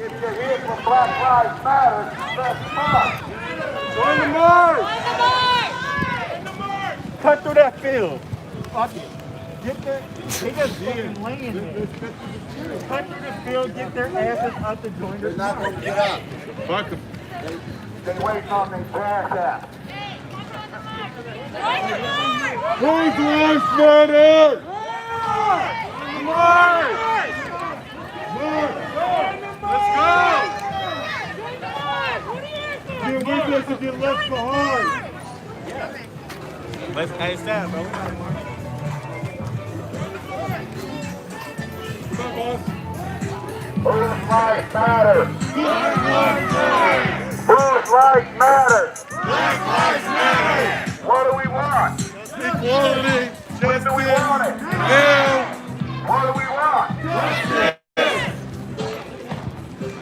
If you're here for Black Lives Matter, let's march. Join the march. Cut through that field. Fuck it. Get there. They just fucking laying there. Cut through the field, get their asses up to join the march. Get up. Fuck them. They waiting on their grass ass. Who's Lives Matter? March! Let's go! Get with us and get left behind. Let's stand, bro. Come on, boss. Whose lives matter? Black Lives Matter! Whose lives matter? Black Lives Matter! What do we want? Equality, When do we want it? now, What do we want?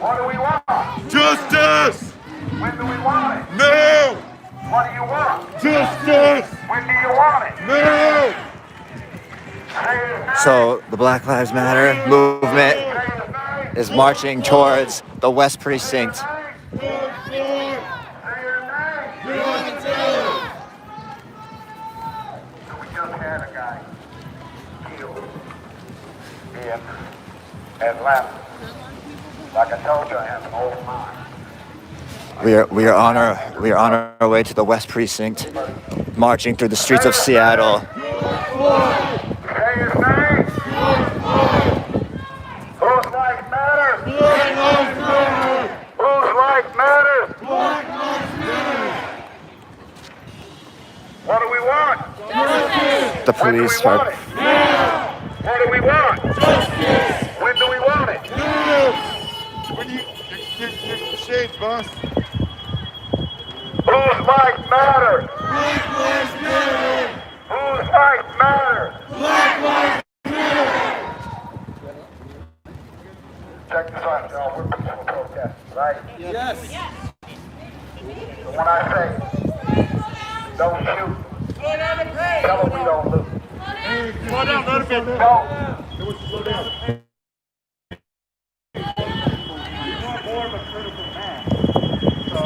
What do we want? justice, When do we want it? now, What do you want? justice, When do you want it? now. Say it now. So the Black Lives Matter movement Say it now. is marching towards the West Precinct. Say your name. So we just had a guy killed in Atlanta. Like I told you, I have an old mind. We are on our way to the West Precinct, marching through the streets of Seattle. Say his name. Whose life matters? Black Lives Matter! Whose life matters? Black Lives Matter! What do we want? The When do we police want are it? What do we want? When do we want it? Now! When you get the shades, boss. Whose life matters? Black Lives Matter! Whose life matters? Black Lives Matter! Check this out, y'all. We're peaceful protesters, right? Yes. So when I say don't shoot, tell them we don't loot. Slow down, let him get Don't. slow down. More of a critical mass. So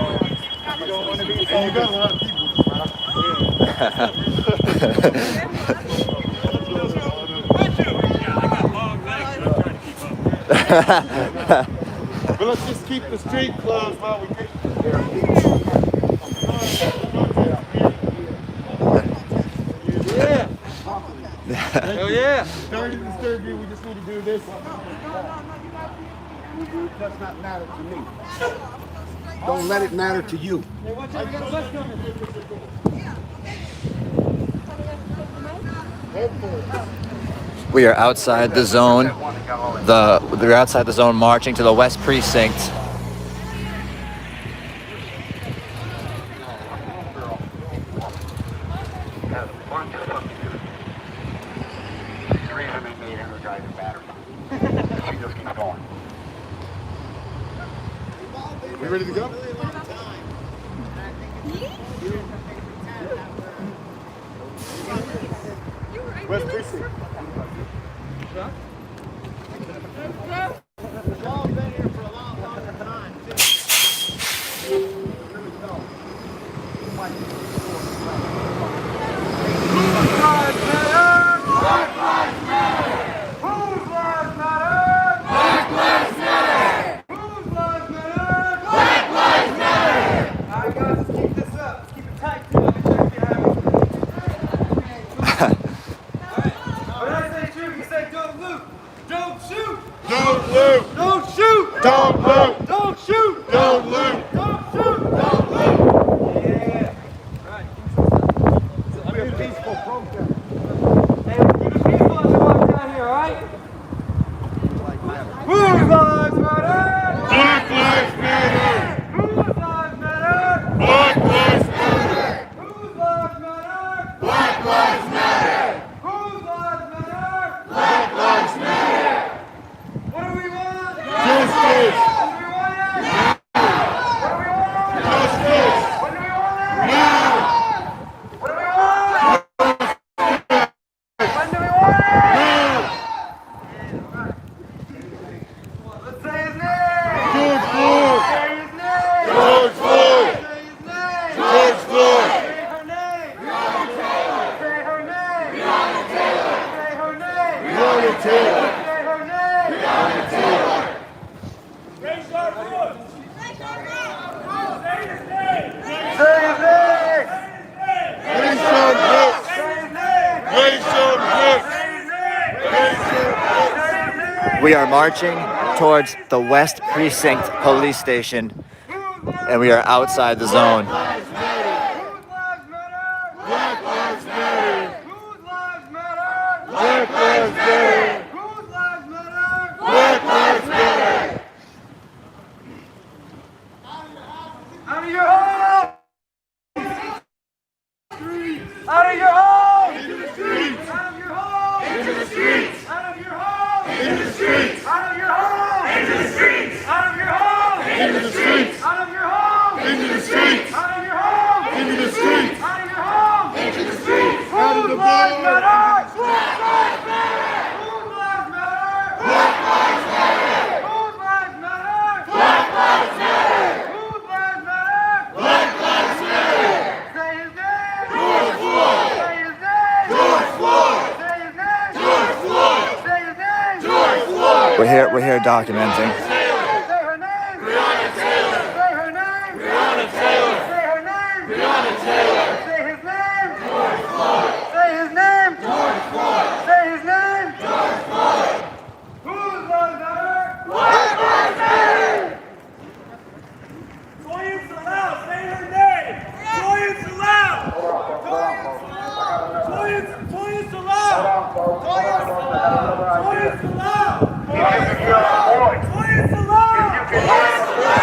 you don't want to be. And you got a lot of people. But let's just keep the street closed while we get Yeah. Hell yeah. Sorry to disturb you, we just need to do this. Does not matter to me. Don't let it matter to you. We are outside the zone. We're outside the zone, marching to the West Precinct. Has a bunch of fucking the reason they made energizing battery. She just keeps going. We ready to go? West Precinct. Y'all been here for a long, long time. Whose lives matter? Black Lives Matter! Whose lives matter? Black Lives Matter! Alright guys, let's keep this up. Let's keep it tight too. Let me check behind me. Alright. When I say shoot, you say don't loot. Don't shoot! Don't We are marching towards the West Precinct Police Station, and we are outside the zone. Whose lives matter? Black lives matter. Whose lives matter? Black lives matter. Whose lives matter? Black lives matter. Out of your home! Out of your home! Into the streets. Out of your home! Into the streets. Out of your home! Into the streets. Out of your home! Into the streets. Out of your home! Into the streets. Out of your home! Into the streets. Out of your home! Into the streets. Out of your home! Into the streets. Whose Out of the lives bar. matter? Whose lives matter? Whose lives matter? Black lives matter. Whose lives matter? Black lives matter. Whose lives matter? Black lives matter. Say his name! George Floyd. Say his name! George Floyd. Say his name! George Floyd. Say his name! George Floyd. We're here documenting. Say her name! Breonna Taylor. Say her name! Breonna Taylor. Say her name! Breonna Taylor. Say his name! George Floyd! Say his name! George Floyd. Say his name! George Floyd. Whose lives matter? Black lives matter. Toyin Salau! Say her name! Toyin Salau! Toyin Salau! Toyin Salau! You can hear our voice. Toyin Salau! You can hear our voice.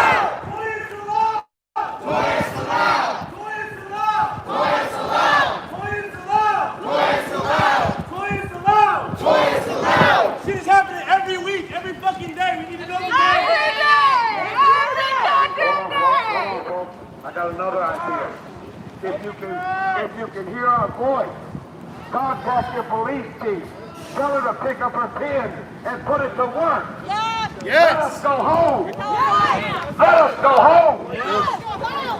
Toyin Salau! Toyin Salau. Toyin Salau! Toyin Salau. Toyin Salau! Toyin Salau. Toyin Salau! Toyin Salau. Shit is happening every week, every fucking day. We need to know the name. I got another idea. If you can hear our voice, contact your police chief. Tell her to pick up her pen and put it to work. Let us go home. Let us go home.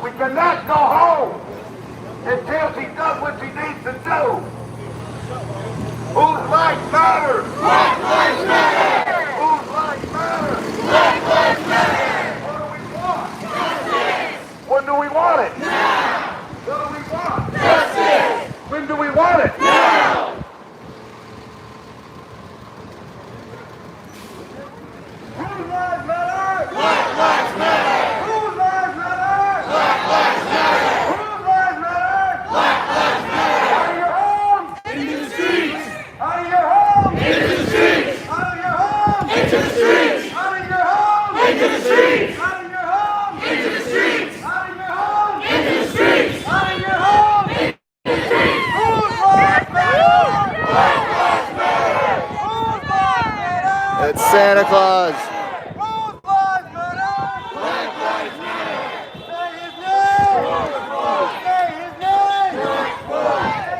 We cannot go home until she does what she needs to do. Whose life matters? Black lives matter. Whose life matters? Black lives matter. What do we want? When do we want it? Now. What do we want? Justice. When do we want it? Now. Whose lives matter? Black lives matter. Whose lives matter? Black lives matter. Whose lives matter? Black lives matter. Out of your home! Into the streets. Out of your home! Into the streets. Out of your home! Into the streets. Out of your home! Into the streets. Out of your home! Into the streets. Out of your home! Into the streets. Out of your home! Whose lives matter? Black lives matter. Whose lives matter? It's Santa Claus. Whose lives matter? Black lives matter. Say his name! Say his name! George Floyd. Say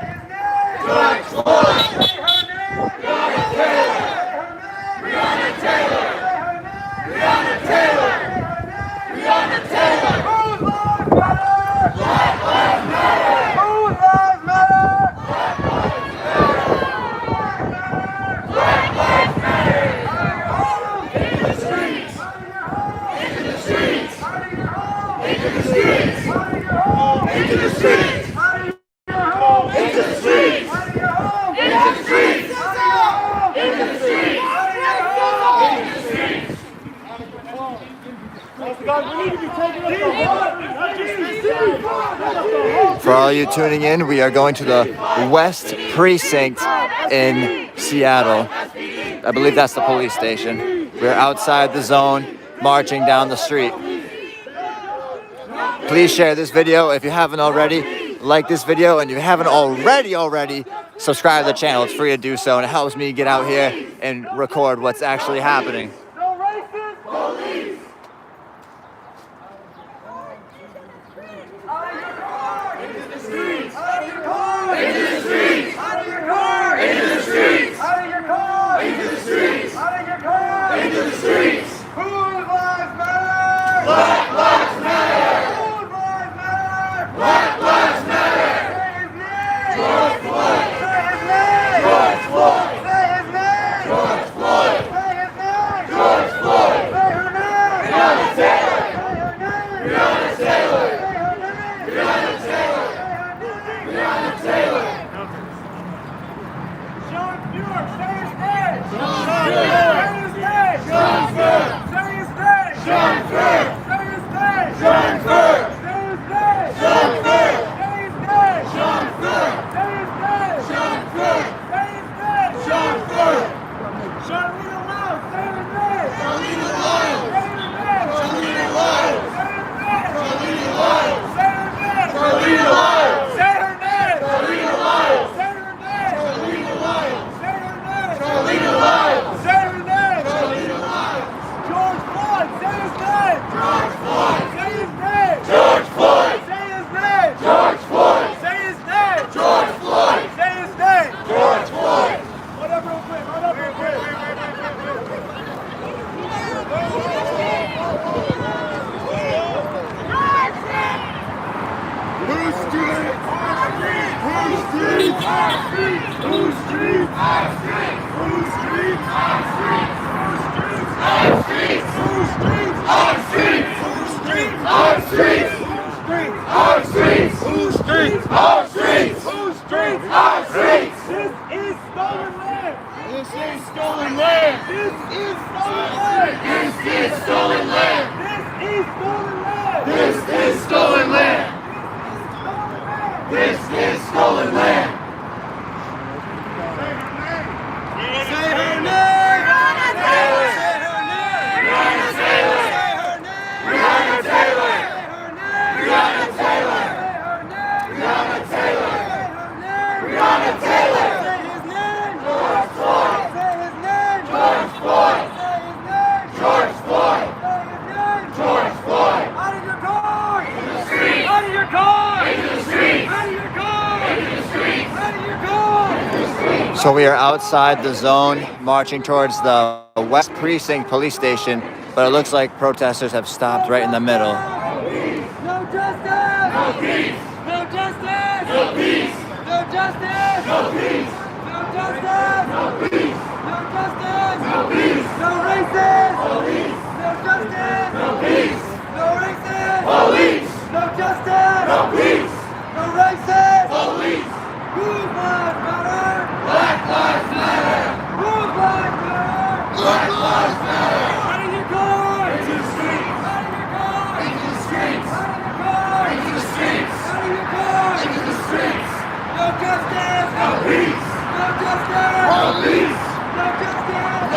his name! George Floyd. Say her name! Breonna Taylor. Say her name! Breonna Taylor. Say her name! Breonna Taylor. Say her name! Breonna Taylor. Whose lives matter? Black lives matter. Whose lives matter? Black lives matter. Into the streets! Into the streets. Out of your home! Into the streets. Out of your home! Into the streets. Out of your home! Into the streets. Out of your home! Into the streets. Out of your home! Into the streets. Out of your home! Into the streets. For all you tuning in, we are going to the West Precinct in Seattle. I believe that's the police station. We're outside the zone, marching down the street. Please share this video if you haven't already. Like this video, and if you haven't already, subscribe to the channel. It's free to do so, and it helps me get out here and record what's actually happening. No racist! Police. Out of your car! Into the streets. Out of your car! Into the streets. Out of your car! Into the streets. Out of your car! Into the streets. Out of your car! Into the streets. Whose lives matter? Black lives matter. Whose lives matter? Black lives matter. Say his name! George Floyd. Say his name! George Floyd. Say his name! George Floyd. Say his name! George Floyd. Say her name! Breonna Taylor. So we are outside the zone, marching towards the West Precinct police station, but it looks like protesters have stopped right in the middle. No justice! No peace! No justice! No peace! No justice! No peace! No justice! No peace! No justice! No peace! No racists! Police! No justice! No peace! No racists! Police! No justice! No peace! No racists! Police! Whose lives matter? Black lives matter! Whose lives matter? Black lives matter! How do you go? Into the streets! How do you go? Into the streets! How do you go? Into the streets! How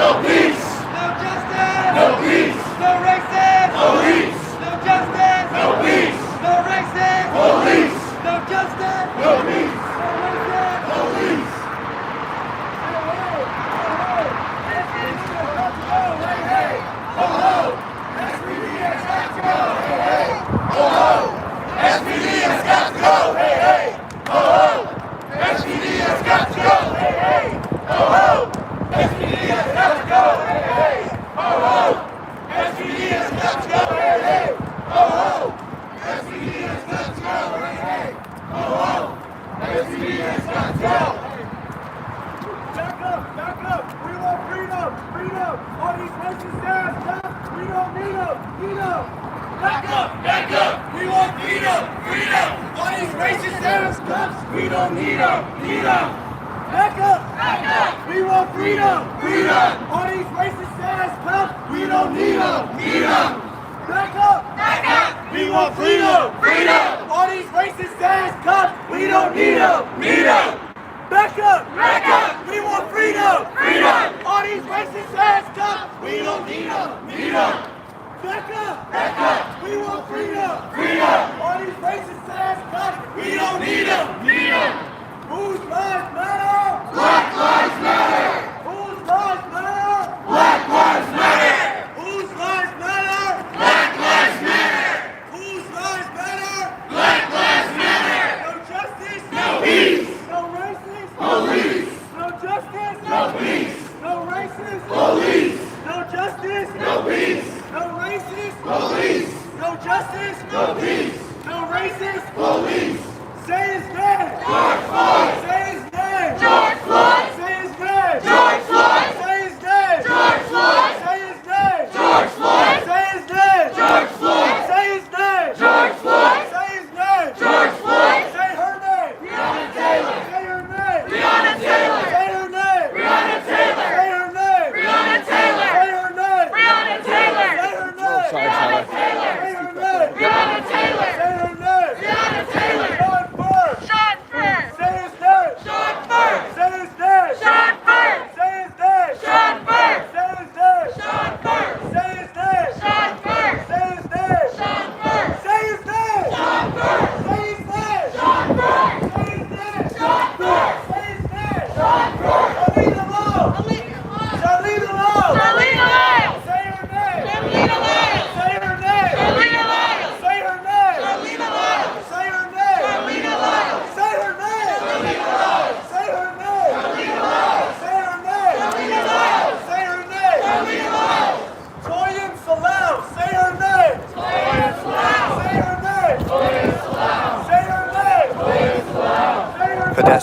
do you go? Into the streets! No justice! No peace! No justice! Police! No justice! No peace! No justice! No peace! No racists! Police! No justice! No peace! No racists! Police! No justice! No peace! No racists! Police! Back up! We want freedom! Freedom! All these racist ass cops, we don't need them! Need them! Back up! We want freedom! Freedom! All these racist ass cops, we don't need them! Need them! Back up! We want freedom! Freedom! All these racist ass cops, we don't need them! Need them! Back up! We want freedom! Freedom! All these racist ass cops, we don't need them! Need them! Back up! We want freedom! Freedom! All these racist ass cops, we don't need them! Need them! Back up! We want freedom! Freedom! All these racist ass cops, we don't need them! Need them! Whose lives matter? Black lives matter! Whose lives matter? Black lives matter! Whose lives matter? Black lives matter! Whose lives matter? Black lives matter! No justice! No peace! No racist! Police! No justice! No peace! No racist! Police! No justice! No peace! No racist! Police! No justice! No peace! No racist! Police! Say his name! George Floyd! Say his name! George Floyd! Say his name! George Floyd! Say his name! George Floyd! Say his name! George Floyd! Say his name! George Floyd! Say his name! George Floyd! Say his name! George Floyd! Say her name! Breonna Taylor! Say her name! Breonna Taylor! Say her name! Breonna Taylor! Say her name! Breonna Taylor! Say her name! Breonna Taylor! Say her name! Breonna Taylor! Say her name! Breonna Taylor! Say her name! Breonna Taylor! Sean Burr! Say his name!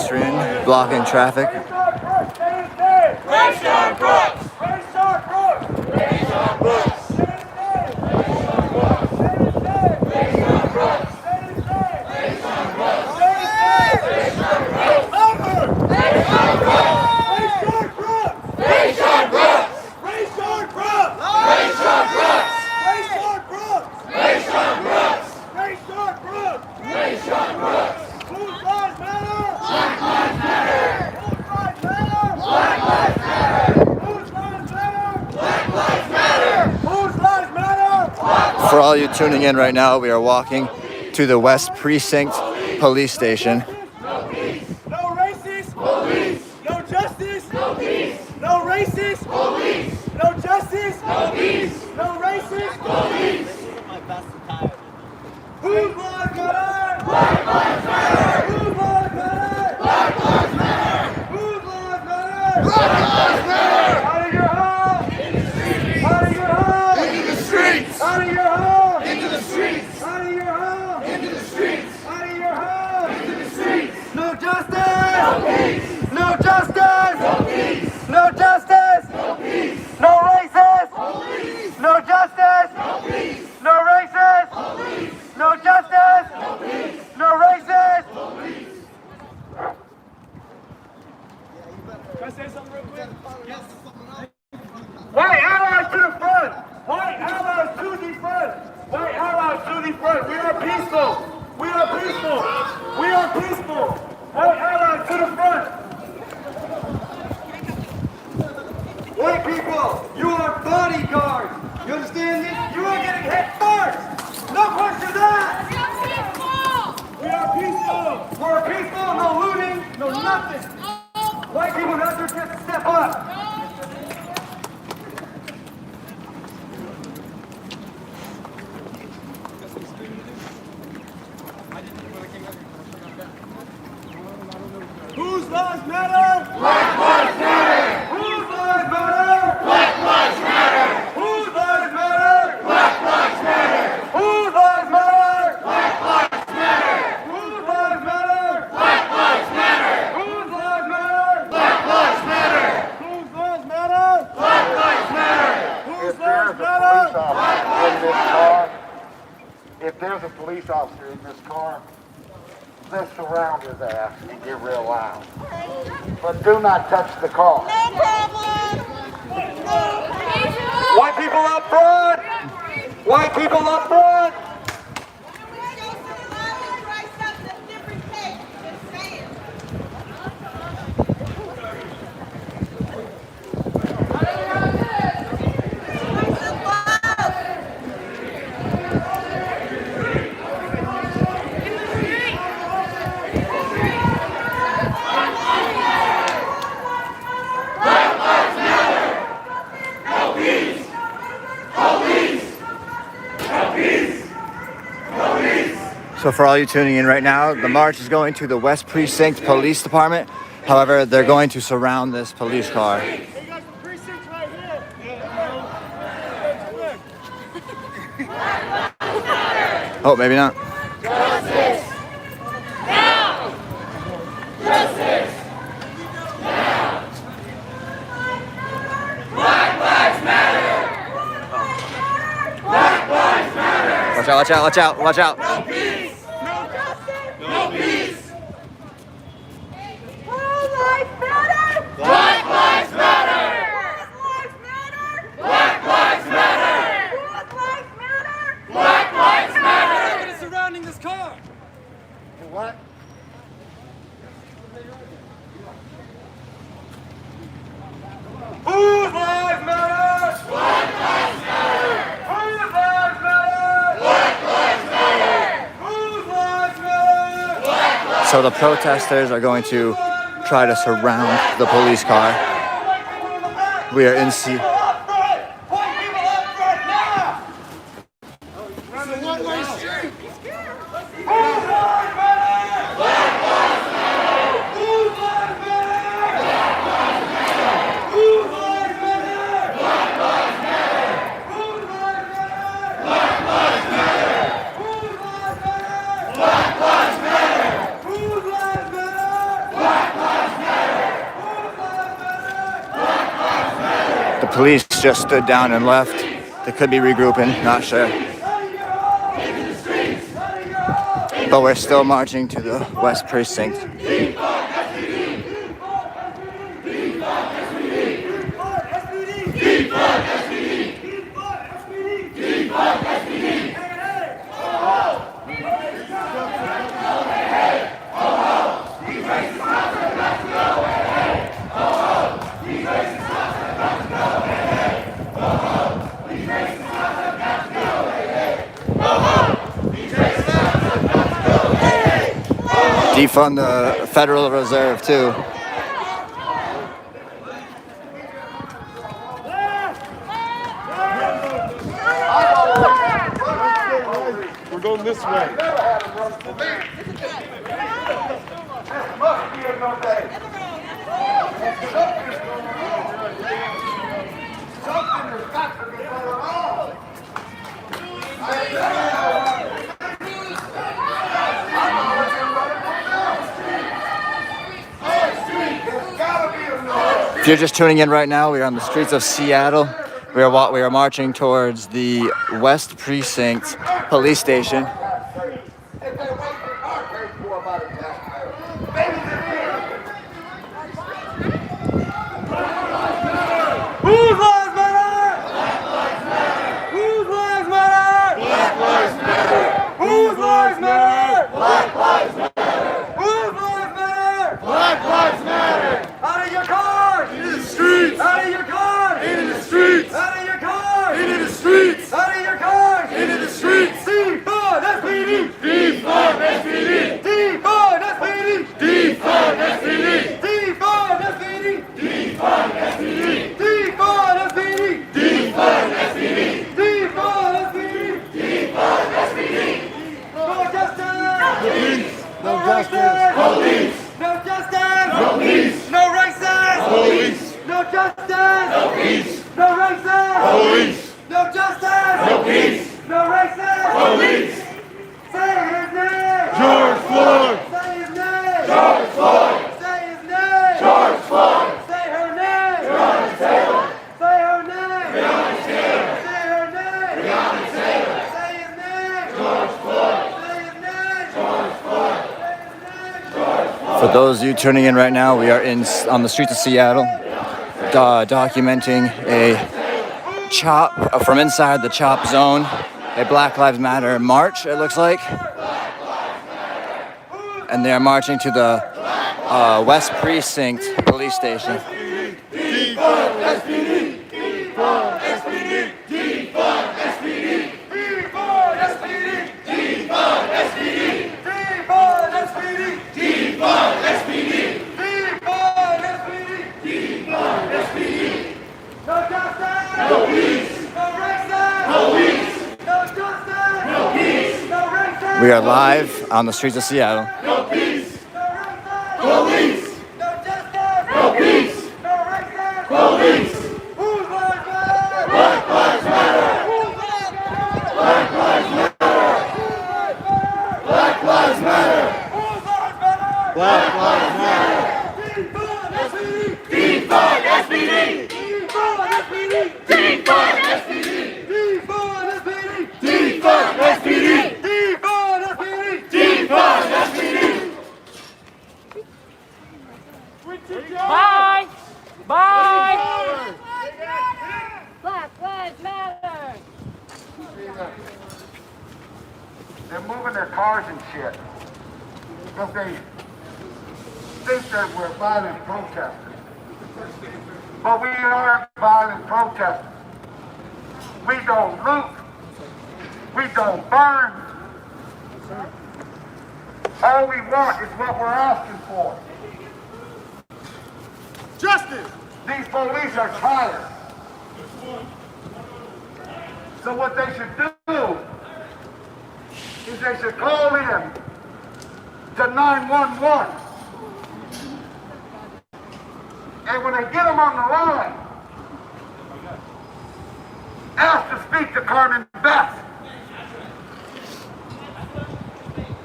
pedestrian blocking traffic. Rayshard Brooks! Rayshard Brooks! Rayshard Brooks! For all you tuning in right now, we are walking to the West Precinct Police Station. No peace, no racist, police. No justice, no peace. No racist, police. No justice, no peace. No racist, police. Whose lives matter? Black lives matter. Whose lives matter? Black lives matter. Whose lives matter? Black lives matter. Out of your home. In the streets. Out of your home. Into the streets. Out of your home. Into the streets. Out of your home. Into the streets. Out of your home. Into the streets. No justice. No peace. No justice. No peace. No justice. No peace. No racist. Police. No justice. No peace. No racist. Police. No justice. No peace. No racist. Police. Can I say something real quick? Yes. White allies to the front. White allies to the front. White allies to the front. We are peaceful. We are peaceful. We are peaceful. White allies to the front. White people, you are bodyguards. You understand this? You are getting hit first. No question that. We are peaceful. We're peaceful. No looting. No nothing. White people, that's your chance to step up. Whose lives matter? Black lives matter. Whose lives matter? Black lives matter. Whose lives matter? Black lives matter. Whose lives matter? Black lives matter. Whose lives matter? Black lives matter. Whose lives matter? Black lives matter. Whose lives matter? Black lives matter. Whose lives matter? If there's a police officer in this car, let's surround his ass and get real loud. But do not touch the car. No problem. White people up front. White people up front. So for all you tuning in right now, the march is going to the West Precinct Police Department. However, they're going to surround this police car. They got the precincts right here. Oh, maybe not. Justice. Now. Justice. Now. Black lives matter. Black lives matter. Watch out, watch out, watch out, watch out. No peace. No justice. No peace. Whose lives matter? Black lives matter. Whose lives matter? Black lives matter. Whose lives matter? Black lives matter. Surrounding this car. What? Whose lives matter? Black lives matter. Whose lives matter? Black lives matter. Whose lives matter? Black lives So the protesters are going to try to surround the police car. We are in up front. White people up front now. It's a one-way street. Whose lives matter? Black lives matter. Whose lives matter? Black lives matter. Whose lives matter? Black lives matter. Whose lives matter? Black lives matter. Whose lives matter? Black lives matter. Whose lives matter? Black police just stood down and left. They could be regrouping, not sure. But we're still marching to the West Precinct. Defund the Federal Reserve too. We're going this way. Must be another day. Something has got to be going on. If you're just tuning in right now, we are on the streets of Seattle. We are marching towards the West Precinct police station. Whose lives matter? Whose lives matter? Whose lives matter? Whose lives matter? Black Lives Matter! Out of your car! Into the streets! Out of your car! Into the streets! Out of your car! Into the streets! Out of your car! Into the streets! Defund SPD! Defund SPD! Defund SPD! Defund SPD! Defund SPD! Defund SPD! Defund SPD! Defund SPD! Defund SPD! Defund SPD! No justice! Police! No justice! Police! No justice! No peace! No racist! Police! No justice! No peace! No racist! Police! No justice! No peace! No racist! Police! Say his name! George Floyd! Say his name! George Floyd! Say his name! George Floyd! Say her name! Breonna Taylor! Say her name! Breonna Taylor! Say her name! Breonna Taylor! Say his name! George Floyd! Say his name! George Floyd! Say his name! For those of you tuning in right now, we are on the streets of Seattle, documenting a chop from inside the chop zone, a Black Lives Matter march, it looks like. And they are marching to the West Precinct police station. Defund SPD! Defund SPD! Defund SPD! Defund SPD! Defund SPD! Defund SPD! Defund SPD! Defund SPD! Defund SPD! No justice! No peace! No racist! Police! No justice! No peace! No racist! We are live on the streets of Seattle. No peace! No racist! Police! No justice! No peace! No racist! Police! Whose lives matter? Black Lives Matter! Whose lives matter? Black Lives Matter! Black Lives Matter! Whose lives matter? Black Lives Matter! Defund SPD! Defund SPD! Defund SPD! Defund SPD! Defund SPD! Defund SPD! Defund SPD! Defund SPD! Bye. Bye. Black Lives Matter. They're moving their cars and shit because they think that we're violent protesters. But we aren't violent protesters. We don't loot. We don't burn. All we want is what we're asking for. Justice! These police are tired. So what they should do is they should call in to 911. And when they get them on the line, ask to speak to Carmen Beth.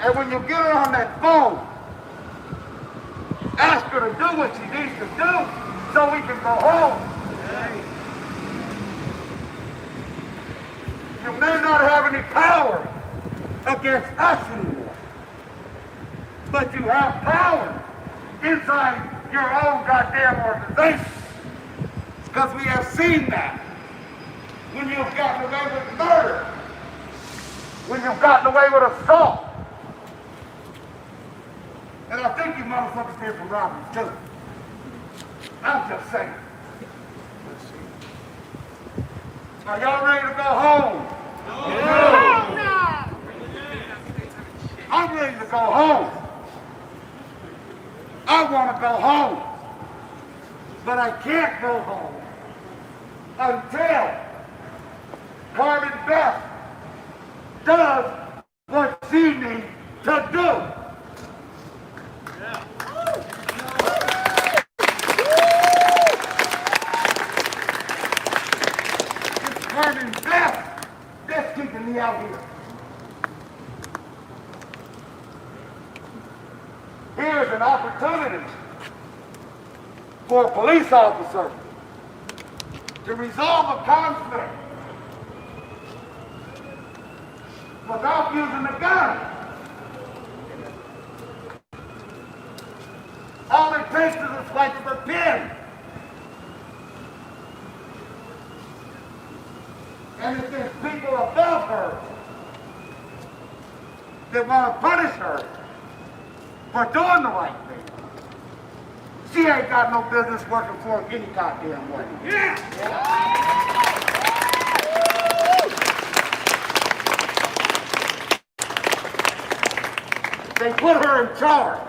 And when you get her on that phone, ask her to do what she needs to do so we can go home. You may not have any power against us anymore, but you have power inside your own goddamn organization. Because we have seen that. When you've gotten away with murder, when you've gotten away with assault. And I think you motherfuckers did for robberies too. I'm just saying. Are y'all ready to go home? No. I'm ready to go home. I want to go home. But I can't go home until Carmen Beth does what she needs to do. It's Carmen Beth that's keeping me out here. Here's an opportunity for a police officer to resolve a conflict without using a gun. All it takes is a swipe of a pen. And if there's people above her that want to punish her for doing the right thing, she ain't got no business working for him any goddamn way. They put her in charge.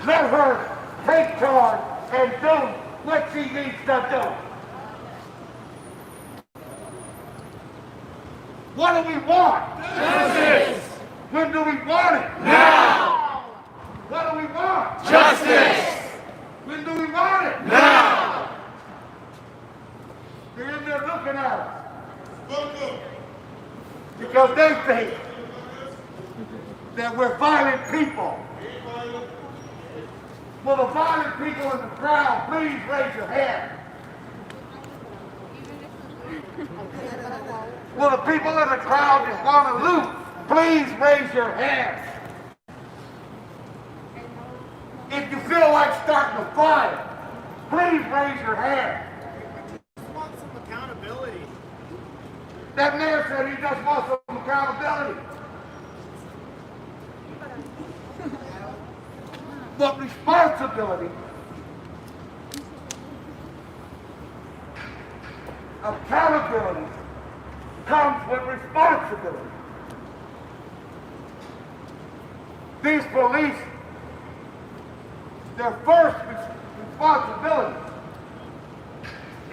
Let her take charge and do what she needs to do. What do we want? Justice! When do we want it? Now! What do we want? Justice! When do we want it? Now! They're in there looking at us. Because they think that we're violent people. Will the violent people in the crowd please raise your hand? Will the people in the crowd that want to loot please raise your hand? If you feel like starting a fire, please raise your hand. I want some accountability. That man said he just wants some accountability. But responsibility, accountability comes with responsibility. These police, their first responsibility,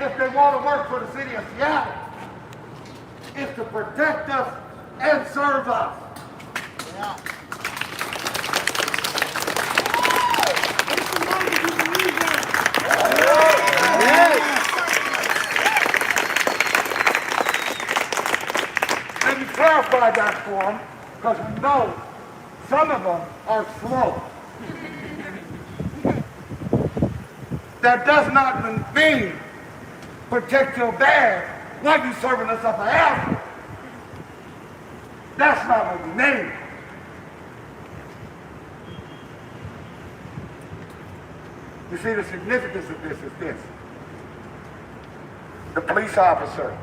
if they want to work for the city of Seattle, is to protect us and serve us. Yeah. Let me clarify that for them, because we know some of them are slow. That does not mean protect your bag while you serving us up an alley. That's not what we mean. You see, the significance of this is this. The police officer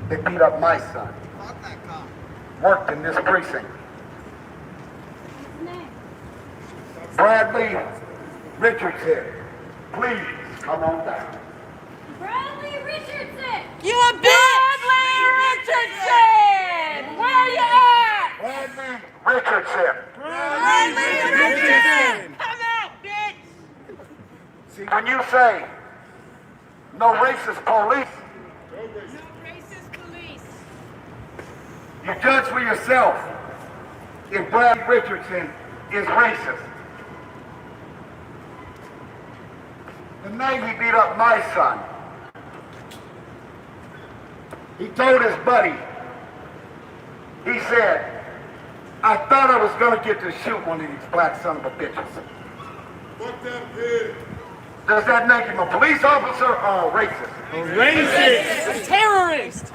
that beat up my son worked in this precinct. Bradley Richardson, please come on down. Bradley Richardson! You a bitch! Bradley Richardson! Where you at? Bradley Richardson. Bradley Richardson! Come out, bitch! See, when you say no racist police, No racist police. you judge for yourself if Bradley Richardson is racist. The night he beat up my son, he told his buddy, he said, I thought I was going to get to shoot one of these black son of a bitches. Fuck that pig. Does that make him a police officer or a racist? Racist! Terrorist.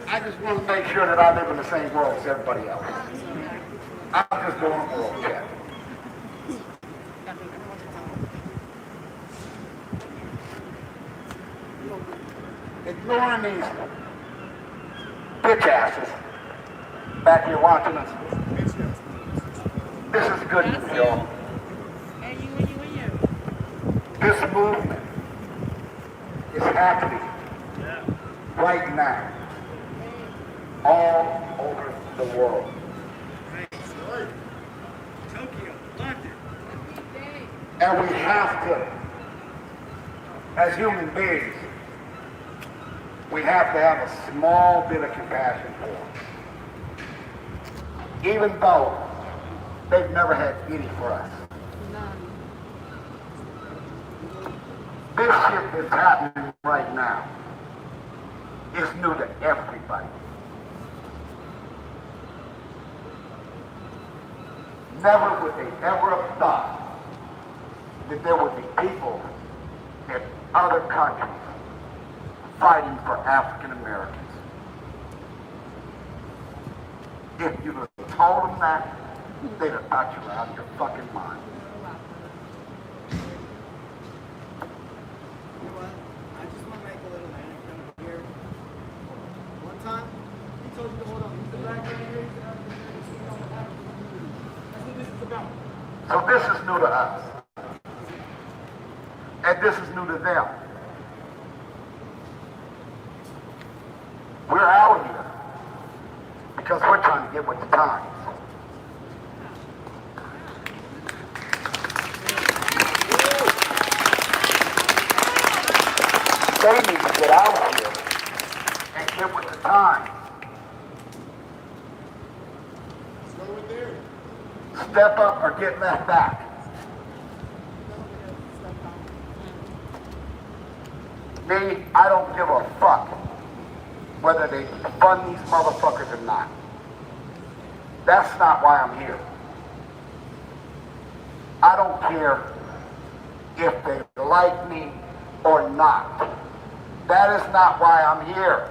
I just want to make sure that I live in the same world as everybody else. I'm just doing a world check. Ignoring these bitch asses back here watching us. This is good news, y'all. This movement is happening right now all over the world. And we have to, as human beings, we have to have a small bit of compassion for them. Even though they've never had any for us. This shit that's happening right now is new to everybody. Never would they ever have thought that there would be people in other countries fighting for African Americans. If you'd have told them that, they'd have thought you were out of your fucking mind. I just want to make a little anecdote here. One time, he told you to hold on. He's the black guy here. He's the African American. That's what this is about. So this is new to us. And this is new to them. We're out here because we're trying to get with the times. They need to get out here and get with the times. Step up or get left back. Me, I don't give a fuck whether they fund these motherfuckers or not. That's not why I'm here. I don't care if they like me or not. That is not why I'm here.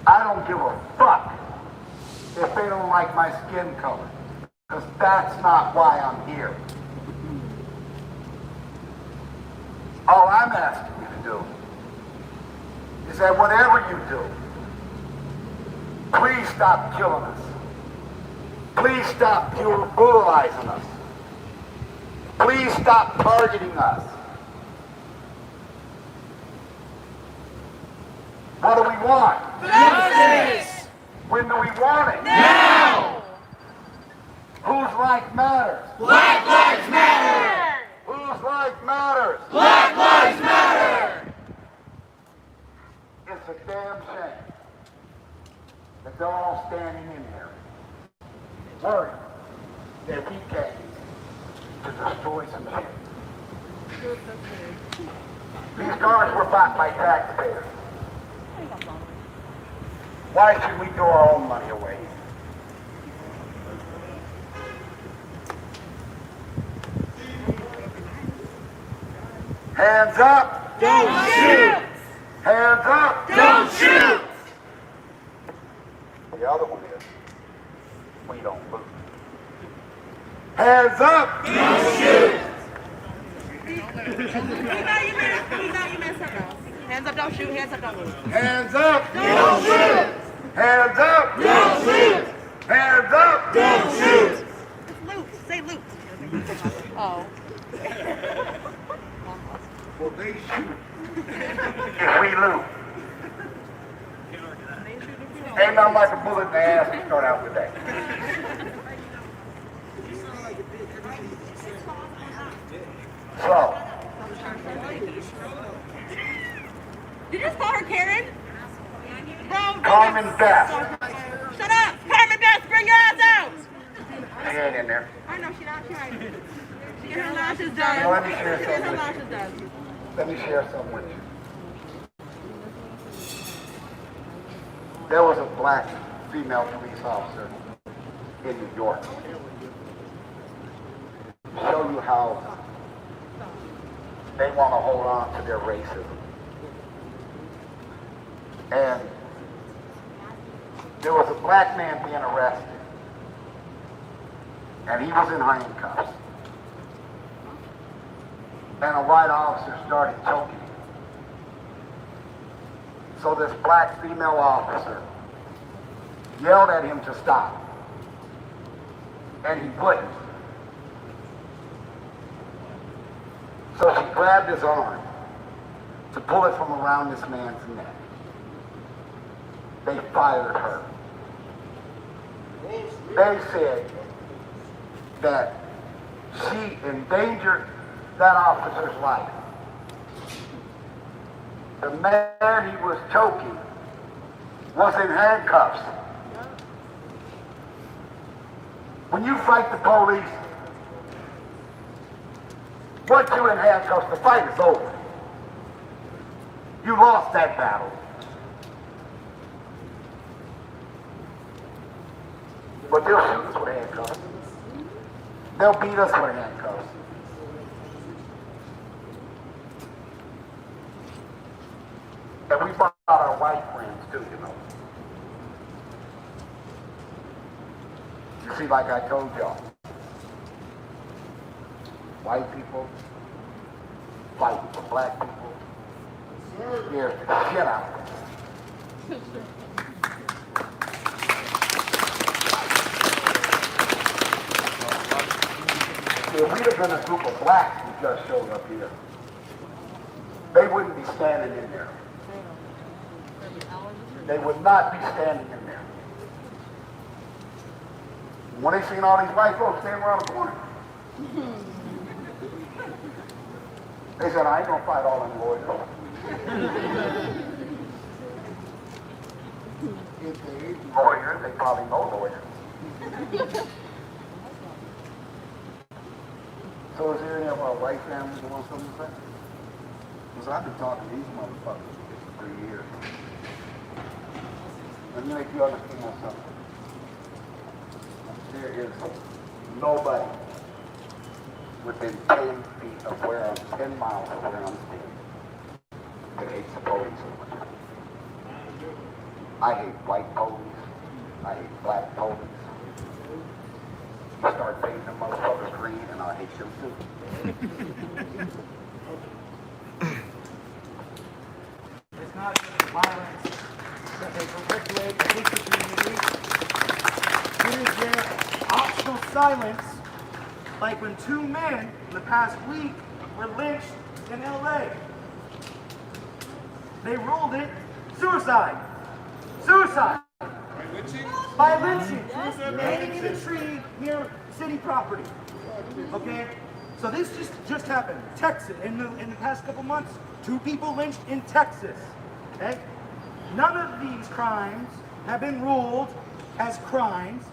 I don't give a fuck if they don't like my skin color, because that's not why I'm here. All I'm asking you to do is that whatever you do, please stop killing us. Please stop brutalizing us. Please stop targeting us. What do we want? Justice. When do we want it? Now. Whose life matters? Black lives matter. Whose life matters? Black lives matter. It's a damn shame that they're all standing in here worried that we came to destroy some shit. These cars were bought by taxpayers. Why should we throw our own money away? Hands up! Don't shoot. Hands up! Don't shoot. The other one is, we don't lose. Hands up! Don't shoot. Hands up, don't shoot. Hands up, don't move. Hands up! Don't shoot. Hands up! Don't shoot. Hands up! Don't shoot. It's loot. Say loot. Oh. Well, they shoot if we lose. Ain't nothing like a bullet in the ass to start out the day. So, Did you just call her Karen? Bro, Carmen Best. shut up. Carmen Best, bring your ass out. She ain't in there. I know she not. She right. She get her lashes done. Well, let me share She get her something with lashes done. you. Let me share something with you. There was a black female police officer in New York. show you how they want to hold on to their racism. And there was a black man being arrested, and he was in handcuffs. And a white officer started choking him. So this black female officer yelled at him to stop, and he wouldn't. So she grabbed his arm to pull it from around this man's neck. They fired her. They said that she endangered that officer's life. The man he was choking was in handcuffs. When you fight the police, once you're in handcuffs, the fight is over. You lost that battle. But they'll shoot us with handcuffs. They'll beat us with handcuffs. And we brought our white friends too, you know. You see, like I told y'all, white people fighting for black people. Scares the shit out of them. If we'd have been a group of blacks who just showed up here, they wouldn't be standing in there. They would not be standing in there. When they seen all these white folks standing around the corner, they said, I ain't gonna fight all them lawyers. If they ain't lawyers, they probably know lawyers. So is there any of our white families that want something to say? Because I've been talking to these motherfuckers for 3 years. Let me make you understand something. There is nobody within 10 feet of where I'm, 10 miles of where I'm standing, that hates the police so much. I hate white police. I hate black police. You start painting them motherfuckers green and I hate them too. It's not just violence that they perpetuate against the community. It is their optional silence, like when 2 men in the past week were lynched in LA. They ruled it suicide. Suicide. By lynching. Hanging in a tree near city property. Okay? So this just happened. Texas, in the past couple months, 2 people lynched in Texas. Okay? None of these crimes have been ruled as crimes,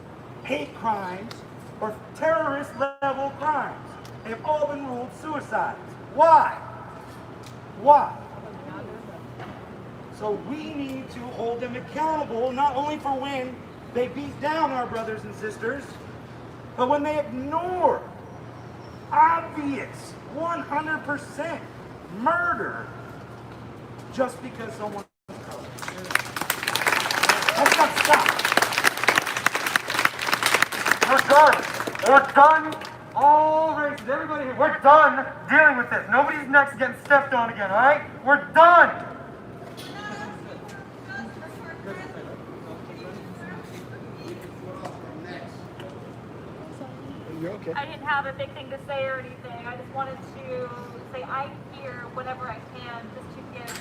hate crimes, or terrorist level crimes. They've all been ruled suicides. Why? Why? So we need to hold them accountable, not only for when they beat down our brothers and sisters, but when they ignore obvious 100% murder just because someone is colored. That's not stop. We're done. We're done. All races, everybody here, we're done dealing with this. Nobody's next getting stepped on again, all right? We're done. Okay. I didn't have a big thing to say or anything. I just wanted to say I'm here whenever I can just to give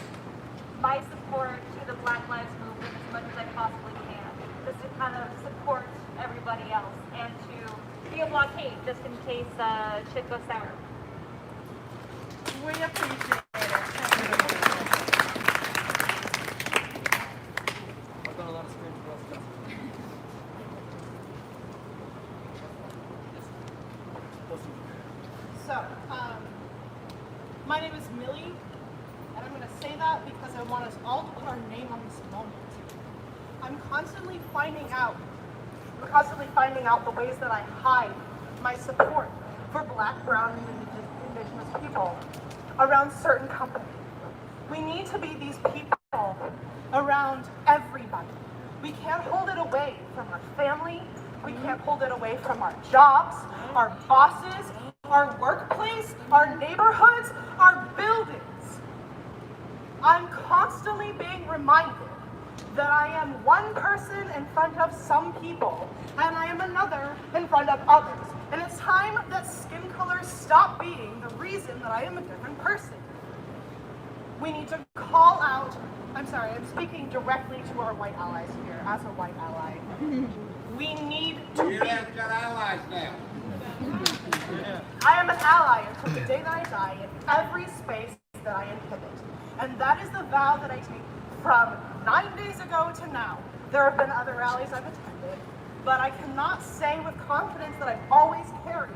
my support to the Black Lives Movement as much as I possibly can. Just to kind of support everybody else and to be a blockade just in case shit goes sour. We appreciate it. So, my name is Millie, and I'm going to say that because I want us all to put our name on this moment. I'm constantly finding out the ways that I hide my support for Black, Brown, and Indigenous people around certain companies. We need to be these people around everybody. We can't hold it away from our family. We can't hold it away from our jobs, our bosses, our workplace, our neighborhoods, our buildings. I'm constantly being reminded that I am one person in front of some people, and I am another in front of others. And it's time that skin color stop being the reason that I am a different person. We need to call out, I'm sorry, I'm speaking directly to our white allies here, as a white ally. We need to be... We've got allies now. I am an ally until the day that I die in every space that I inhabit. And that is the vow that I take from 9 days ago to now. There have been other rallies I've attended, but I cannot say with confidence that I've always carried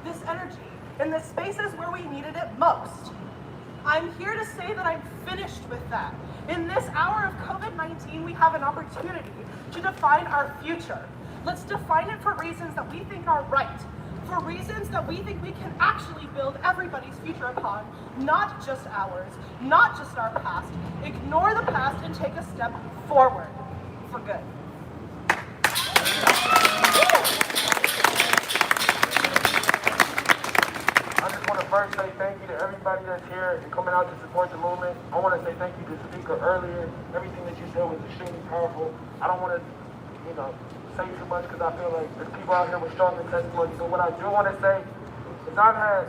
this energy in the spaces where we needed it most. I'm here to say that I'm finished with that. In this hour of COVID-19, we have an opportunity to define our future. Let's define it for reasons that we think are right, for reasons that we think we can actually build everybody's future upon, not just ours, not just our past. Ignore the past and take a step forward for good. I just want to first say thank you to everybody that's here and coming out to support the movement. I want to say thank you to the speaker earlier. Everything that you said was extremely powerful. I don't want to, say too much because I feel like there's people out here with stronger testimony. So what I do want to say is I've had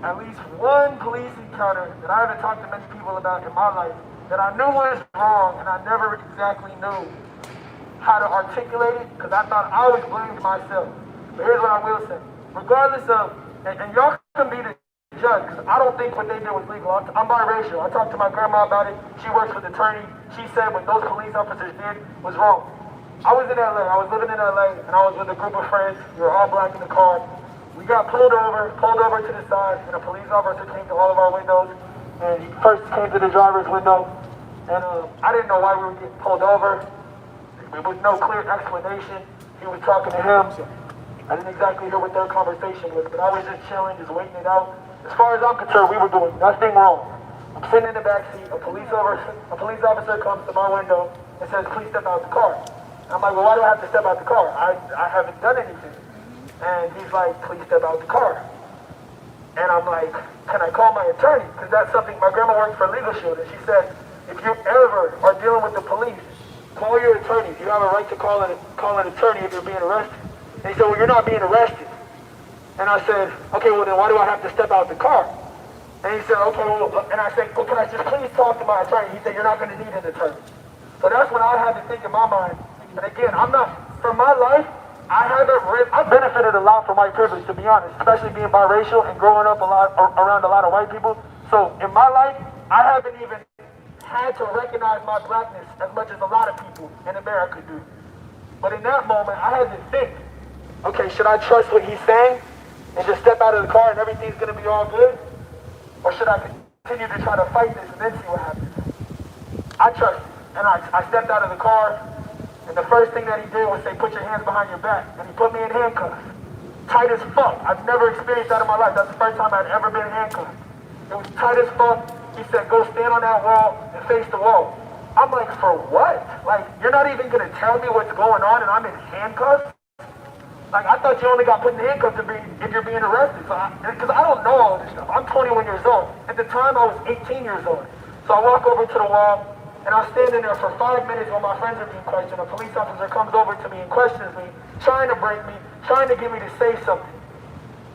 at least one police encounter that I haven't talked to many people about in my life that I knew was wrong and I never exactly knew how to articulate it because I thought I always blamed myself. But here's what I will say. Regardless of, and y'all can be the judge because I don't think what they did was legal. I'm biracial. I talked to my grandma about it. She works with the attorney. She said what those police officers did was wrong. I was in LA. I was living in LA and I was with a group of friends. We were all black in the car. We got pulled over to the side, and a police officer came to all of our windows. And he first came to the driver's window, and I didn't know why we were getting pulled over. There was no clear explanation. He was talking to him. I didn't exactly hear what their conversation was, but I was just chilling, just waiting it out. As far as I'm concerned, we were doing nothing wrong. I'm sitting in the back seat. A police officer comes to my window and says, "Please step out the car." I'm like, "Well, why do I have to step out the car? I haven't done anything." And he's like, "Please step out the car." And I'm like, "Can I call my attorney?" Because that's something, my grandma worked for Legal Shield, and she said, if you ever are dealing with the police, call your attorney. You have a right to call an attorney if you're being arrested. And he said, "Well, you're not being arrested." And I said, "Okay, well then why do I have to step out the car?" And he said, "Okay, well," and I said, "Well, can I just please talk to my attorney?" He said, "You're not going to need an attorney." So that's what I had to think in my mind. And again, for my life, I've benefited a lot from white privilege, to be honest, especially being biracial and growing up around a lot of white people. So in my life, I haven't even had to recognize my blackness as much as a lot of people in America do. But in that moment, I had to think, okay, should I trust what he's saying and just step out of the car and everything's going to be all good? Or should I continue to try to fight this and then see what happens? I trusted, and I stepped out of the car. And the first thing that he did was say, "Put your hands behind your back." And he put me in handcuffs. Tight as fuck. I've never experienced that in my life. That's the first time I'd ever been handcuffed. It was tight as fuck. He said, "Go stand on that wall and face the wall." I'm like, "For what? Like, you're not even going to tell me what's going on and I'm in handcuffs?" Like, I thought you only got put in handcuffs if you're being arrested. Because I don't know all of this stuff. I'm 21 years old. At the time, I was 18 years old. So I walk over to the wall. And I was standing there for 5 minutes while my friends are being questioned. A police officer comes over to me and questions me, trying to break me, trying to get me to say something.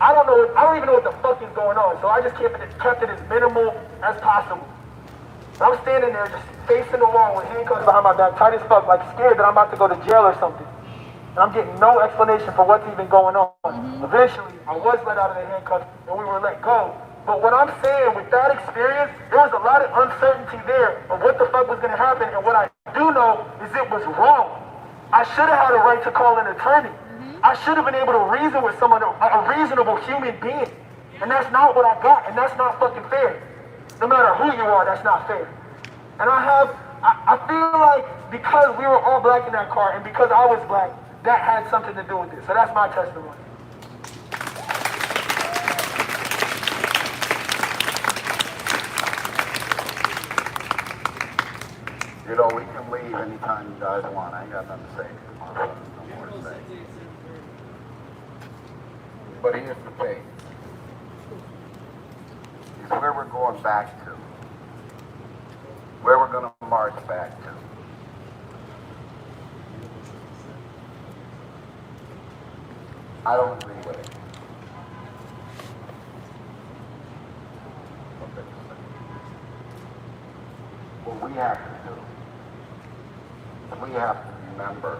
I don't even know what the fuck is going on. So I just kept it as minimal as possible. And I'm standing there just facing the wall with handcuffs behind my back, tight as fuck, like scared that I'm about to go to jail or something. And I'm getting no explanation for what's even going on. Eventually, I was let out of the handcuffs and we were let go. But what I'm saying, with that experience, there was a lot of uncertainty there of what the fuck was going to happen. And what I do know is it was wrong. I should have had a right to call an attorney. I should have been able to reason with someone, a reasonable human being. And that's not what I got. And that's not fucking fair. No matter who you are, that's not fair. And I feel like because we were all black in that car and because I was black, that had something to do with it. So that's my testimony. You know, we can leave anytime you guys want. I ain't got nothing to say. No more to say. But here's the thing. Is where we're going back to. Where we're going to march back to. I don't agree with it. What we have to do is we have to remember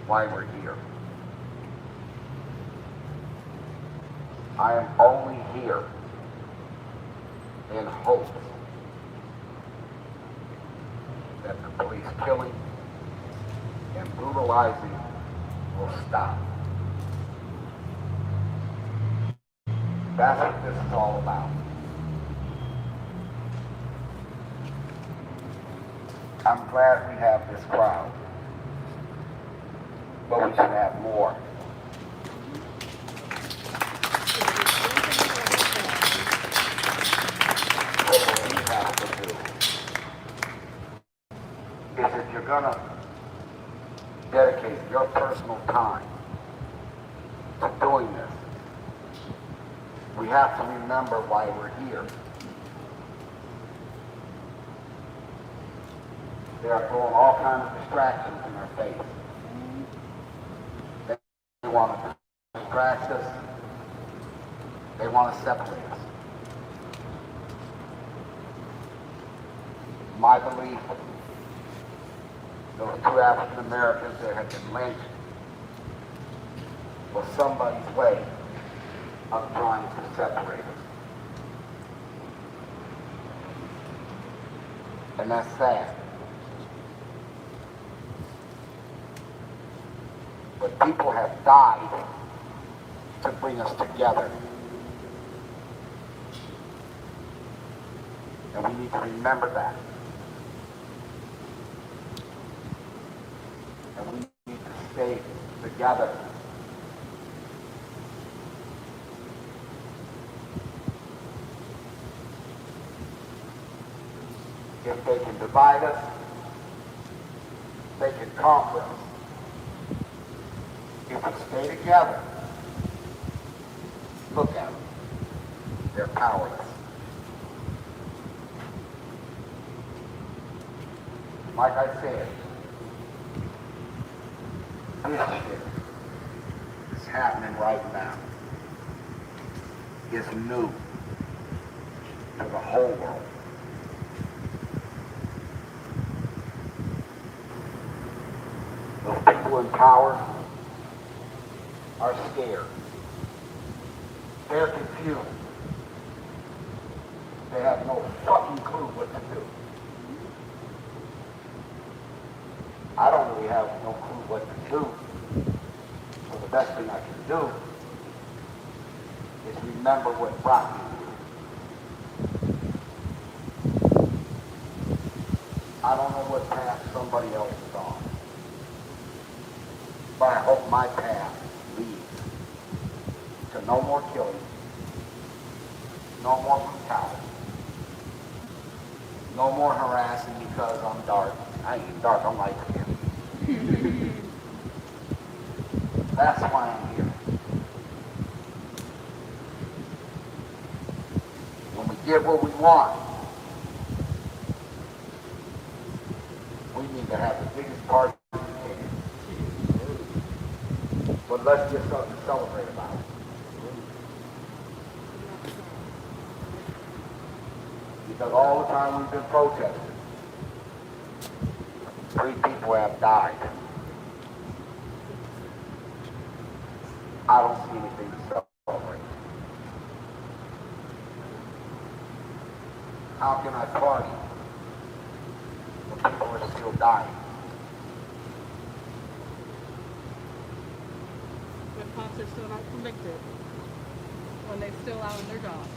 why we're here. I am only here in hopes that the police killing and brutalizing will stop. That's what this is all about. I'm glad we have this crowd, but we should have more. What we have to do is if you're going to dedicate your personal time to doing this, we have to remember why we're here. They are throwing all kinds of distractions in our face. They want to distract us. They want to separate us. My belief, those two African Americans that had been lynched was somebody's way of trying to separate us. And that's sad. But people have died to bring us together. And we need to remember that. And we need to stay together. If they can divide us, they can conquer us. If we stay together, look at them. They're powerless. Like I said, this shit is happening right now. It's new to the whole world. Those people in power are scared. They're confused. They have no fucking clue what to do. I don't really have no clue what to do. So the best thing I can do is remember what brought me here. I don't know what path somebody else is on. But I hope my path leads to no more killing, no more brutality, no more harassing because I'm dark. I ain't dark, I'm light skinned. That's why I'm here. When we get what we want, we need to have the biggest party we can. But let's get something to celebrate about. Because all the time we've been protesting, 3 people have died. I don't see anything to celebrate. How can I party when people are still dying? When cops are still not convicted, when they're still out of their jobs.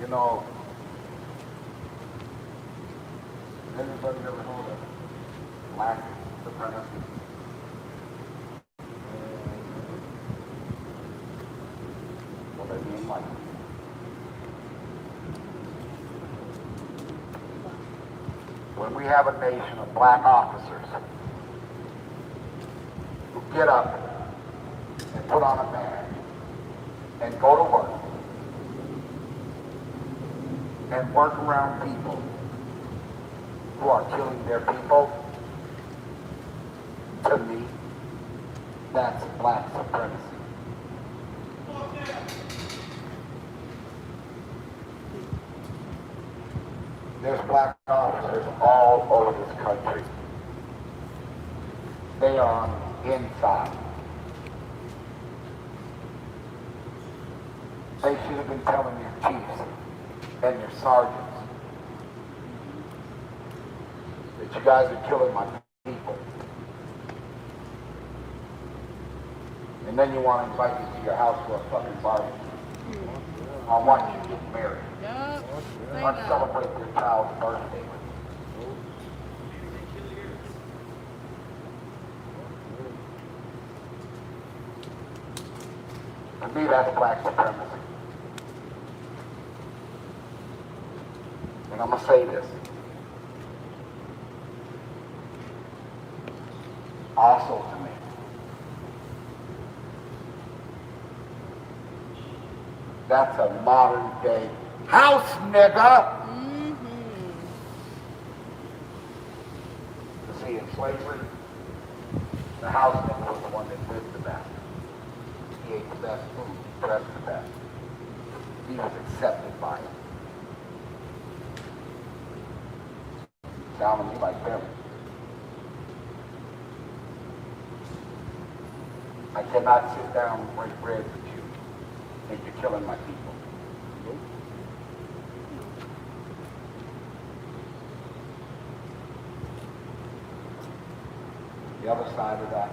You know, anybody ever heard of black supremacy? Well, they mean white. when we have a nation of black officers who get up and put on a badge and go to work and work around people who are killing their people, to me, that's black supremacy. There's black officers all over this country. They are on the inside. They should have been telling your chiefs and your sergeants that you guys are killing my people. And then you want to invite me to your house for a fucking barbecue. I want you to get married. Let's celebrate your child's birthday with you. To me, that's black supremacy. And I'm going to say this. Also to me, that's a modern day house nigga. You see, in slavery, the house nigga was the one that lived the best. He ate the best food, he dressed the best. He was accepted by it. Sound to me like them. I cannot sit down and break bread with you and you're killing my people. The other side of that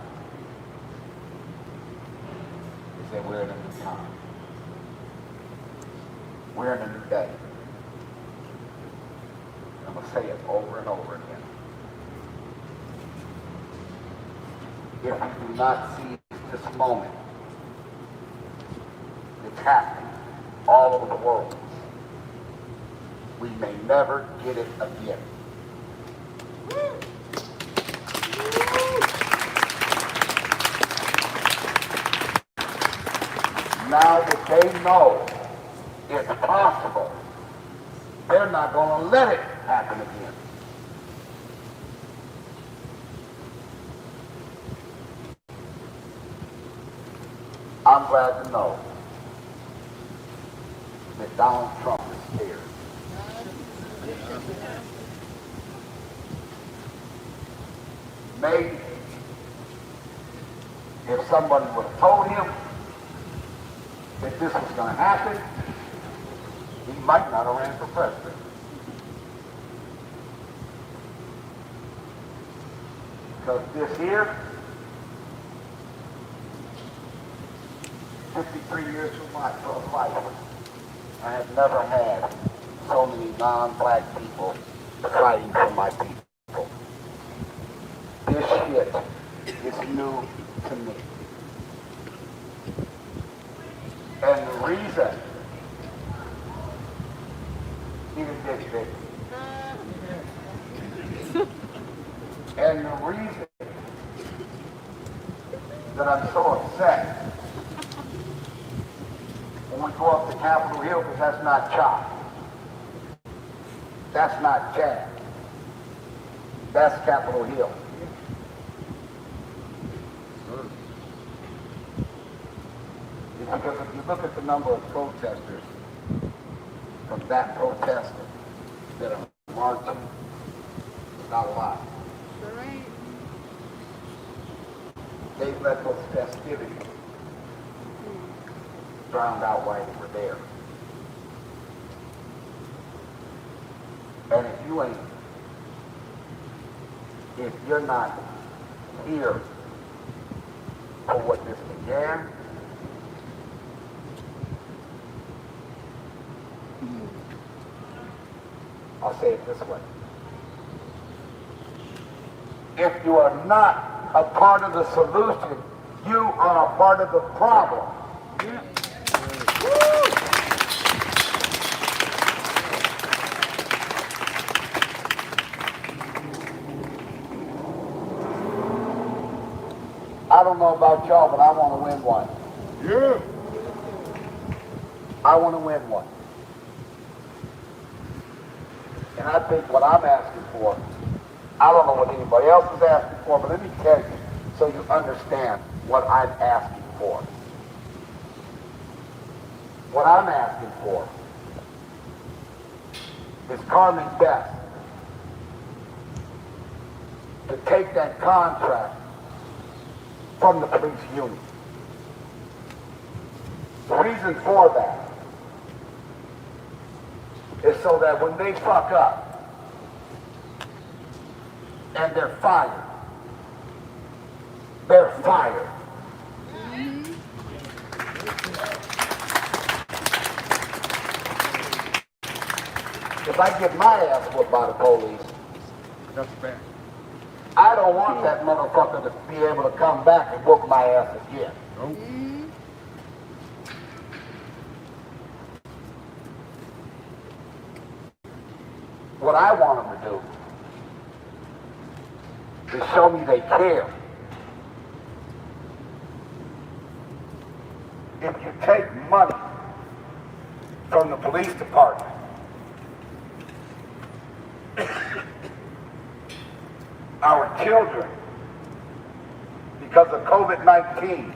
is that we're in a new time. We're in a new day. I'm going to say it over and over again. If we do not see this moment that's happening all over the world, we may never get it again. Now that they know it's possible, they're not going to let it happen again. I'm glad to know that Donald Trump is scared. Maybe if somebody would have told him that this was going to happen, he might not have ran for president. Because this here, 53 years of my life, I have never had so many non-black people fighting for my people. This shit is new to me. And the reason, even this big, and the reason that I'm so upset when we go up to Capitol Hill, because that's not CHOP. That's not jazz. That's Capitol Hill. It's because if you look at the number of protesters from that protest that are marching, it's not a lot. They've let those festivities drowned out while they were there. And if you're not here for what this began, I'll say it this way. If you are not a part of the solution, you are a part of the problem. Yeah. don't know about y'all, but I want to win one. Yeah. I want to win one. And I think what I'm asking for, I don't know what anybody else is asking for, but let me tell you so you understand what I'm asking for. What I'm asking for is Carmen Best to take that contract from the police union. The reason for that is so that when they fuck up and they're fired, they're fired. If I get my ass whooped by the police, That's bad. I don't want that motherfucker to be able to come back and whoop my ass again. Nope. What I want them to do is show me they care. If you take money from the police department, our children, because of COVID-19,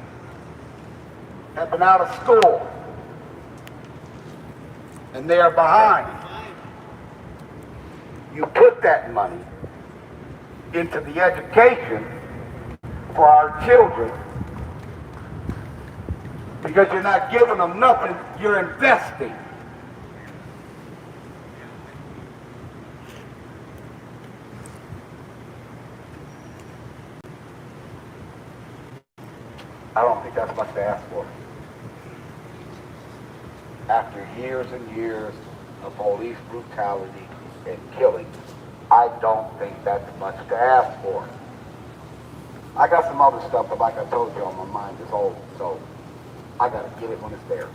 have been out of school, and they are behind. You put that money into the education for our children, because you're not giving them nothing, you're investing. I don't think that's much to ask for. After years and years of police brutality and killing, I don't think that's much to ask for. I got some other stuff, but like I told you, my mind is old, so I gotta get it when it's there.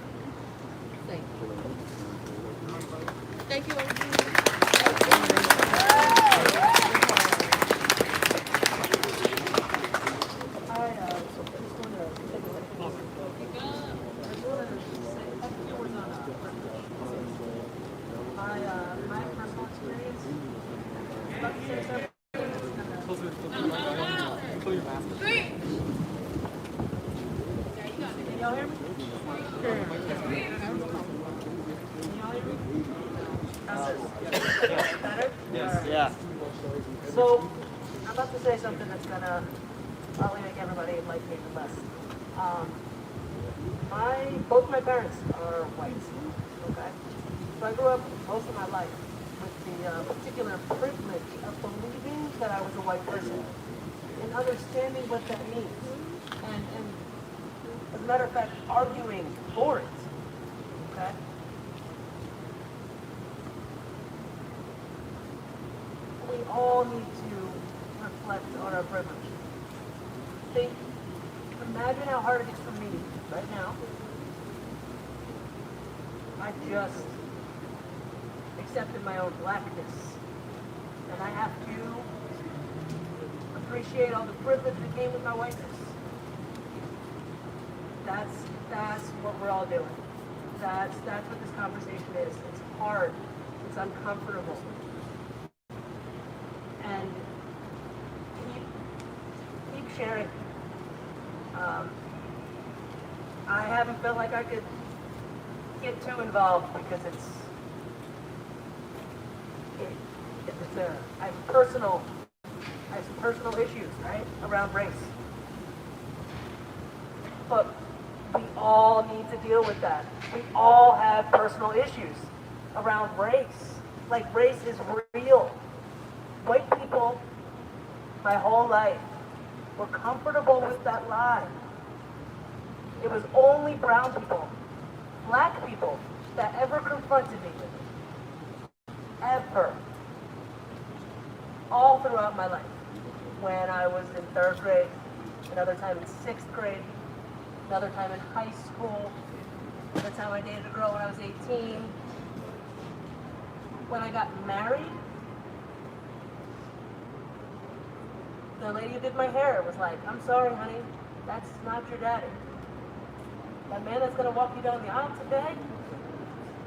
Thank you. Thank you. So, I'm about to say something that's gonna probably make everybody like me even less. Both my parents are white, okay? So I grew up most of my life with the particular privilege of believing that I was a white person and understanding what that means. And as a matter of fact, arguing for it, okay? We all need to reflect on our privilege. Imagine how hard it is for me right now. I just accepted my own blackness. And I have to appreciate all the privilege that came with my whiteness. That's what we're all doing. That's what this conversation is. It's hard. It's uncomfortable. And keep sharing. I haven't felt like I could get too involved because I have some personal issues, right, around race. But we all need to deal with that. We all have personal issues around race. Like, race is real. White people, my whole life, were comfortable with that lie. It was only brown people, black people, that ever confronted me with it. Ever. All throughout my life. When I was in 3rd grade, another time in 6th grade, another time in high school, another time I dated a girl when I was 18. When I got married, the lady who did my hair was like, "I'm sorry, honey, That's not your daddy. That man that's gonna walk you down the aisle today,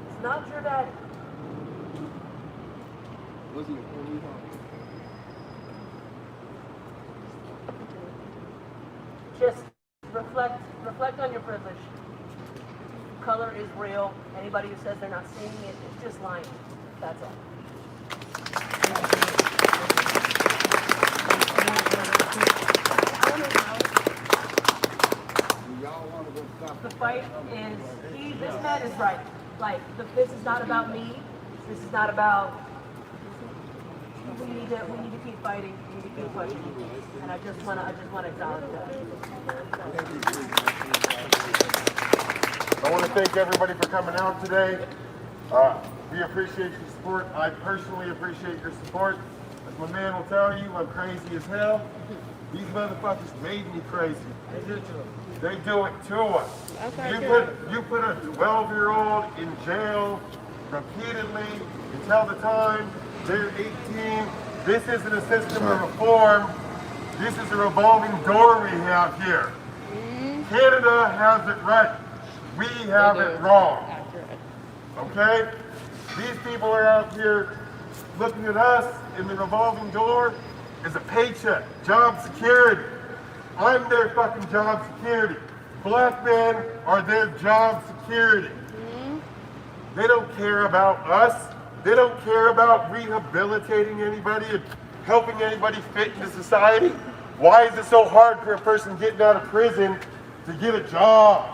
it's not your daddy. Just reflect on your privilege. Color is real. Anybody who says they're not seeing it is just lying. That's all. The fight is, this man is right. Like, this is not about me. This is not about, we need to keep fighting. We need to keep pushing. And I just want to acknowledge that. I want to thank everybody for coming out today. We appreciate your support. I personally appreciate your support. As my man will tell you, I'm crazy as hell. These motherfuckers made me crazy. They do it to us. You put a 12-year-old in jail repeatedly until the time they're 18. This isn't a system of reform. This is a revolving door we have here. Canada has it right. We have it wrong. Okay? These people are out here looking at us in the revolving door as a paycheck, job security. I'm their fucking job security. Black men are their job security. They don't care about us. They don't care about rehabilitating anybody and helping anybody fit into society. Why is it so hard for a person getting out of prison to get a job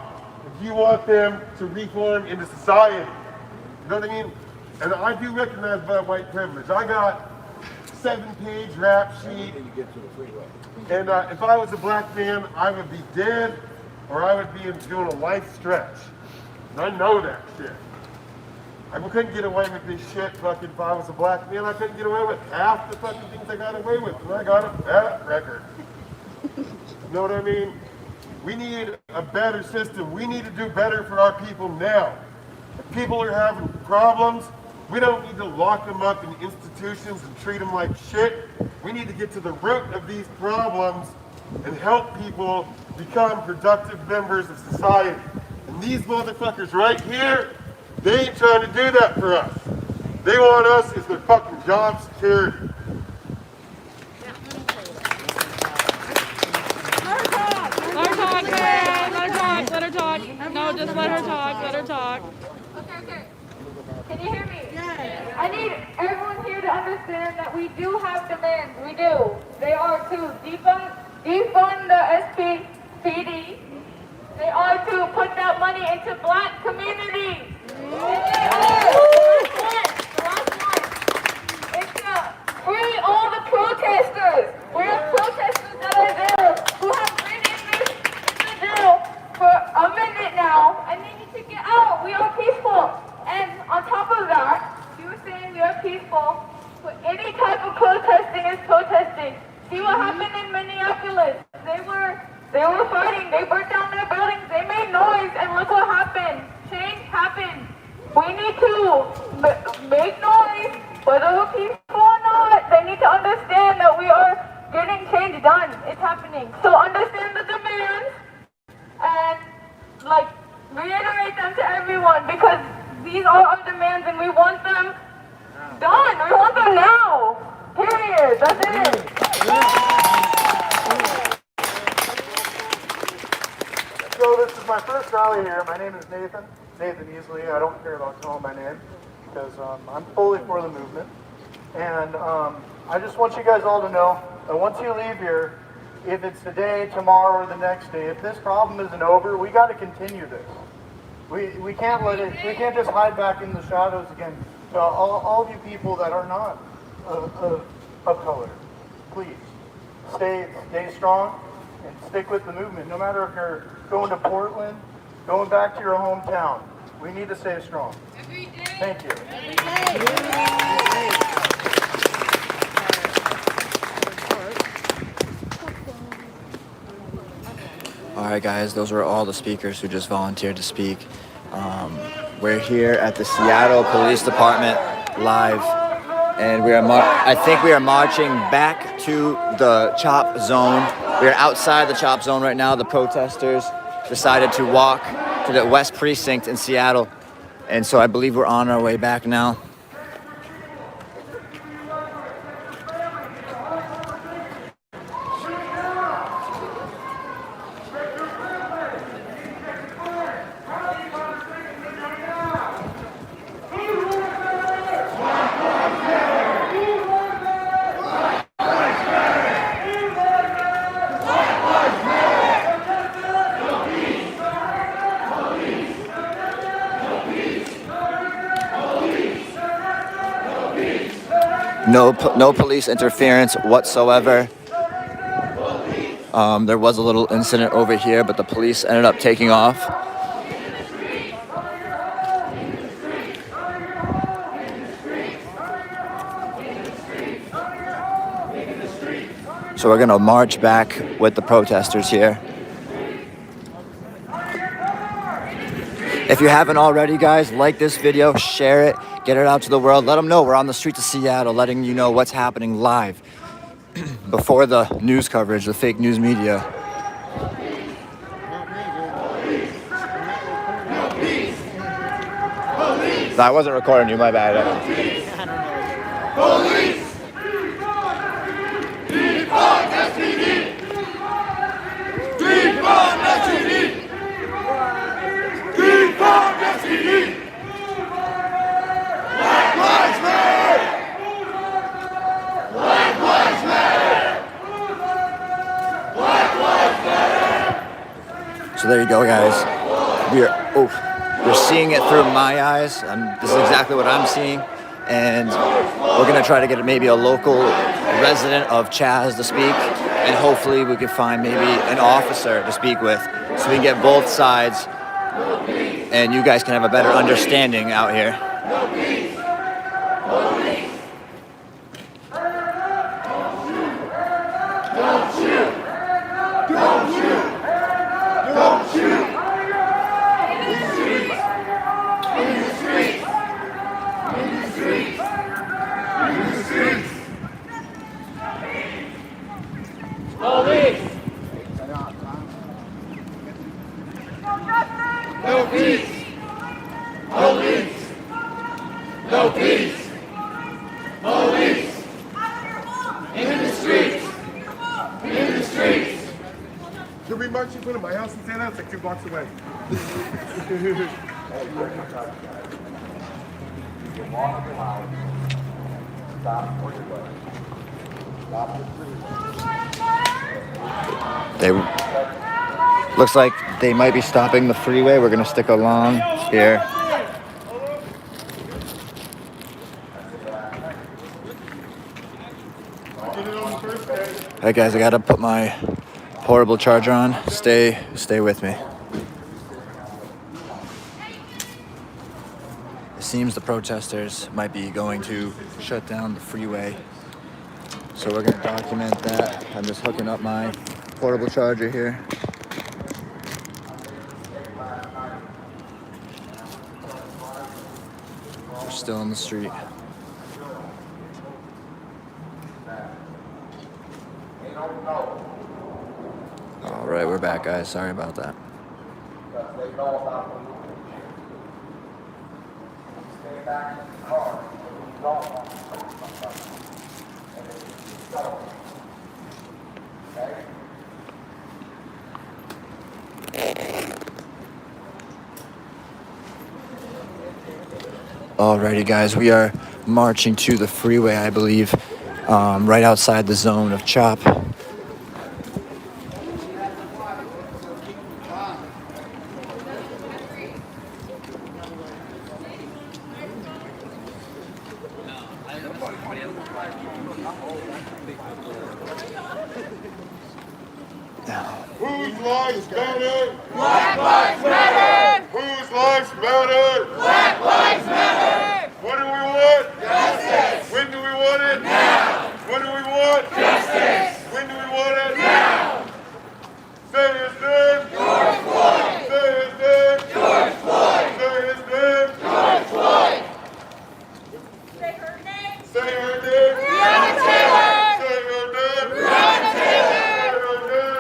if you want them to reform into society? You know what I mean? And I do recognize my white privilege. I got 7-page rap sheet. And if I was a black man, I would be dead or I would be doing a life stretch. And I know that shit. I couldn't get away with this shit fucking if I was a black man. I couldn't get away with half the fucking things I got away with when I got a bad record. You know what I mean? We need a better system. We need to do better for our people now. If people are having problems, we don't need to lock them up in institutions and treat them like shit. We need to get to the root of these problems and help people become productive members of society. And these motherfuckers right here, they ain't trying to do that for us. They want us as their fucking job security. Let her talk. No, just let her talk. Let her talk. Okay. Can you hear me? Yes. I need everyone here to understand that we do have demands. We do. They are to defund the SPPD. They are to put that money into black communities. The last one is to free all the protesters. We have protesters that are there who have been in the jail for a minute now, and they need to get out. We are peaceful. And on top of that, you were saying we are peaceful, but any type of protesting is protesting. See what happened in Minneapolis. They were fighting. They burnt down their buildings. They made noise, and look what happened. Change happened. We need to make noise, whether we're peaceful or not. They need to understand that we are getting change done. It's happening. So understand the demands and reiterate them to everyone, because these are our demands and we want them done. We want them now. Period. That's it. So this is my first rally here. My name is Nathan Easley. I don't care about calling my name because I'm fully for the movement. And I just want you guys all to know that once you leave here, if it's today, tomorrow, or the next day, if this problem isn't over, we got to continue this. We can't let it. We can't just hide back in the shadows again. So all of you people that are not of color, please stay strong and stick with the movement. No matter if you're going to Portland, going back to your hometown, we need to stay strong. Every day. Thank you. Every day. All right, guys, those were all the speakers who just volunteered to speak. We're here at the Seattle Police Department live, and I think we are marching back to the CHOP zone We are outside the CHOP zone right now. The protesters decided to walk to the West Precinct in Seattle. And so I believe we're on our way back now. No police interference whatsoever. There was a little incident over here, but the police ended up taking off. So we're gonna march back with the protesters here. If you haven't already, guys, like this video, share it, get it out to the world. Let them know we're on the streets of Seattle, letting you know what's happening live before the news coverage, the fake news media. No, I wasn't recording you, my bad. Police! Defund SPD! Defund SPD! Defund SPD! Black Lives Matter! Black Lives Matter! Black Lives Matter! So there you go, guys. We're seeing it through my eyes. This is exactly what I'm seeing. And we're gonna try to get maybe a local resident of Chaz to speak. And hopefully we can find maybe an officer to speak with so we can get both sides and you guys can have a better understanding out here. Don't shoot! Don't shoot! Don't shoot! In the streets! In the streets! In the streets! In the streets! Police! No peace! Police! No peace! Police! In the streets! In the streets! Could we march in front of my house and say that? It's like 2 blocks away. Looks like they might be stopping the freeway. We're gonna stick along here. Hey guys, I gotta put my portable charger on. Stay with me. It seems the protesters might be going to shut down the freeway. So we're gonna document that. I'm just hooking up my portable charger here. We're still on the street. All right, we're back, guys. Sorry about that. Alrighty, guys, we are marching to the freeway, I believe, right outside the zone of CHOP. Whose lives matter? Black Lives Matter! Whose lives matter? Black Lives Matter! What do we want? Justice! When do we want it? Now! What do we want? Justice! When do we want it? Now! Say his name. George Floyd! Say his name. George Floyd! Say his name. George Floyd! Say her name. Say her name. Breonna Taylor. Say her name. Breonna Taylor. Say her name.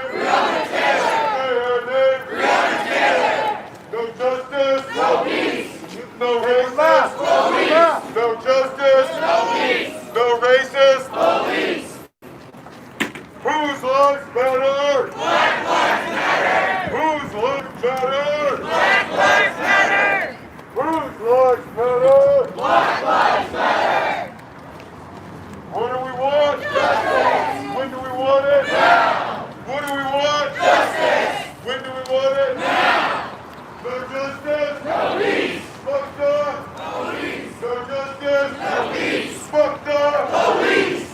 Fuck the police!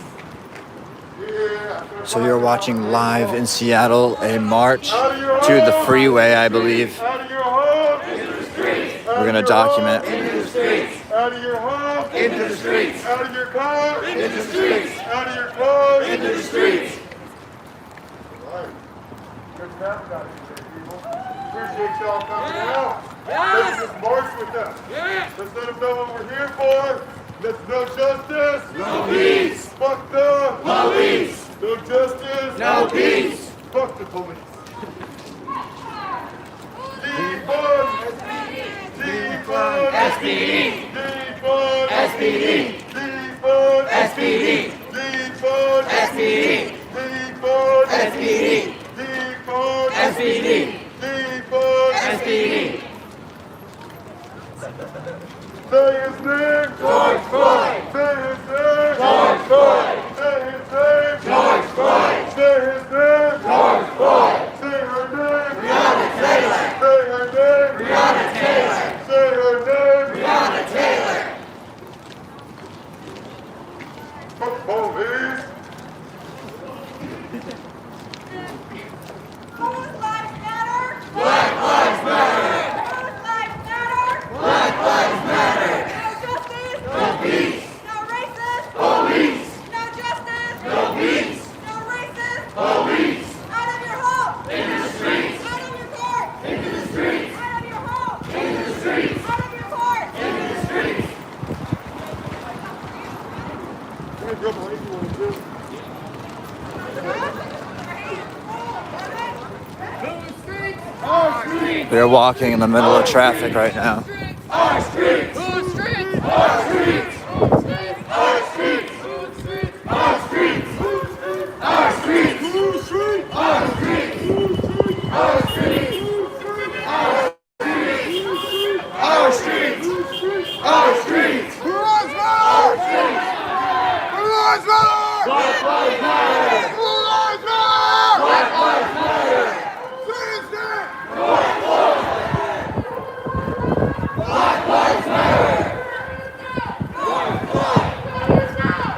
So you're watching live in Seattle a march to the freeway, I believe. Out of your home! We're gonna document. Out of your home! Into the streets! Out of your car! Into the streets! Out of your clothes! Into the streets! Right. Good job, guys, people. Appreciate y'all coming out. Let's just march with us. Let's let them know what we're here for. Let's no justice. No peace. Fuck the police. No justice. No peace. Fuck the police. Defund SPD. Defund SPD. Defund SPD. Defund SPD. Defund SPD. Defund SPD. Defund SPD. Say his name, George Floyd. Say his name, George Floyd. Say his name, George Floyd. Say his name, George Floyd. Say her name, Breonna Taylor. Say her name, Breonna Taylor. Say her name, Breonna Taylor. Fuck police. Whose lives matter? Black lives matter. Whose lives matter? Black lives matter. No justice? No peace. No racist? Police. No justice? No peace. No racist? Police. Out of your home! Into the streets. Out of your court! Into the streets. Out of your home! Into the streets. Out of your court! Into the streets. We're walking in the middle of traffic right now. Our streets. Whose streets? Our streets. Our streets. Our streets. Our streets. Our streets. Our streets. Our streets. Our streets. Our streets. Who lives matter? Who lives matter? Black lives matter. Who lives matter? Black lives matter. Citizen. Black lives matter.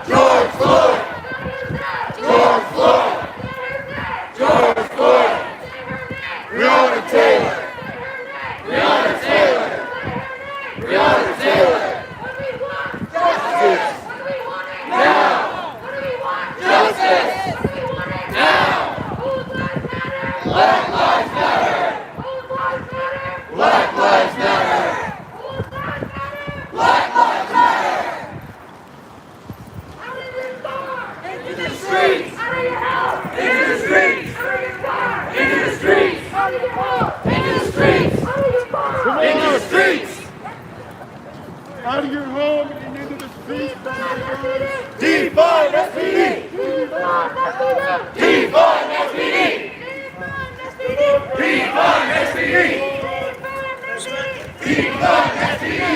George Floyd. George Floyd. George Floyd. Breonna Taylor. Breonna Taylor. Breonna Taylor. Justice. Now. Justice. Now. Black lives matter. Black lives matter. Black lives matter. Into the streets. Into the streets. Into the streets. Into the streets. Into the streets. Out of your home and into the streets. Defund SPD. Defund SPD. Defund SPD. Defund SPD.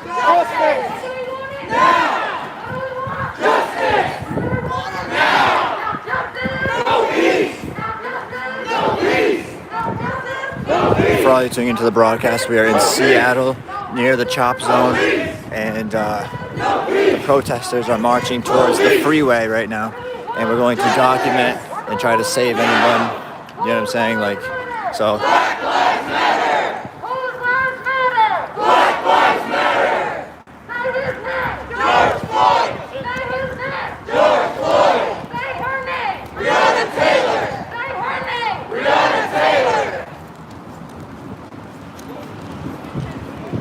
Justice. Now. Justice. Now. No peace. No peace. No peace. For all you tuning into the broadcast, we are in Seattle near the Chop Zone, and the protesters are marching towards the freeway right now, and we're going to document and try to save anyone. You know what I'm saying? Like, so. Black lives matter. Whose lives matter? Black lives matter. Say his name. George Floyd. Say his name. George Floyd. Say her name. Breonna Taylor. Say her name. Breonna Taylor.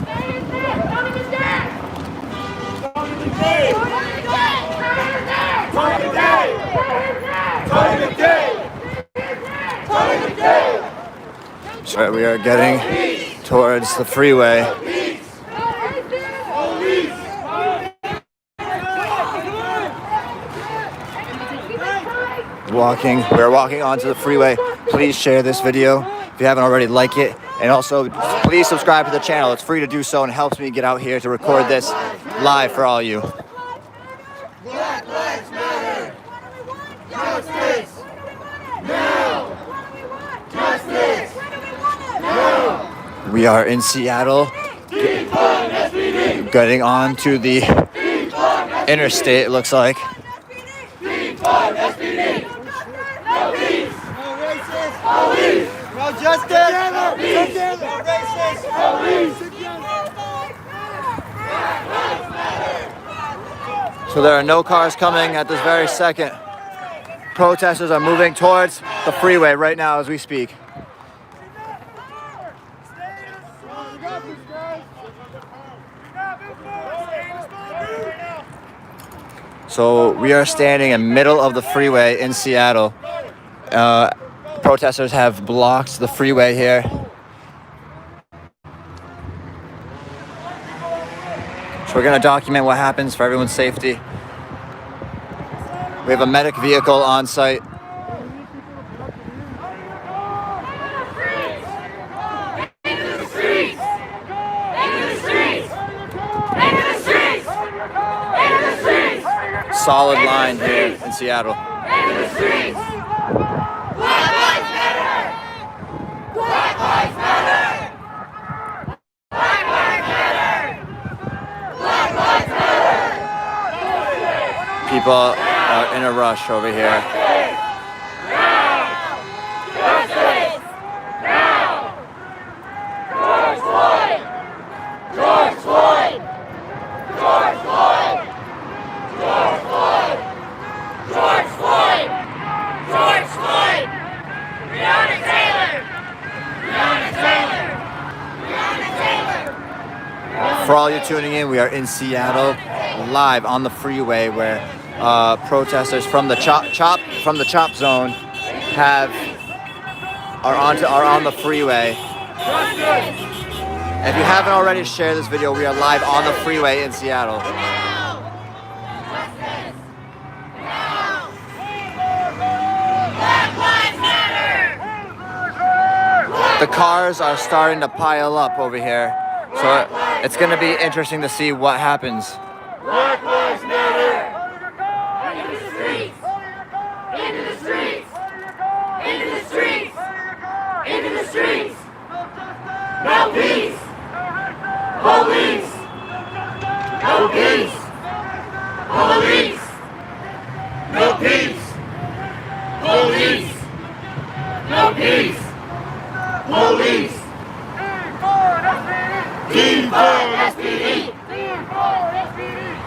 Say his name. Tony McDade. Tony McDade. Tony McDade. Tony McDade. Tony McDade. So we are getting towards the freeway. We're walking onto the freeway. Please share this video if you haven't already, like it, and also please subscribe to the channel. It's free to do so and helps me get out here to record this live for all you. Black lives matter. Justice. Now. Justice. Now. We are in Seattle, Defund SPD. getting on to the Defund interstate, it looks like. Defund SPD! No peace! No racist! Police! No justice! Together! Together! No racist! Police! So there are no cars coming at this very second. Protesters are moving towards the freeway right now as we speak. So we are standing in the middle of the freeway in Seattle. Protesters have blocked the freeway here. So we're going to document what happens for everyone's safety. We have a medic vehicle on site. Solid line here in Seattle. People are in a rush over here. For all you tuning in, we are in Seattle, live on the freeway, where protesters from the chop zone are on the freeway. If you haven't already shared this video, we are live on the freeway in Seattle. The cars are starting to pile up over here, so it's going to be interesting to see what happens. Black Lives Matter! Into the streets! Into the streets! Into the streets! Into the streets! No peace! Police! No peace! Police! No peace! Police! No peace! Police! Defund SPD!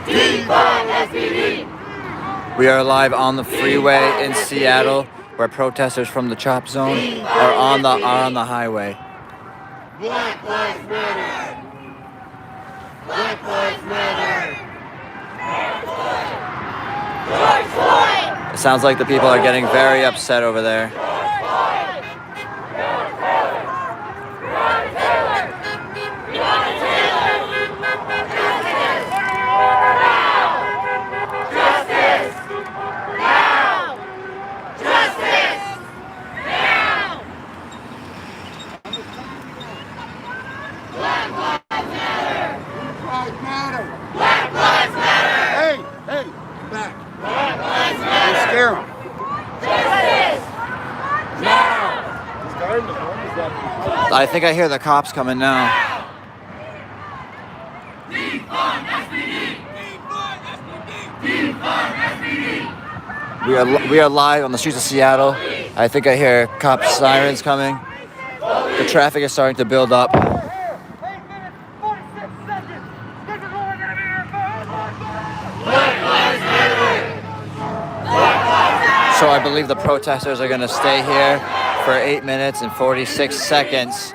Defund SPD! We are live on the freeway in Seattle, where protesters from the chop zone are on the highway. Black Lives Matter! Black Lives Matter! George Floyd! It sounds like the people are getting very upset over there. I think I hear the cops coming now. We are live on the streets of Seattle. I think I hear cop sirens coming. The traffic is starting to build up. So I believe the protesters are going to stay here for 8 minutes and 46 seconds.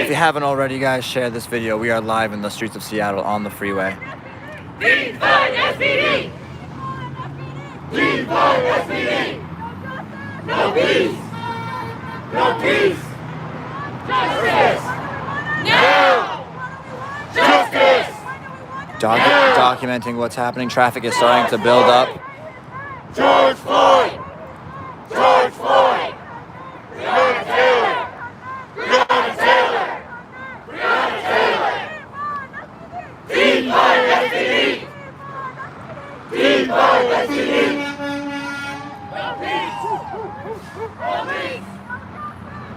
If you haven't already, guys, share this video. We are live in the streets of Seattle on the freeway. Defund SPD! Defund SPD! No peace! No peace! Justice! Now! Justice! Documenting what's happening. Traffic is starting to build up. George Floyd! George Floyd! Breonna Taylor! Breonna Taylor! Breonna Taylor! Defund SPD! Defund SPD! No peace! Police!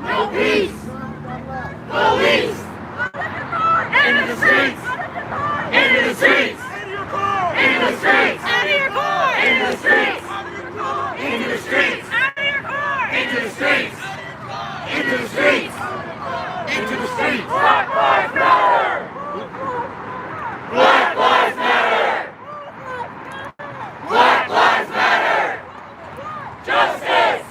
No peace! Police! the streets. Black Lives Matter. Black Lives Matter. Black Lives Matter. Justice.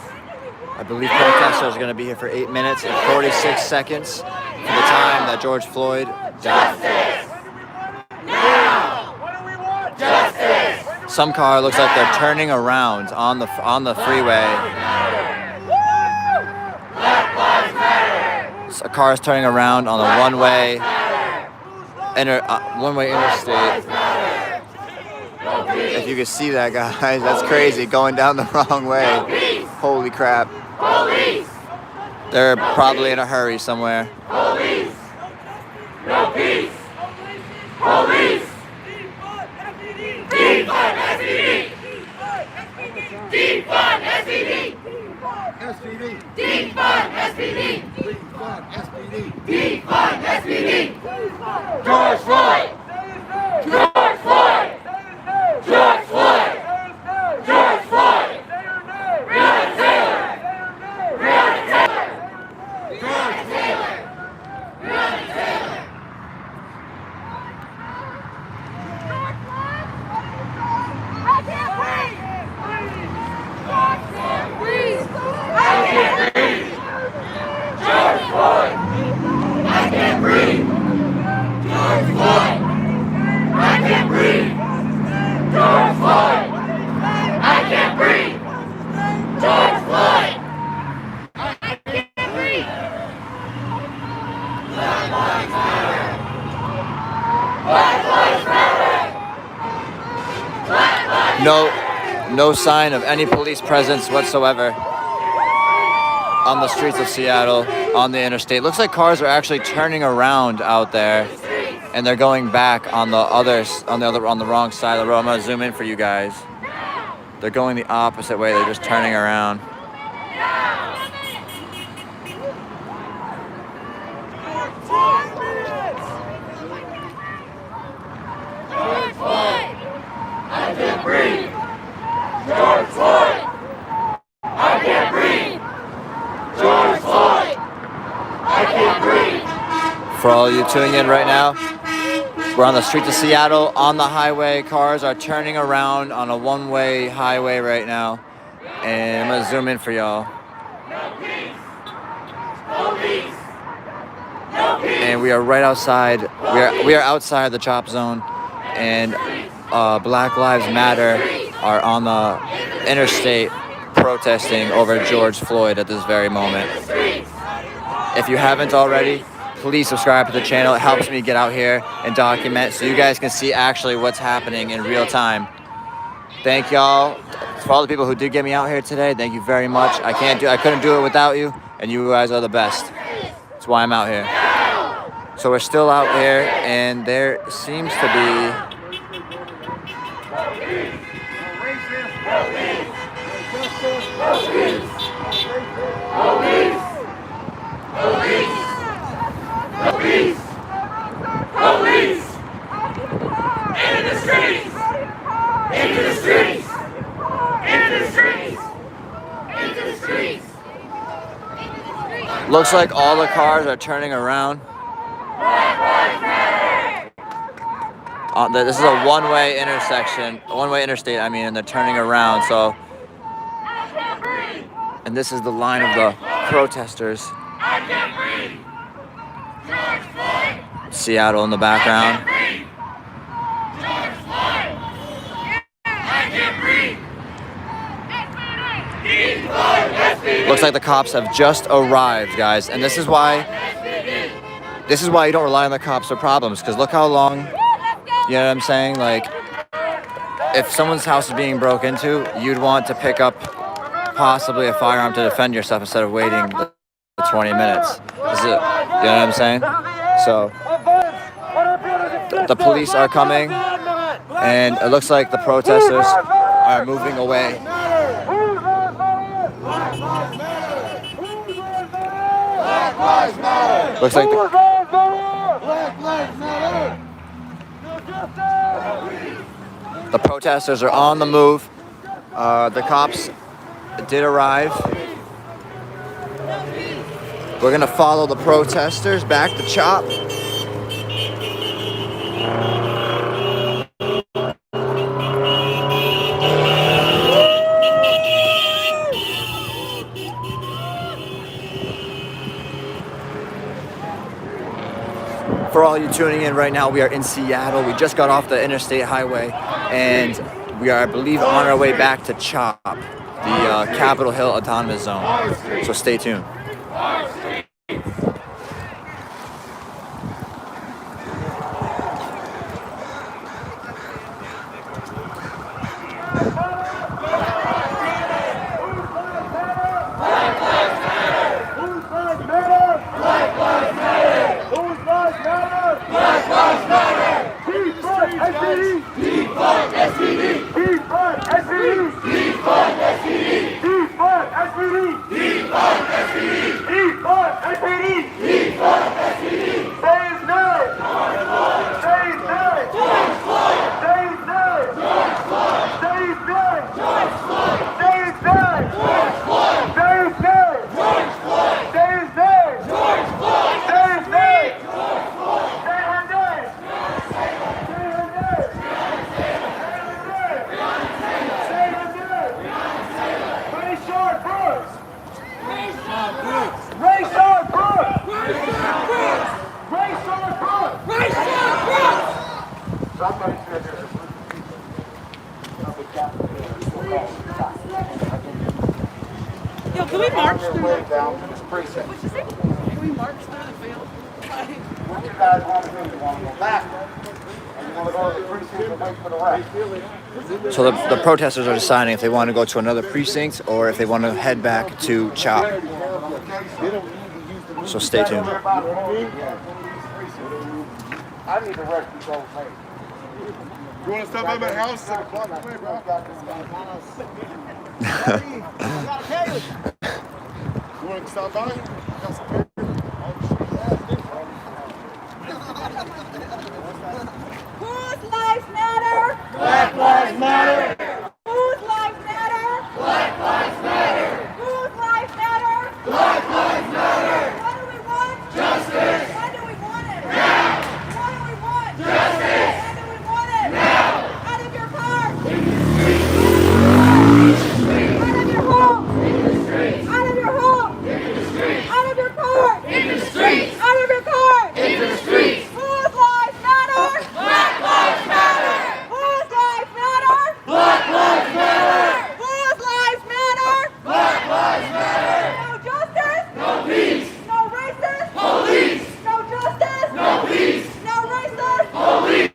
I believe protesters are going to be here for 8 minutes and 46 seconds for the time that George Floyd died. Justice. Now. Justice. Some car looks like they're turning around on the freeway. Black Lives Matter. A car is turning around on the one-way interstate. If you can see that, guys, that's crazy. Going down the wrong way. Holy crap. Police. They're probably in a hurry somewhere. Police. No peace. Police. Defund SPD. Defund SPD. Defund SPD. Defund SPD. George Floyd. George Floyd. George Floyd. George Floyd. Breonna Taylor. Breonna Taylor. Breonna Taylor. Breonna Taylor. I can't breathe! I can't breathe! George Floyd. I can't breathe. George Floyd. I can't breathe. George Floyd. I can't breathe. George Floyd. I can't breathe. Black Lives Matter. Black Lives Matter. Black Lives No sign of any police presence whatsoever on the streets of Seattle, on the interstate. Looks like cars are actually turning around out there, and they're going back on the wrong side of the road. I'm gonna zoom in for you guys. They're going the opposite way. They're just turning around. George Floyd. I can't breathe. George Floyd. I can't breathe. George Floyd. I can't breathe. For all you tuning in right now, we're on the streets of Seattle, on the highway. Cars are turning around on a one-way highway right now. And I'm gonna zoom in for y'all. No peace. Police. No peace. And we are right outside. We are outside the chop zone, and Black Lives Matter are on the interstate protesting over George Floyd at this very moment. If you haven't already, please subscribe to the channel. It helps me get out here and document so you guys can see actually what's happening in real time. Thank y'all for all the people who did get me out here today. Thank you very much. I couldn't do it without you, and you guys are the best. That's why I'm out here. So we're still out here, and there seems to be Police! Into the streets! Into the streets! Into the streets! Into the streets! looks like all the cars are turning around. This is a one-way intersection, one-way interstate, and they're turning around, so. And this is the line of the protesters. Seattle in the background. Looks like the cops have just arrived, guys, and this is why you don't rely on the cops for problems, because look how long, you know what I'm saying? Like, if someone's house is being broke into, you'd want to pick up possibly a firearm to defend yourself instead of waiting the 20 minutes. This is it. You know what I'm saying? So the police are coming, and it looks like the protesters are moving away. Looks like the protesters are on the move. The cops did arrive. We're gonna follow the protesters back to CHOP. For all you tuning in right now, we are in Seattle. We just got off the interstate highway, and we are, I believe, on our way back to CHOP, the Capitol Hill Autonomous Zone. So stay tuned. Yo, can we march through the down to this precinct? Can we march through the field? What you guys want to do? You want to go back? Or you want to go to the precinct and wait for the rest? So the protesters are deciding if they want to go to another precinct or if they want to head back to CHOP. So stay tuned. I need to rest these old ladies. You want to stop by my house? It's like a block away, bro. You want to stop by? Got some paper. Whose lives matter? Black Lives Matter. Whose lives matter? Black Lives Matter. Whose lives matter? Black Lives Matter. What do we want? Justice. When do we want it? Now. What do we want? Justice. When do we want it? Now. Out of your car. In the streets. Out of your home. In the streets. Out of your home. In the streets. Out of your car. In the streets. Out of your car. In the streets. Whose lives matter? Black Lives Matter. Whose lives matter? Black Lives Matter. Whose lives matter? Black Lives Matter. No justice. No peace. No racist. Police. No justice. No peace. No racist. Police.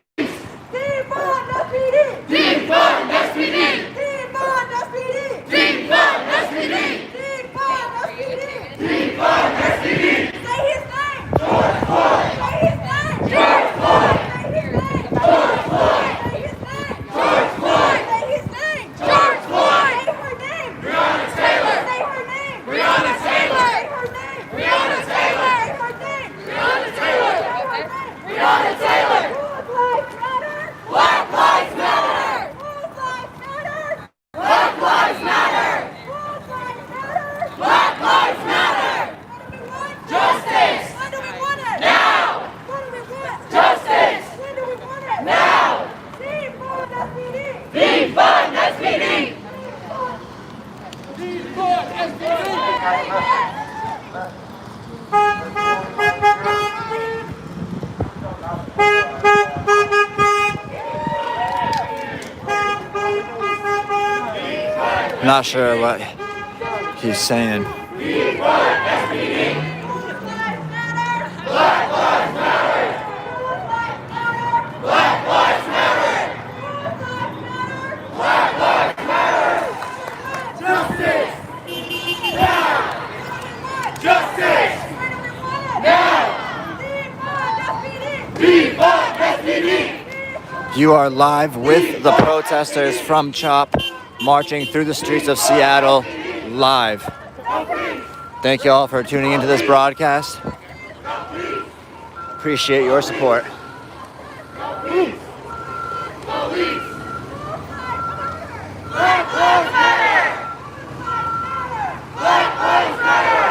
Defund SPD. Defund SPD. Defund SPD. Defund SPD. Defund SPD. Defund SPD. Say his name. George Floyd. Say his name. George Floyd. Say his name. George Floyd. Say his name. George Floyd. Say his name. George Floyd. Say her name. Breonna Taylor. Say her name. Breonna Taylor. Say her name. Breonna Taylor. Say her name. Breonna Taylor. Say her name. Breonna Taylor. Whose lives matter? Black Lives Matter. Whose lives matter? Black Lives Matter. Whose lives matter? Black Lives Matter. What do we want? Justice. When do we want it? Now. What do we want? Justice. When do we want it? Now. Defund SPD. Defund SPD. Defund SPD. Not sure what he's saying. Defund SPD. Black Lives Matter. Black Lives Matter. Black Lives Matter. Justice. Now. Justice. Now. Defund SPD. You are live with the protesters from CHOP, marching through the streets of Seattle, live. Thank you all for tuning into this broadcast. Appreciate your support. Police. Black Lives Matter. Black Lives Matter.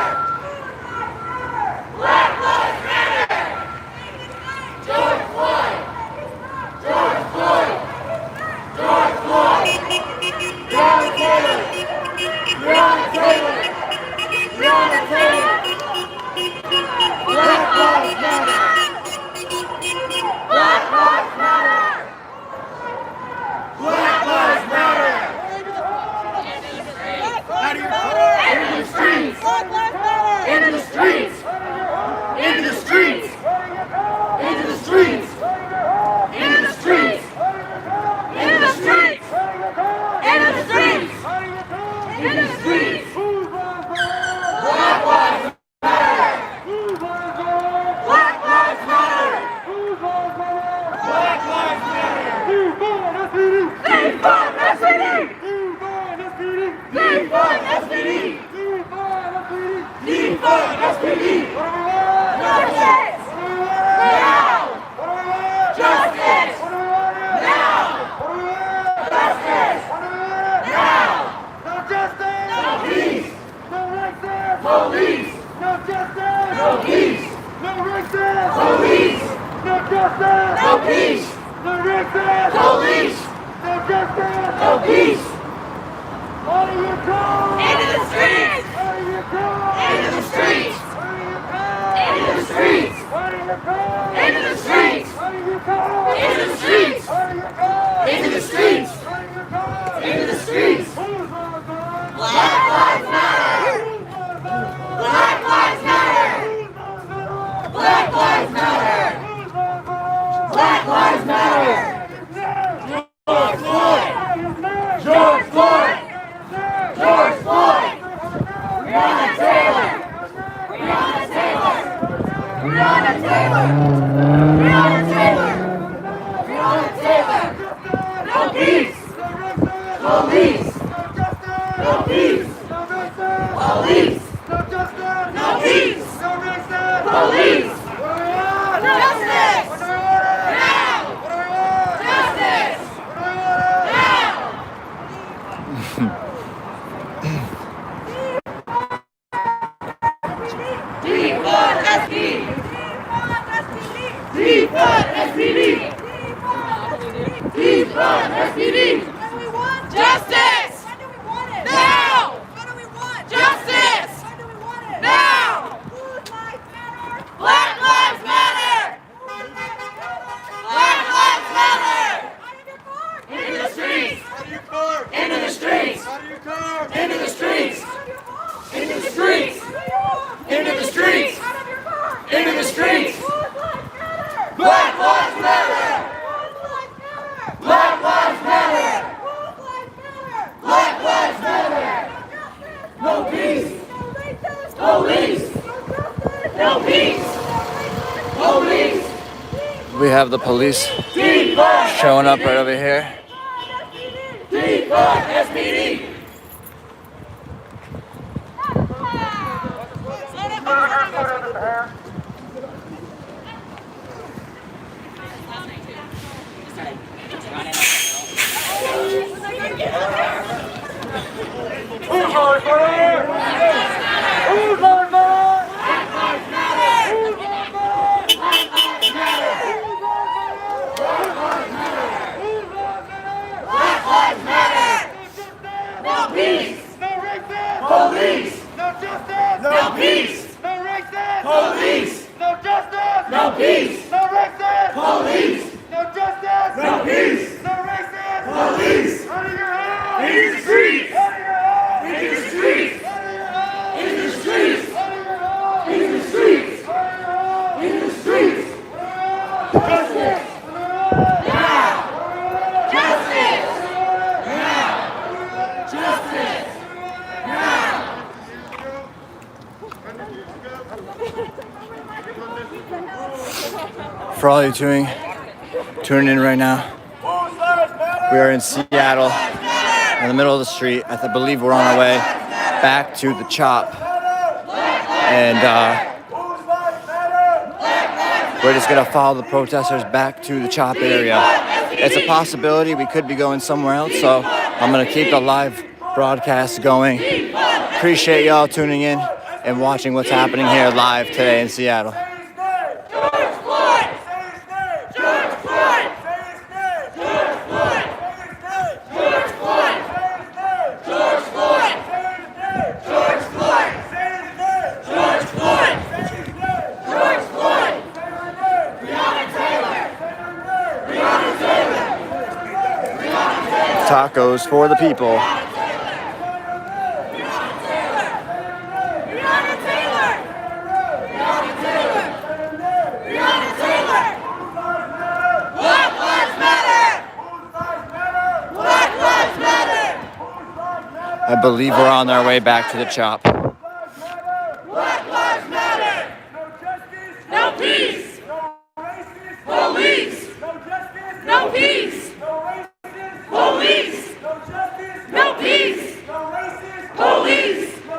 We have the police showing up right over here. For all you tuning in right now, we are in Seattle, in the middle of the street. I believe we're on our way back to the CHOP, and we're just gonna follow the protesters back to the CHOP area. It's a possibility we could be going somewhere else, so I'm gonna keep the live broadcast going. Appreciate y'all tuning in and watching what's happening here live today in Seattle. Tacos for the people. I believe we're on our way back to the CHOP. Black Lives Matter! No justice! No peace! No racist! Police! No justice! No peace! No racist! Police! No justice! No peace! No racist! Police! No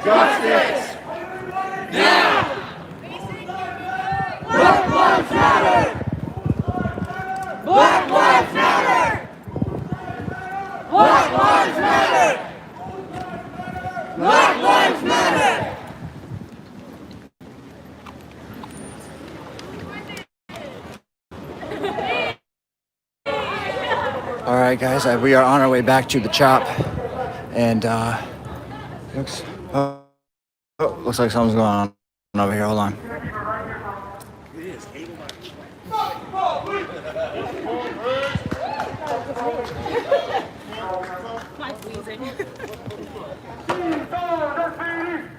Justice! Now! Black Lives Matter! Black Lives Matter! Black Lives Matter! Black Lives Matter! All right, guys, we are on our way back to the chop, and looks like something's going on over here. Hold on.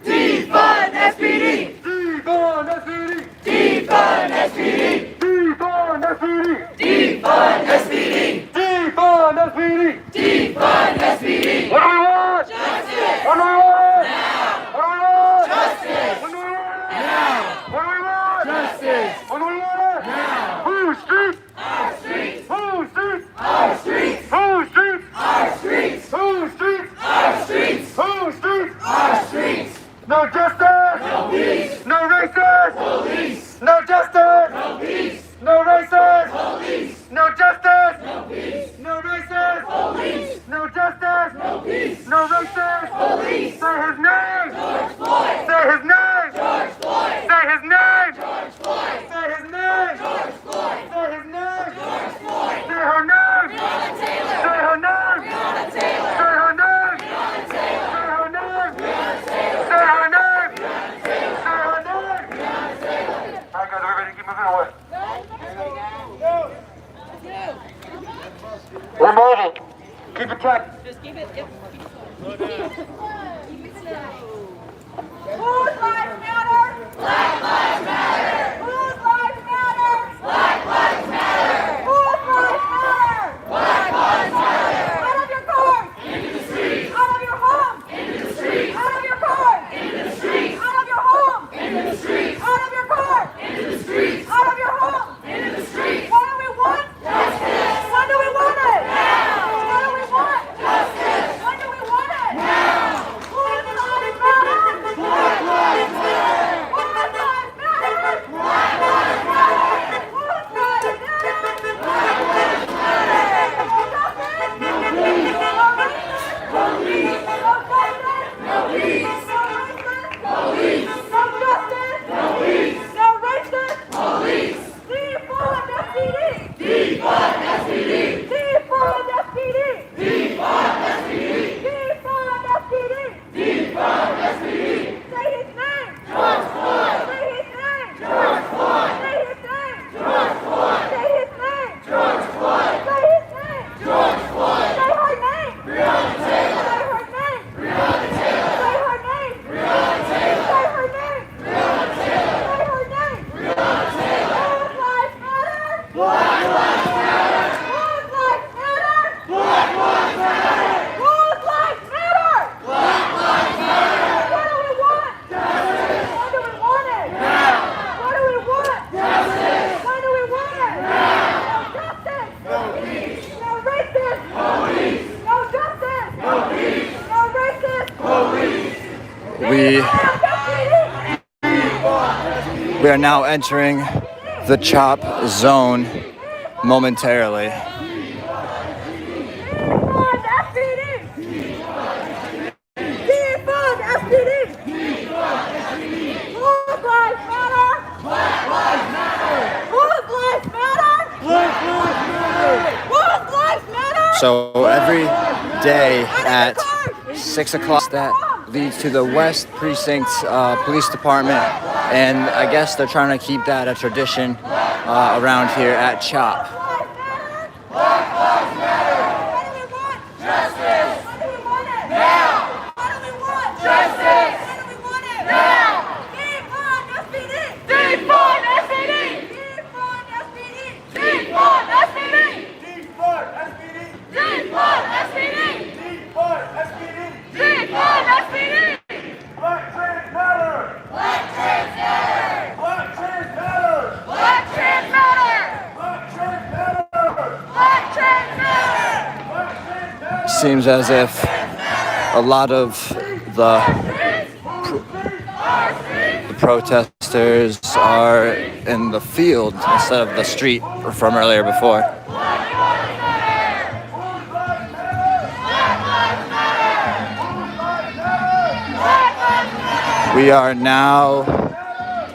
Defund SPD! Defund SPD! Defund SPD! Defund SPD! Defund SPD! Defund SPD! Defund SPD! What do we want? Justice! What do we want? Now! What do we want? Justice! What do we want? Now! What do we want? Justice! What do we want? Now! Whose streets? Our streets! Whose streets? Our streets! Whose streets? Our streets! Whose streets? Our streets! Whose streets? Our streets! No justice! No peace! No racist! Police! No justice! No peace! No racist! Police! No justice! No peace! No racist! Police! No justice! No peace! No racist! Police! Say his name! George Floyd! Say his name! George Floyd! Say his name! George Floyd! Say his name! George Floyd! Say his name! George Floyd! Say her name! Breonna Taylor! Say her name! Breonna Taylor! Say her name! Breonna Taylor! Say her name! Breonna Taylor! Say her name! Breonna Taylor! Say her name! Breonna Taylor! All right, guys, are we ready to keep moving away? We're moving. Keep it tight. Just keep it. Yep. Whose lives matter? Black lives matter. Whose lives matter? Black lives matter. Whose lives matter? Black lives matter. Out of your cars. Into the streets. Out of your home. Into the streets. Out of your car. Into the streets. Out of your home. Into the streets. Out of your car. Into the streets. Out of your home. Into the streets. What do we want? Justice. When do we want it? Now. What do we want? Justice. When do we want it? Now. Whose lives matter? Black lives matter. Whose lives matter? Black lives matter. Whose lives matter? Black lives matter. No peace. No peace. No justice. No peace. No racist. Police. No justice. No peace. No racist. Police. Defund SPD. Defund SPD. Defund SPD. Defund SPD. Defund SPD. Defund SPD. Say his name. George Floyd. Say his name. George Floyd. Say his name. George Floyd. Say his name. George Floyd. Say his name. George Floyd. Say her name. Breonna Taylor. Say her name. Breonna Taylor. Say her name. Breonna Taylor. Say her name. Breonna Taylor. Say her name. Breonna Taylor. Whose lives matter? Black lives matter. Whose lives matter? Black lives matter. Whose lives matter? Black lives matter. What do we want? Justice. When do we want it? Now. What do we want? Justice. When do we want it? Now. No justice. No peace. No racist. Police. No justice. No peace. No racist. Police. We are now entering the chop zone momentarily. Defund SPD. Defund SPD. Whose lives matter? Black lives matter. Whose lives matter? Black lives matter. Whose lives matter? So every day at 6 o'clock, that leads to the West Precinct Police Department, and I guess they're trying to keep that a tradition around here at CHOP. Black lives matter. What do we want? Justice. When do we want it? Now. What do we want? Justice. When do we want it? Now. Defund SPD. Defund SPD. Defund SPD. Defund SPD. Defund SPD. Defund SPD. Defund SPD. Defund SPD. Black trans matter. Black trans matter. Black trans matter. Black trans matter. Black trans matter. Black trans matter. Black trans matter. Seems as if a lot of the the protesters are in the field instead of the street from earlier before. We are now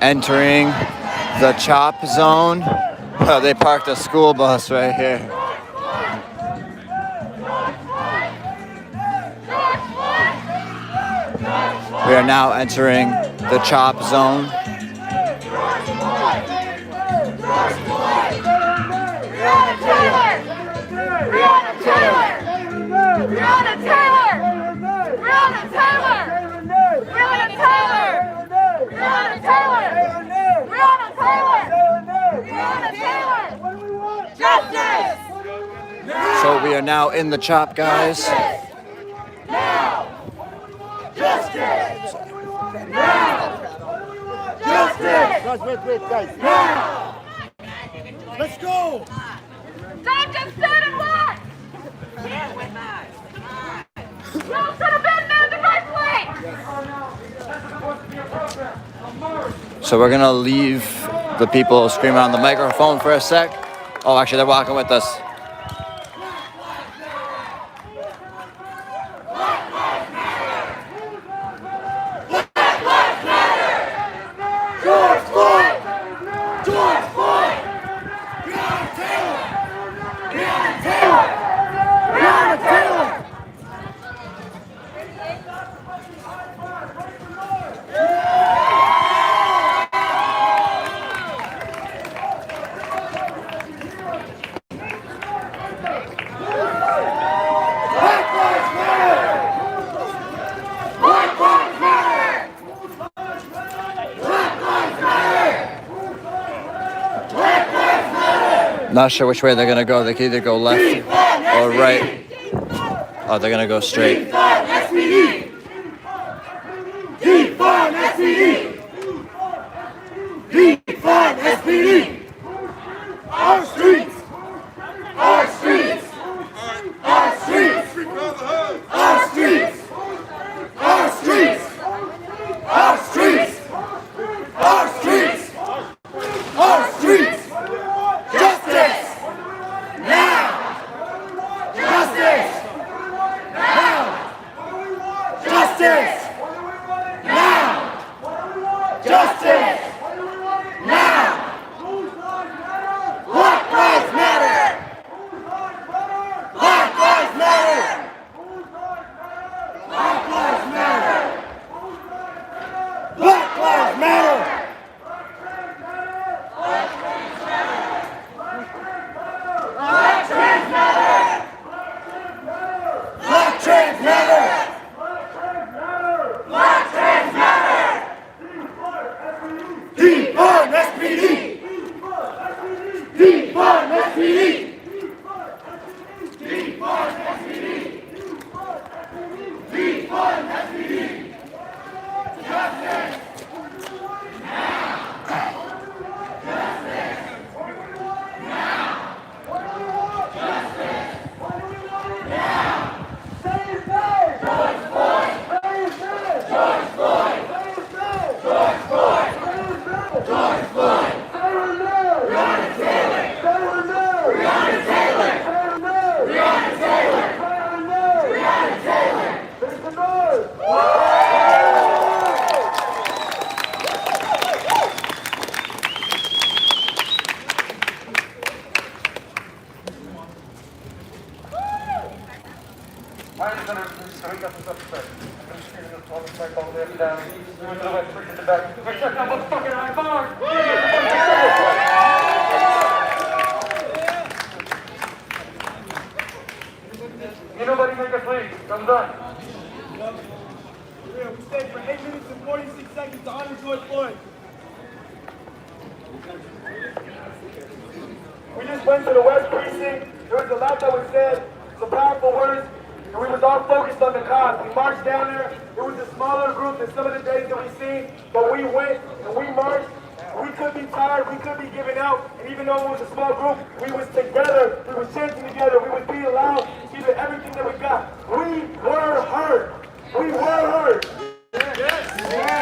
entering the CHOP zone. Oh, they parked a school bus right here. We are now entering the CHOP zone. So we are now in the CHOP, guys. Now! Justice! Now! Justice! Wait, guys. Now! Let's go! Don't just sit and watch! You should have been there in the first place! So we're gonna leave the people screaming on the microphone for a sec. Oh, actually, they're walking with us. Not sure which way they're gonna go. They can either go left or right. Oh, they're gonna go straight. Defund SPD! Defund SPD! Defund SPD! Our streets! Our streets! Our streets! Our streets! Our streets! Our streets! Our streets! Our streets! Justice! Now! Justice! Now! Justice! Now! Justice! Now! Black Lives Matter! Black Lives Matter! Black Lives Matter! Black Lives Matter! Black trans matter! Black trans matter! Black trans matter! Defund SPD! Defund SPD! Defund SPD! Defund SPD! Justice! I'm just gonna wake up this up quick. I'm gonna scream this all the way up and down. We're gonna let freak in the back. We're checking out motherfucking iPhone! Can nobody make a plea? I'm done. We stayed for 8 minutes and 46 seconds to honor George Floyd. We just went to the West Precinct. There was a lot that was said, some powerful words, and we was all focused on the cause. We marched down there. It was a smaller group than some of the days that we've seen, but we went and we marched. We could be tired, we could be giving out, and even though it was a small group, we was together, we was chanting together, we was being loud, giving everything that we got. We were heard. We were heard. Yes.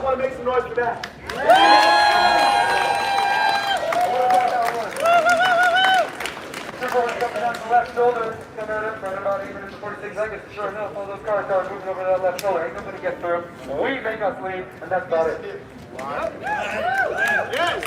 just want to make some noise for that. Coming out the left shoulder, coming at it right about 8 minutes and 46 seconds. Sure enough, all those cars start moving over that left shoulder. Ain't nobody gets through. We make us leave, and that's about it. Yes!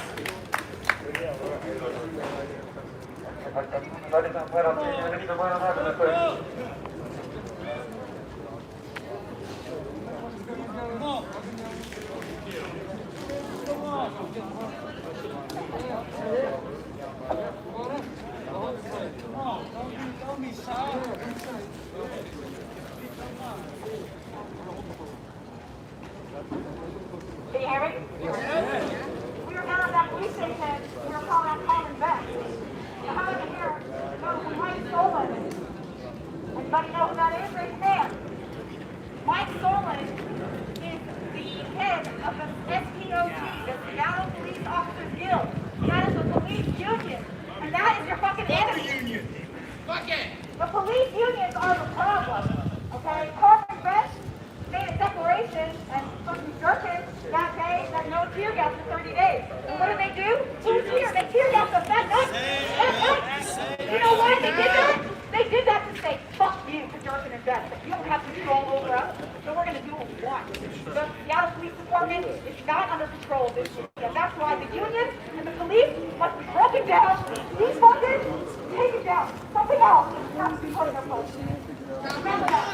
Can you hear me? We were down at that police station. We were calling out common back. How many here know who Mike Solon is? Anybody know who that is? Raise your hand. Mike Solon is the head of the SPOG, the Seattle Police Officers Guild. That is the police union. And that is your fucking enemy. Fuck it. The police unions are the problem. Okay? Corbin Best made a declaration and fucking Durkin that day that no tear gas for 30 days. And what did they do? Who's here? They tear gas the fat nuts. You know why they did that? They did that to say, fuck you to Durkin and Best. If you don't have control over us, then we're going to do what we want. The Seattle Police Department is not under control of this shit. And that's why the union and the police must be broken down. These fuckers, taken down. Something else has to be put in their place. Remember that.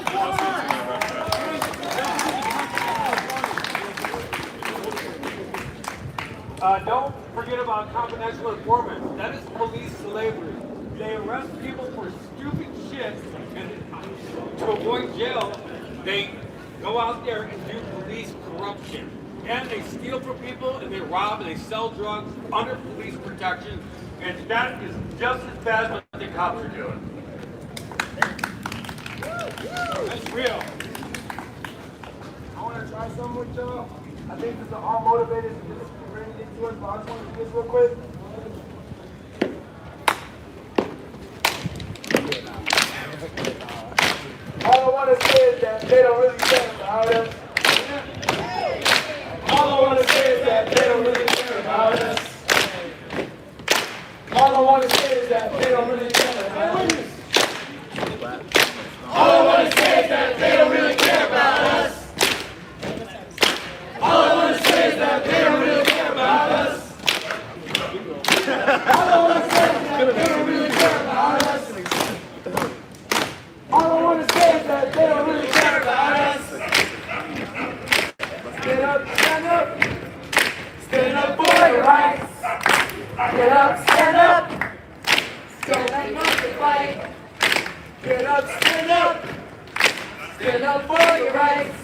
Don't forget about confidential informant. That is police slavery. They arrest people for stupid shit, and to avoid jail, they go out there and do police corruption. And they steal from people, and they rob, and they sell drugs under police protection, and that is just as bad as what the cops are doing. That's real. I want to try something with y'all. I think this is all motivated to just bring it into us, but I just want to do this real quick. All I want to say is that they don't really care about us. All I want to say is that they don't really care about us. All I want to say is that they don't really care about us. All I want to say is that they don't really care about us. All I want to say is that they don't really care about us. All I want to say is that they don't really care about us. All I want to say is that they don't really care about us. Get up, stand up. Stand up for your rights. Get up, stand up. Don't let nothing fight. Get up, stand up. Stand up for your rights.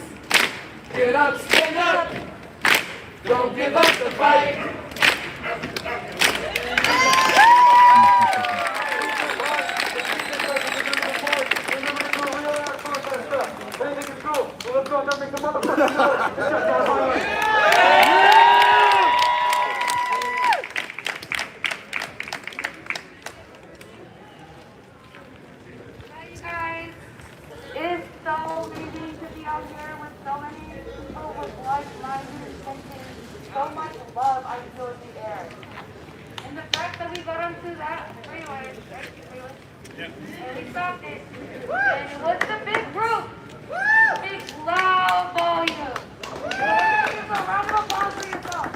Get up, stand up. Don't give up the fight. Let's go and make the motherfuckers. Guys, it is so amazing to be out here with so many people with like-minded intentions. So much love I feel in the air. And the fact that we got onto that freeway, and we stopped it, and it wasn't a big group, big loud volume. Give a round of applause for yourself.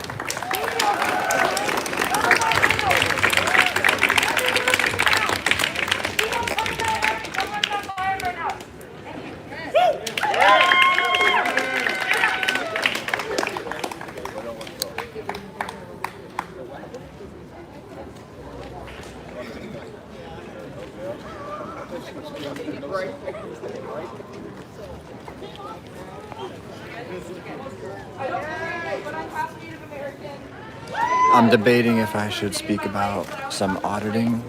I'm debating if I should speak about some auditing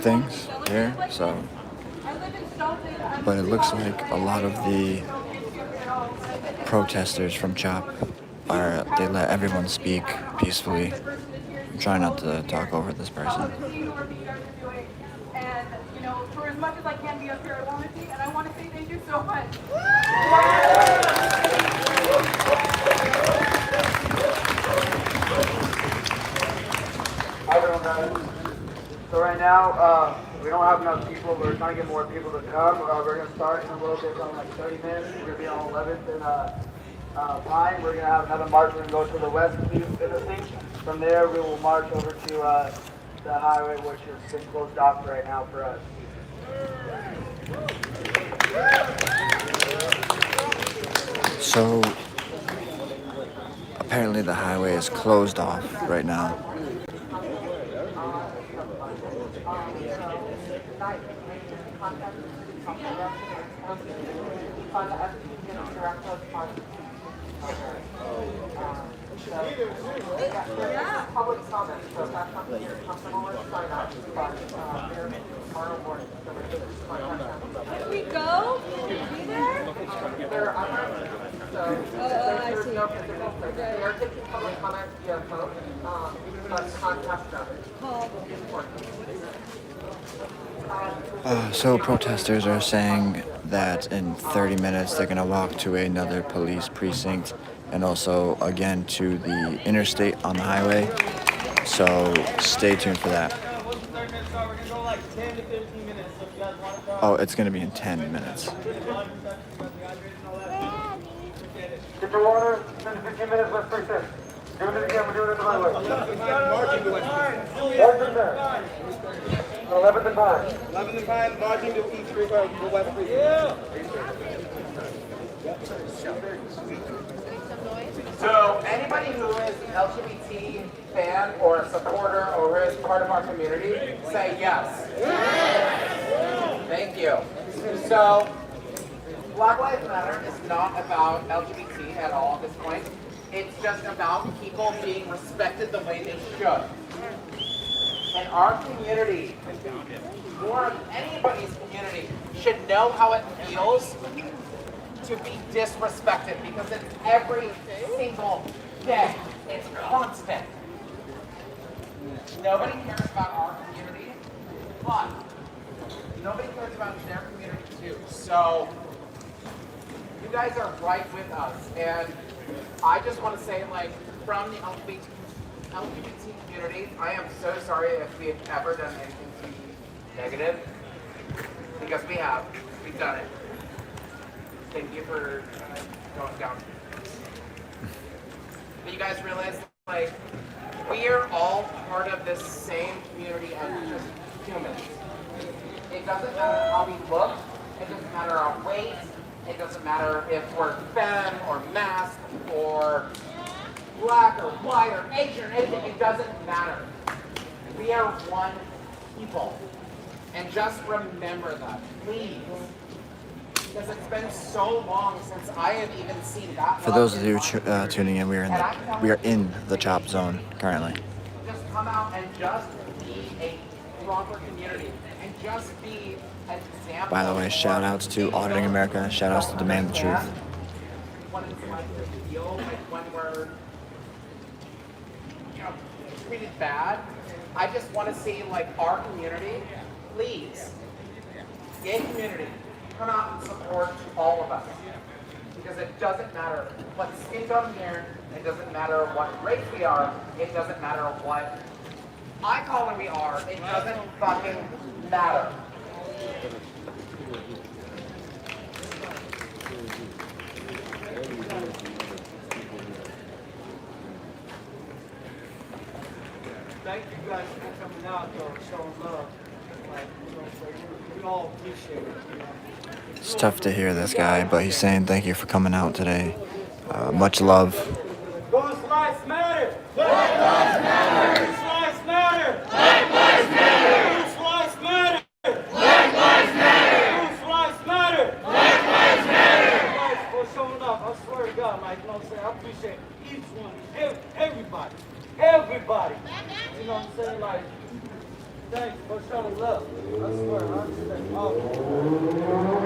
things here, but it looks like a lot of the protesters from CHOP they let everyone speak peacefully. I'm trying not to talk over this person. And, you know, for as much as I can be up here, I want to be, and I want to say thank you so much. right now, we don't have enough people. We're trying to get more people to come. We're going to start in a little bit, in like 30 minutes. We're going to be on 11th and Pine. We're going to have another march. We're going to go to the west intersection. From there, we will march over to the highway, which has been closed off right now for us. So apparently the highway is closed off right now. Public comment, so if that's something you're comfortable with, sign up. Tomorrow morning. Can we go? Can we be there? I see. They are taking public comment via phone, but contact them. So protesters are saying that in 30 minutes they're going to walk to another police precinct and also again to the interstate on the highway. So stay tuned for that. Oh, it's going to be in 10 minutes. Get your water, 10 to 15 minutes, let's precinct. Doing it again, we're doing it the highway. 11th and Pine. 11th and Pine, marching to East Street, the West Street. Yeah. So anybody who is an LGBT fan or a supporter or is part of our community, say yes. Thank you. So Black Lives Matter is not about LGBT at all at this point. It's just about people being respected the way they should. And our community, more of anybody's community, should know how it feels to be disrespected because it's every single day. It's constant. Nobody cares about our community, but nobody cares about their community too. So you guys are right with us. And I just want to say, like, from the LGBT community, I am so sorry if we have ever done anything to be negative, because we have. We've done it. Thank you for going down. But you guys realize, like, we are all part of this same community as just humans. It doesn't matter how we look. It doesn't matter our weight. It doesn't matter if we're femme or masked or black or white or Asian or anything. It doesn't matter. We are one people. And just remember that, please. Because it's been so long since I have even seen that. For those of you tuning in, we are in the chop zone currently. Just come out and just be a proper community and just be an example. By the way, shout outs to Auditing America, shout outs to Demand the Truth. When it's like a deal, like when we're treated bad, I just want to see like our community, please, gay community, come out and support all of us. Because it doesn't matter what skin tone here, it doesn't matter what race we are, it doesn't matter what eye color we are, it doesn't fucking matter. Thank you guys for coming out, though, showing love. Like, you know, so we all appreciate it. You know? It's tough to hear this guy, but he's saying thank you for coming out today. Much love. Whose lives matter? Black lives matter. Whose lives matter? Black lives matter. Whose lives matter? Black lives matter. Whose lives matter? Black lives matter. Thanks for showing up. I swear to God, like, you know what I'm saying? I appreciate each one, everybody. Everybody. You know what I'm saying? Like, thanks for showing love. I swear, I understand all of it.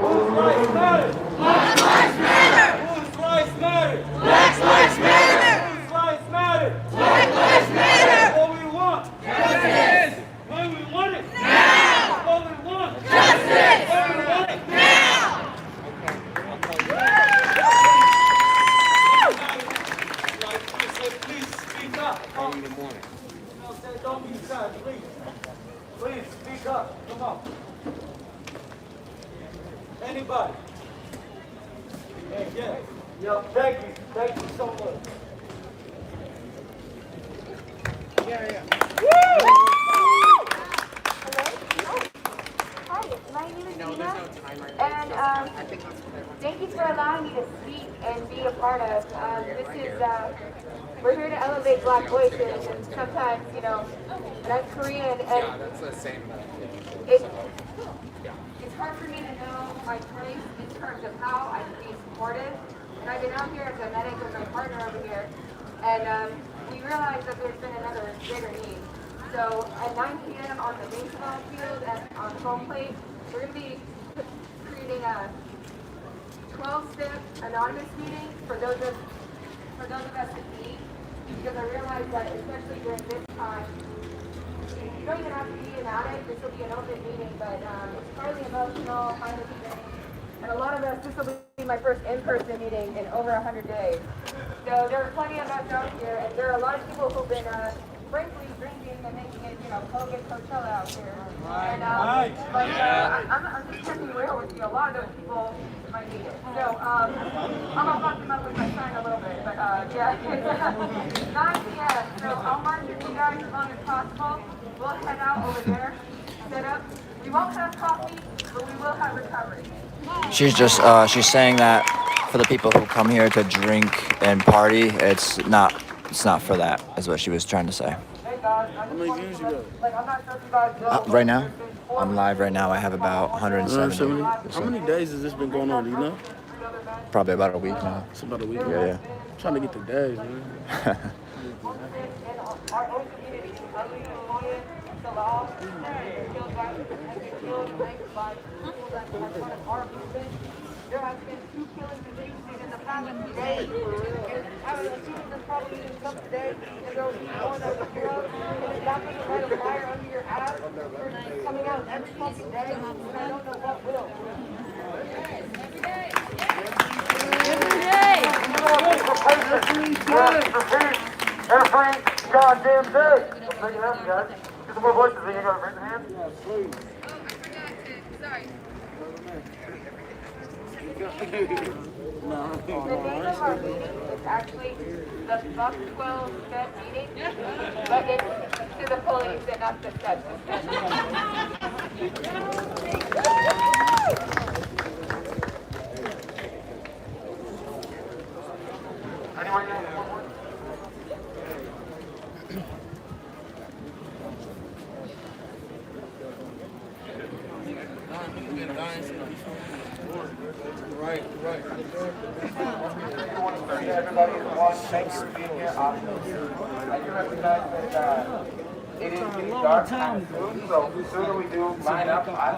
Whose lives matter? Black lives matter. Whose lives matter? Black lives matter. Whose lives matter? Black lives matter. What we want? Justice. When we want it? Now. What we want? Justice. When we want it? Now. Like I said, please speak up. Call me in the morning. You know what I'm saying? Don't be shy, please. Please. up. Come on. Anybody? Hey, yeah. Yo, thank you. Thank you so much. Hi, my name is Nina, and thank you for allowing me to speak and be a part of. We're here to elevate Black voices, and sometimes, and I'm Korean, and that's the same. It's hard for me to know my place in terms of how I can be supportive. And I've been out here as a medic with my partner over here, and we realized that there's been another greater need. So at 9 p.m. on the baseball field and on home plate, we're going to be creating a 12-step anonymous meeting for those of us in need. Because I realized that, especially during this time, you don't even have to be an addict. This will be an open meeting, but it's highly emotional, highly draining. And a lot of us, this will be my first in-person meeting in over 100 days. So there are plenty of us out here, and there are a lot of people who've been, frankly, drinking and making it, Kogan Coachella out here. And, I'm just checking real with you. A lot of those people might need it. So, I'm gonna fuck them up with my sign a little bit, but, yeah. 9 p.m. So I'll march with you guys as long as possible. We'll head out over there, set up. We won't have coffee, but we will have recovery. She's just she's saying that for the people who come here to drink and party, it's not for that, is what she was trying to say. How many games you got? Right now, I'm live right now. I have about 170. How many days has this been going on? Do you know? Probably about a week now. It's about a week. Yeah. I'm trying to get the days, man. There has been 2 killings in the past few days. I would assume there's probably even some today, and there will be one over here. And it's not going to light a fire under your ass for coming out every fucking day, and I don't know what will. Every goddamn day. Thank you, guys. Get some more voices. You got to raise your hand? Yeah, please. The name of our meeting is actually the Fuck 12 Step meeting, but it's to the police and not the steps. Right. Everybody is one. Thank you for being here. Obviously, I do recognize that it is getting dark kind of soon, so the sooner we do line up, I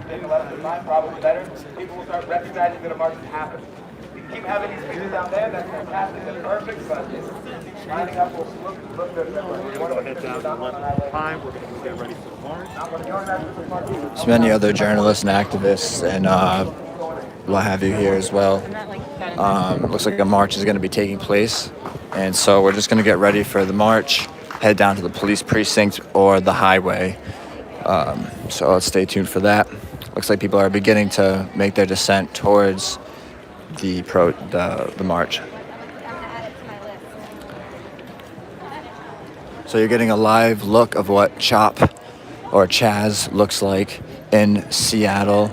think 11 is fine, probably better. People will start recognizing that a march is happening. We can keep having these speeches down there, that's fantastic, that's perfect, but lining up will look good. We're going to head down to 11:05. We're going to get ready for the march. There's many other journalists and activists and what have you here as well. Looks like a march is going to be taking place, and so we're just going to get ready for the march, head down to the police precinct or the highway. So let's stay tuned for that. Looks like people are beginning to make their descent towards the march. So you're getting a live look of what CHOP or Chaz looks like in Seattle.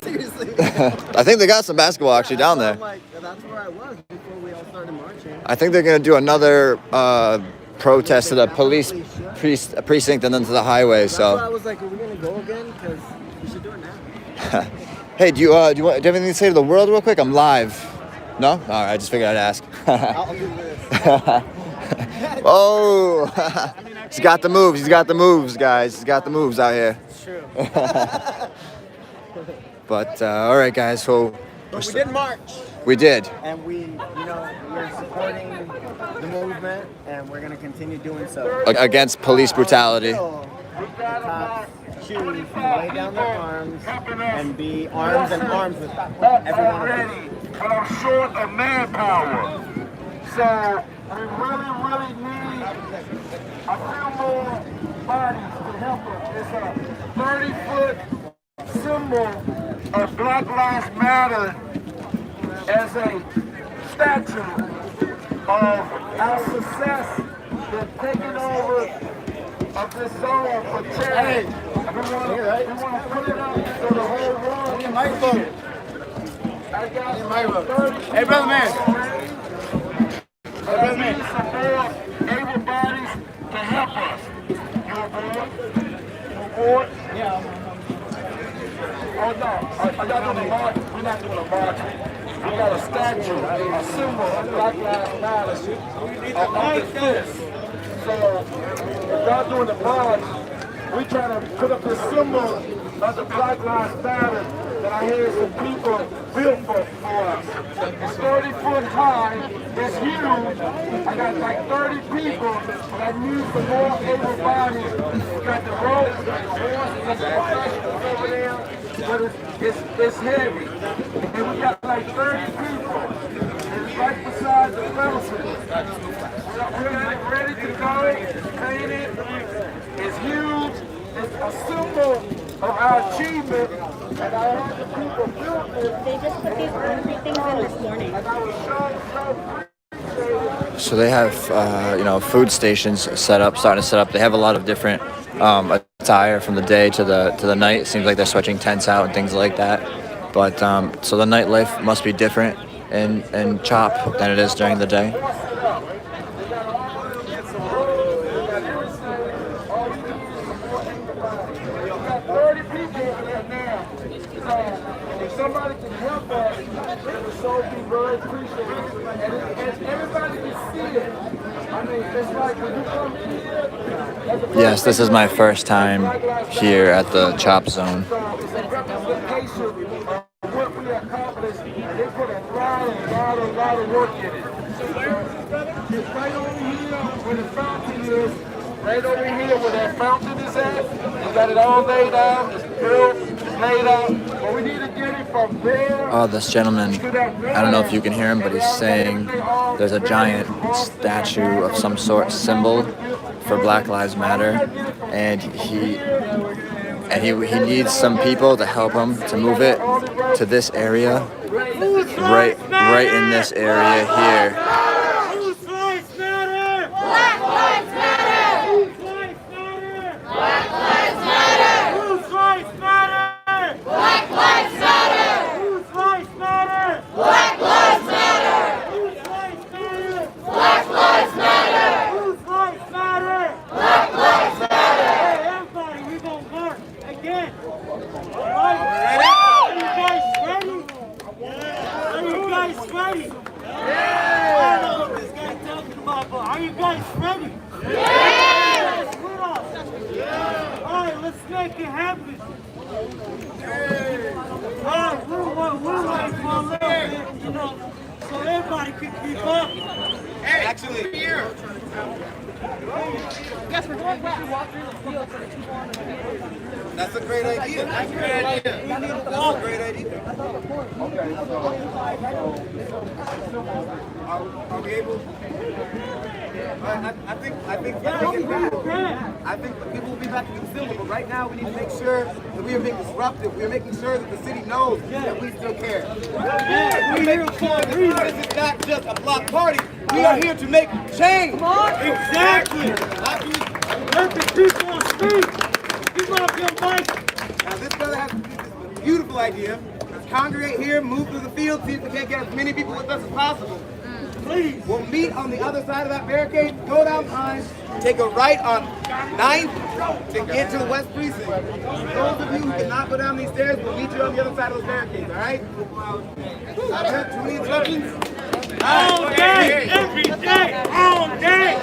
Seriously. I think they got some basketball actually down there. That's where I was before we all started marching. I think they're going to do another protest to the police precinct and then to the highway. That's why I was like, are we going to go again? Because we should do it now. Hey, do you have anything to say to the world real quick? I'm live. No? All right, I just figured I'd ask. I'll do this. Oh, he's got the moves. He's got the moves, guys. He's got the moves out here. It's true. But all right, guys. So we did march. We did. And we're supporting the movement, and we're going to continue doing so. Against police brutality. Cops choose to lay down their arms and be arms and arms with everyone already, but I'm short of manpower. So we really need a few more bodies to help us. It's a 30-foot symbol of Black Lives Matter as a statue of our success in taking over of this zone for charity. We want to put it out so the whole world can see it. I got 30 Hey, brother man. But I need some more able bodies to help us. You aboard? You aboard? Yeah. Oh no, are y'all doing a march? We're not doing a march. We got a statue, a symbol of Black Lives Matter of this. So if y'all doing the march, we trying to put up this symbol of the Black Lives Matter that I hear some people built for us. It's 30 foot high, it's huge. I got like 30 people, but I need some more able bodies. We got the ropes, we got the horses, and the professionals over there, but it's heavy. And we got like 30 people. It's right beside the fences. We're ready to go, painted. It's huge. It's a symbol of our achievement, and I had the people build this. They just put these concrete things in this morning. And I was so So they have, food stations starting to set up. They have a lot of different attire from the day to the night. It seems like they're switching tents out and things like that. But so the nightlife must be different in CHOP than it is during the day. If somebody can help us, it would so be very appreciated. And everybody can see it. I mean, it's like when you come here. Yes, this is my first time here at the CHOP zone. So it's a representation of what we accomplished. And they put a lot of work in it. It's right over here where the fountain is. Right over here where that fountain is at. We got it all laid out. It's built. Laid out, but we need to get it from there. Oh, this gentleman, I don't know if you can hear him, but he's saying there's a giant statue of some sort, symbol for Black Lives Matter, and he needs some people to help him to move it to this area, right in this area here. Whose lives matter? Black lives matter. Whose lives matter? Black lives matter. Whose lives matter? Black lives matter! Whose lives matter? Black lives matter! Whose lives matter? Black lives matter! Whose lives matter? Black lives matter! Hey, everybody, we gonna work again. Alright? Are you guys ready? Are you guys ready? Yeah! I don't know what this guy's talking about, but are you guys ready? Yeah! Alright, let's make it happen. Alright, we're like for a little bit, so everybody can keep up. Hey, actually, here. Yes, we're going back. Walk through the field so that you want to. That's a great idea. That's a great idea. That's a great idea. Are we able? I think the people will be back to the symbol, but right now we need to make sure that we are being disruptive. We are making sure that the city knows that we still care. We're making sure that this is not just a block party. We are here to make change. Exactly. Let the people speak. People up your mic. Now this brother has this beautiful idea. Let's congregate here, move through the field, see if we can't get as many people with us as possible. Please. We'll meet on the other side of that barricade, go down Pine, take a right on 9th to get to the West Precinct. Those of you who cannot go down these stairs, we'll meet you on the other side of those barricades, all right? Too many instructions? All day, every day, all day,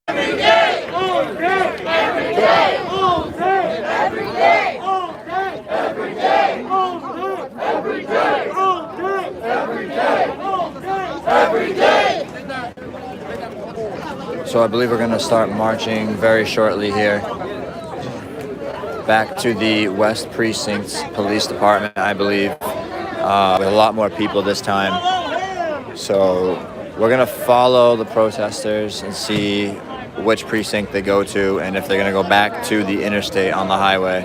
every day, all day, every day, all day, every day, all day, every day, all day, every day, all day, every day, all day, every day. So I believe we're going to start marching very shortly here. back to the West Precinct Police Department, I believe, with a lot more people this time. So we're gonna follow the protesters and see which precinct they go to and if they're gonna go back to the interstate on the highway.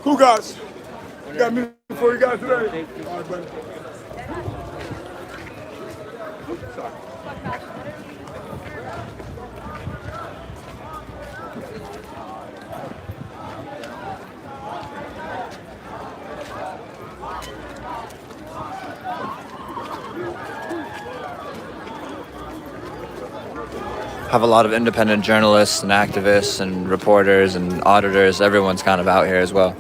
Cool guys. You got me before you got today. All right, buddy. Have a lot of independent journalists and activists and reporters and auditors. Everyone's kind of out here as well.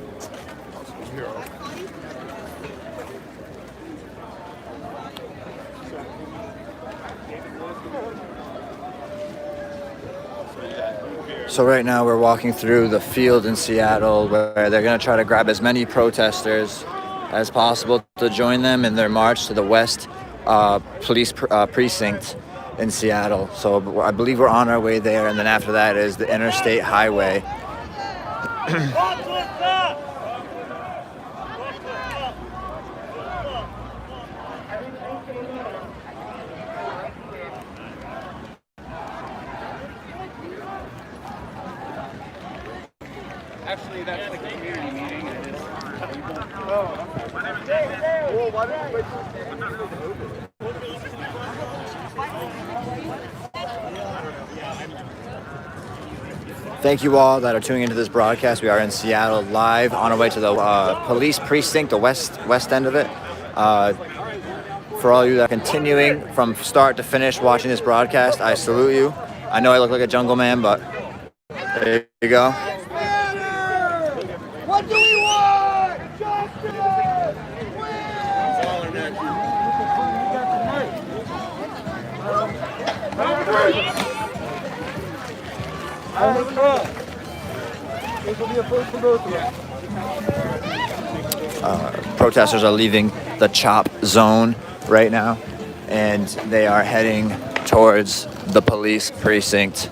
So right now we're walking through the field in Seattle where they're going to try to grab as many protesters as possible to join them in their march to the West Police Precinct in Seattle. So I believe we're on our way there, and then after that is the Interstate Highway. Actually, that's like a community meeting. Thank you all that are tuning into this broadcast. We are in Seattle live on our way to the police precinct, the west end of it. For all of you that are continuing from start to finish watching this broadcast, I salute you. I know I look like a jungle man, but there you go. What do we want? Justice! Protesters are leaving the CHOP zone right now, and they are heading towards the police precinct.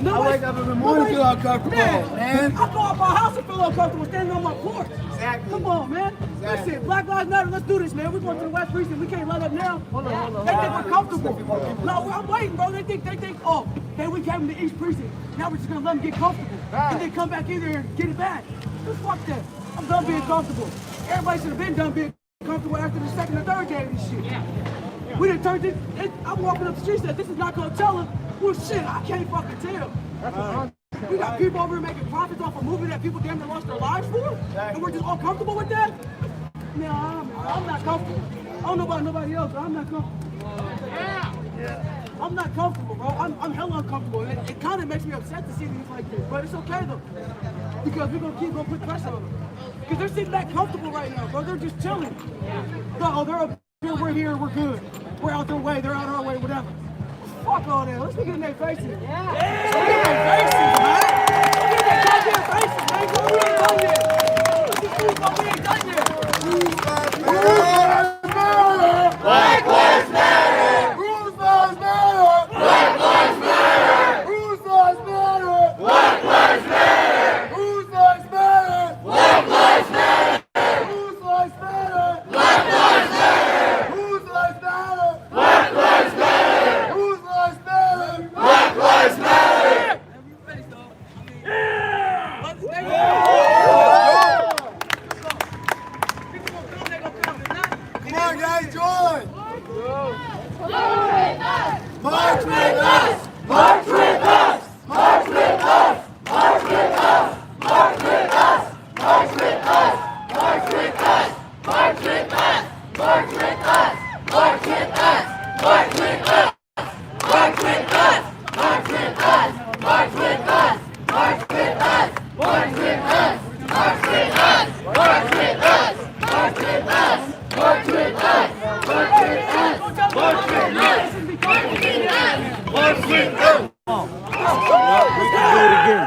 I wake up every morning and feel uncomfortable, man. I go out my house and feel uncomfortable standing on my porch. Exactly. Come on, man. Exactly. Listen, Black Lives Matter, let's do this, man. We're going to the West Precinct. We can't let up now. Hold on. They think we're comfortable. No, I'm waiting, bro. They think, oh, hey, we gave them the East Precinct. Now we're just going to let them get comfortable. And then come back in there and get it back. Just fuck that. I'm done being comfortable. Everybody should have been done being comfortable after the second or third day of this shit. Yeah. We done turned it. I'm walking up the street said, this is not Coachella. Well, shit, I can't fucking tell. We got people over here making profits off a movie that people damn near lost their lives for, and we're just all comfortable with that? No, I'm not comfortable. I don't know about nobody else, but I'm not comfortable. I'm not comfortable, bro. I'm hella uncomfortable. It kind of makes me upset to see things like this, but it's okay though, because we're gonna put pressure on them. Because they're sitting back comfortable right now, bro. They're just chilling. No, they're up here, we're here, we're good. We're out their way, they're out our way, whatever. Fuck all that. Let's get in their faces. Yeah. Let's get in their faces, man. Let's get in their goddamn faces, man. We ain't done yet.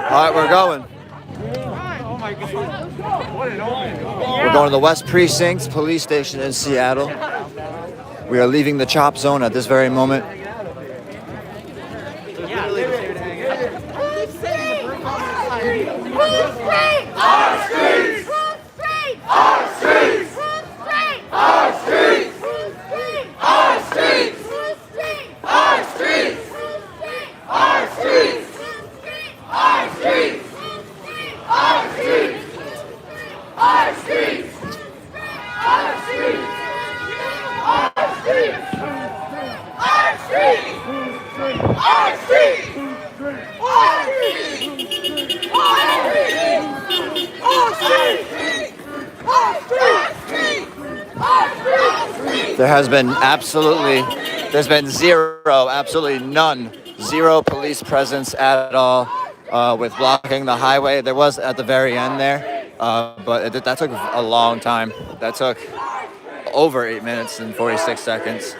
All right, we're going. We're going to the West Precinct Police Station in Seattle. We are leaving the chop zone at this very moment. There's been zero police presence at all with blocking the highway. There was at the very end there, but that took a long time. That took over 8 minutes and 46 seconds.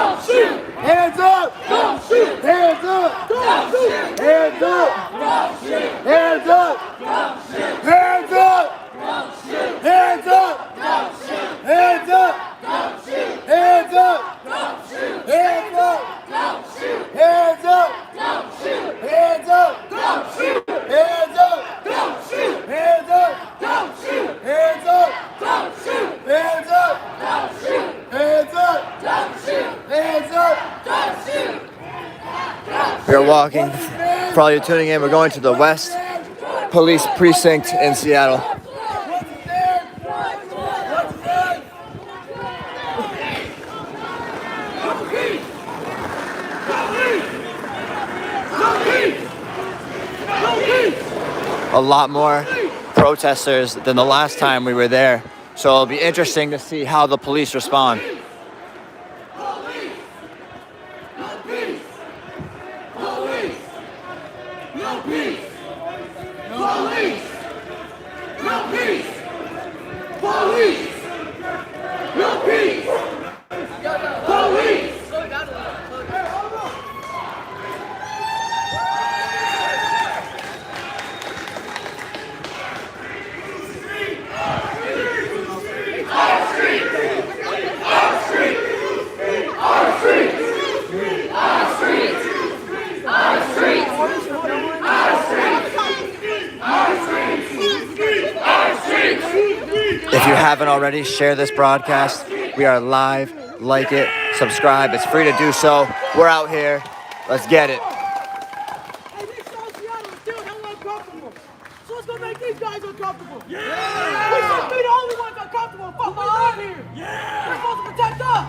Hands up! Don't shoot! Hands up! Don't shoot! Hands up! Don't shoot! Hands up! Don't shoot! Hands up! Don't shoot! Hands up! Don't shoot! Hands up! Don't shoot! Hands up! Don't shoot! Hands up! Don't shoot! Hands up! Don't shoot! Hands up! Don't shoot! Hands up! Don't shoot! Hands up! Don't shoot! Hands up! Don't shoot! Hands up! Don't shoot! Hands up! Don't shoot! Hands up! Don't shoot! We are walking. For all you tuning in, we're going to the West Police Precinct in Seattle. A lot more protesters than the last time we were there, so it'll be interesting to see how the police respond. If you haven't already, share this broadcast. We are live. Like it, subscribe. It's free to do so. We're out here. Let's get it. Hey, these South Seattle is still hella uncomfortable. So let's go make these guys uncomfortable. Yeah! We shouldn't be the only ones uncomfortable. Fuck, we live here. Yeah! They're supposed to protect us.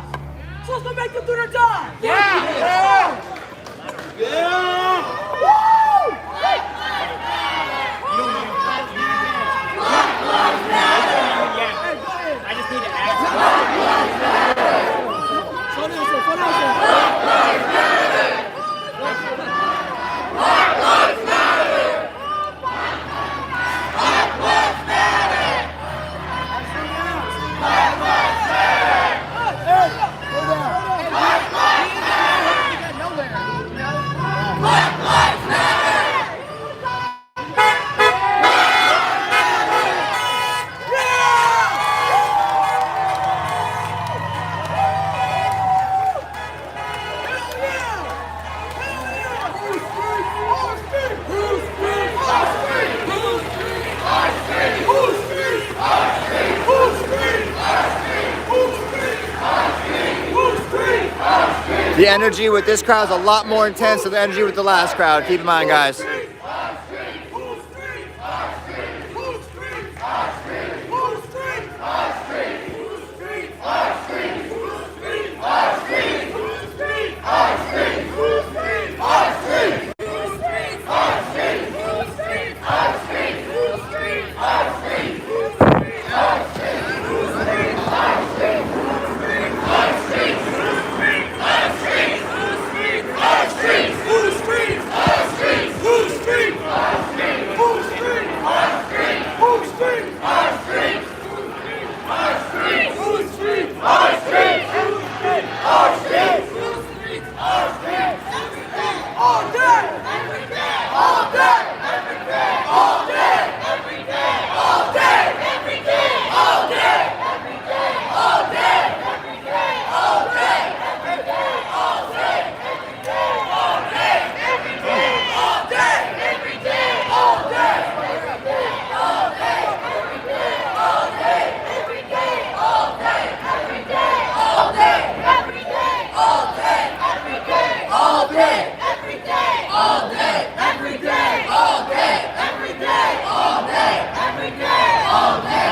So let's go make them do their job. Yeah! Yeah! Yeah! Woo! I just need to ask. energy with this crowd is a lot more intense than the energy with the last crowd. Keep in mind, guys.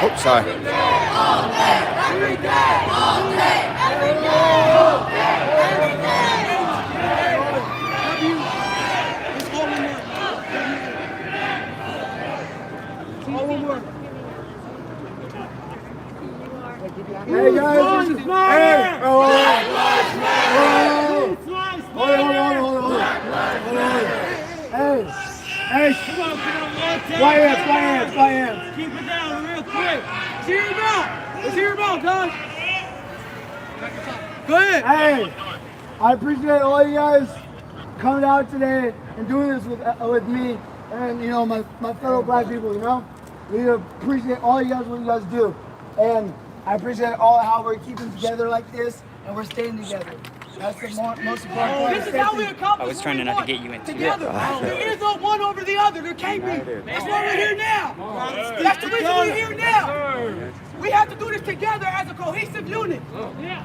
Oops, sorry. Hey guys, this is hey, hold on. Hey, come on, fly hands. Keep it down real quick. Let's hear him out. Let's hear him out, guys. Go ahead. Hey, I appreciate all you guys coming out today and doing this with me and, you know, my fellow black people, you know. We appreciate all you guys, what you guys do. And I appreciate all how we're keeping together like this and we're staying together. That's the most important part. This is how we accomplish. I was trying not to get you into together. There is no one over the other. There can't be. That's why we're here now. That's the reason we're here now. We have to do this together as a cohesive unit.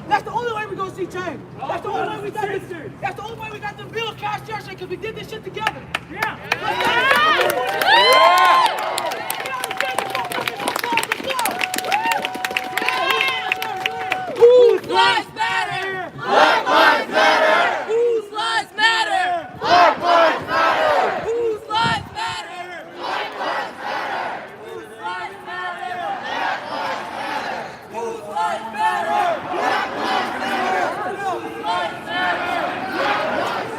That's the only way we're gonna see change. That's the only way we got this. That's the only way we got to build cash yesterday because we did this shit together. Whose lives matter? Black lives matter. Whose lives matter? Black lives matter. Whose lives matter? Black lives matter. Whose lives matter? Black lives matter. Whose lives matter? Black lives matter. Whose lives matter? Black lives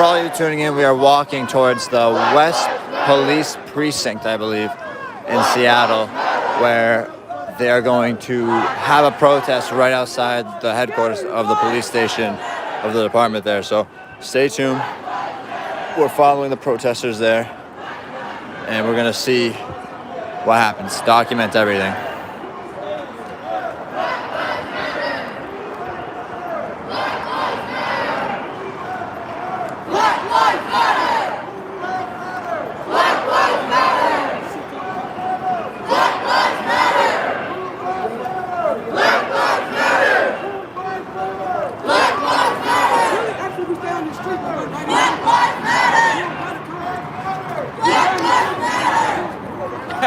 For all you tuning in, we are walking towards the West Police Precinct, I believe, in Seattle, where they are going to have a protest right outside the headquarters of the police station of the department there. So stay tuned. We're following the protesters there, and we're going to see what happens, document everything.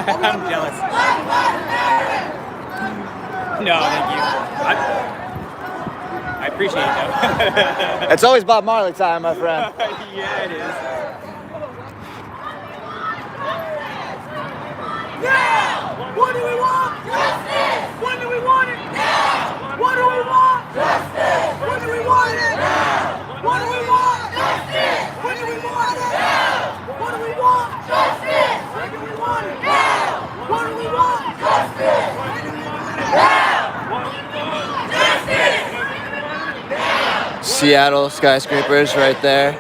I'm jealous. No, thank you. I appreciate it, though. It's always Bob Marley time, my friend. Yeah, it is. Yeah! What do we want? Justice! When do we want it? Now! What do we want? Justice! When do we want it? Now! What do we want? Justice! When do we want it? Now! What do we want? Justice! When do we want it? Now! What do we want? Justice! When do we want it? Now! Justice! Now! Seattle skyscrapers right there.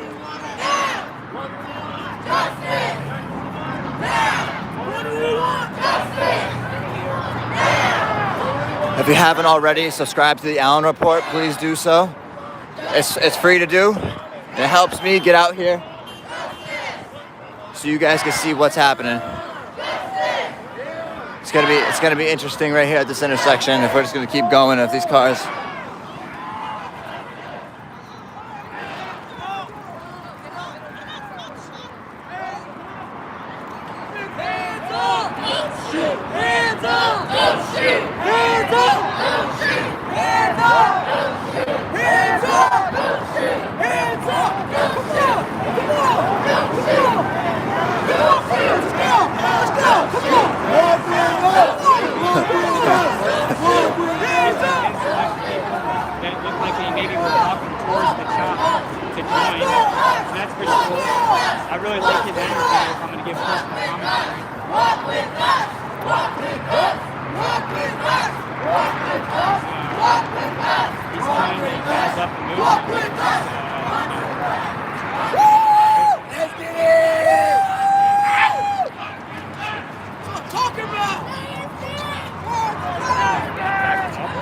If you haven't already, subscribe to the Allen Report. Please do so. It's free to do. It helps me get out here so you guys can see what's happening. It's gonna be interesting right here at this intersection if we're just gonna keep going with these cars. Hands up! Don't shoot! Hands up! Don't shoot! Hands up! Don't shoot! Hands up! Don't shoot! Hands up! Come on! Come on! Come on! Come on, friends! Let's go! Let's go! Come on! Hands up! That looked like they maybe were walking towards the cop to join. So that's pretty cool. I really like his energy if I'm going to give personal commentary. Walk with us! Walk with us! Walk with us! Walk with us! Walk with us! He's trying to gas up the movement. Walk with us! Woo! Let's get it! What I'm talking about!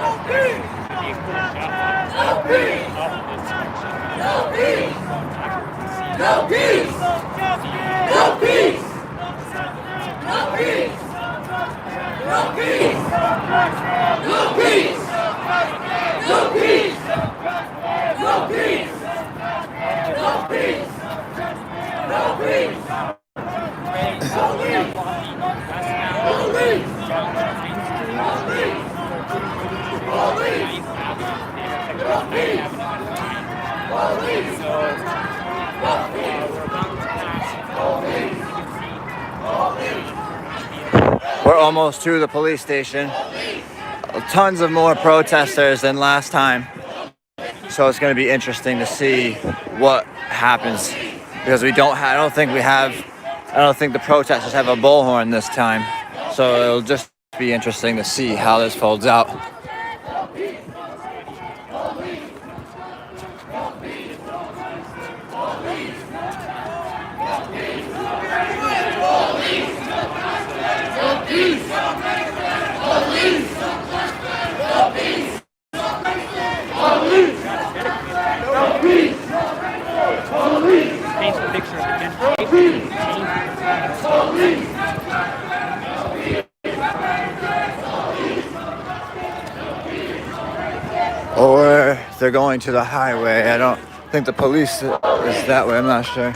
No peace! No peace! No peace! No peace! No peace! No peace! No peace! No peace! No peace! No peace! No peace! No peace! We're almost to the police station. Tons of more protesters than last time. So it's going to be interesting to see what happens because I don't think the protesters have a bullhorn this time. So it'll just be interesting to see how this folds out. Paints a picture of the gentrification. Or they're going to the highway. I don't think the police is that way. I'm not sure.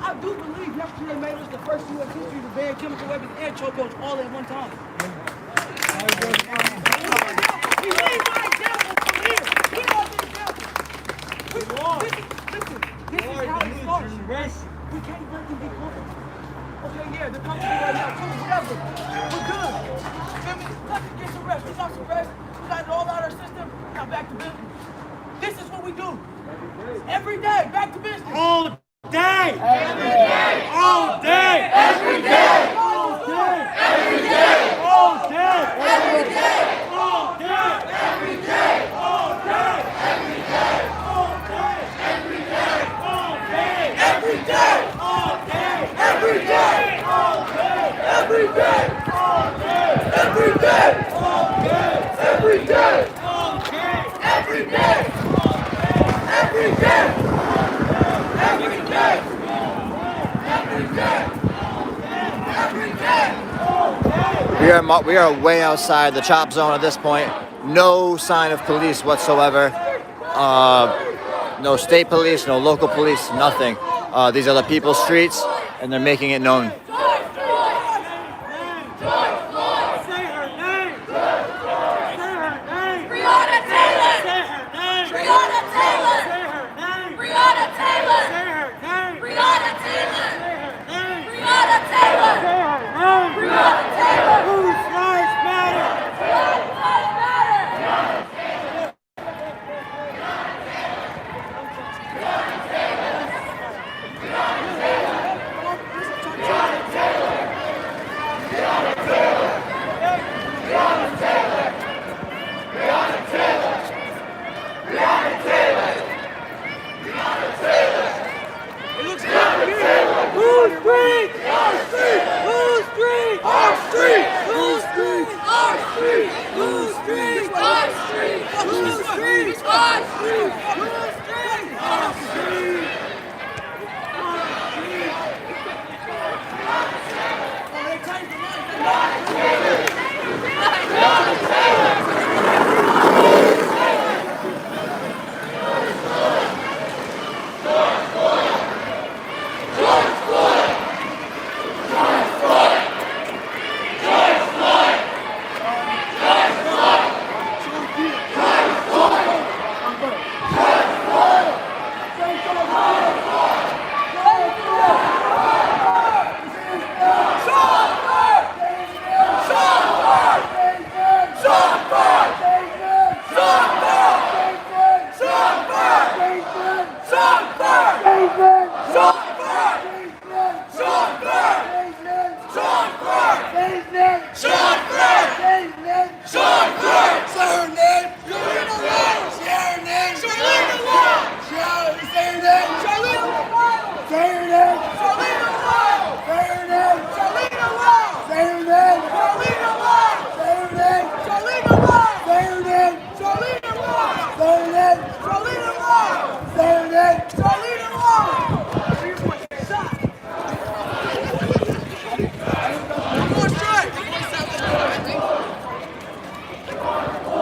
I do believe yesterday made us the first U.S. history to ban chemical weapons and chokeholds all at one time. We lead by example from here. We are the example. Listen, this is how it starts. We can't let them be comfortable. Okay, yeah, they're coming right now. Cool, whatever. We're good. Feel me? Let's get some rest. We got some rest. We got it all out of our system. Now back to business. This is what we do. Every day, back to business. All day! Every day! All day! Every day! All day! Every day! All day! Every day! All day! Every day! All day! Every day! All day! Every day! All day! Every day! All day! Every day! All day! Every day! All day! Every day! All day! Every day! All day! Every day! Every day! Every day! Every day! We are way outside the chop zone at this point. No sign of police whatsoever. No state police, no local police, nothing. These are the people's streets, and they're making it known.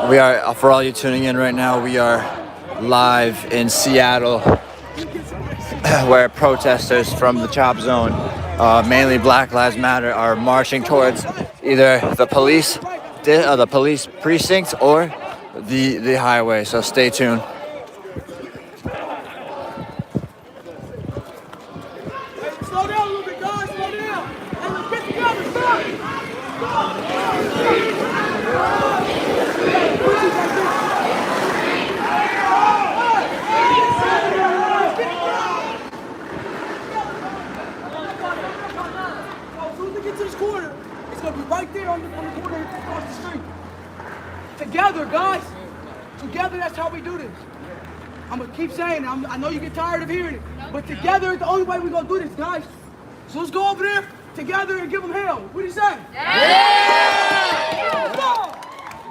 We are, for all you tuning in right now, we are live in Seattle, where protesters from the chop zone, mainly Black Lives Matter, are marching towards either the police precinct or the highway. So stay tuned. Slow down a little bit, guys. Slow down. Hey, let's get together. As soon as we get to this corner, it's going to be right there on the corner across the street. Together, guys. Together, that's how we do this. I'm going to keep saying it. I know you get tired of hearing it. But together is the only way we're going to do this, guys. So let's go over there together and give them hell. What do you say? Yeah!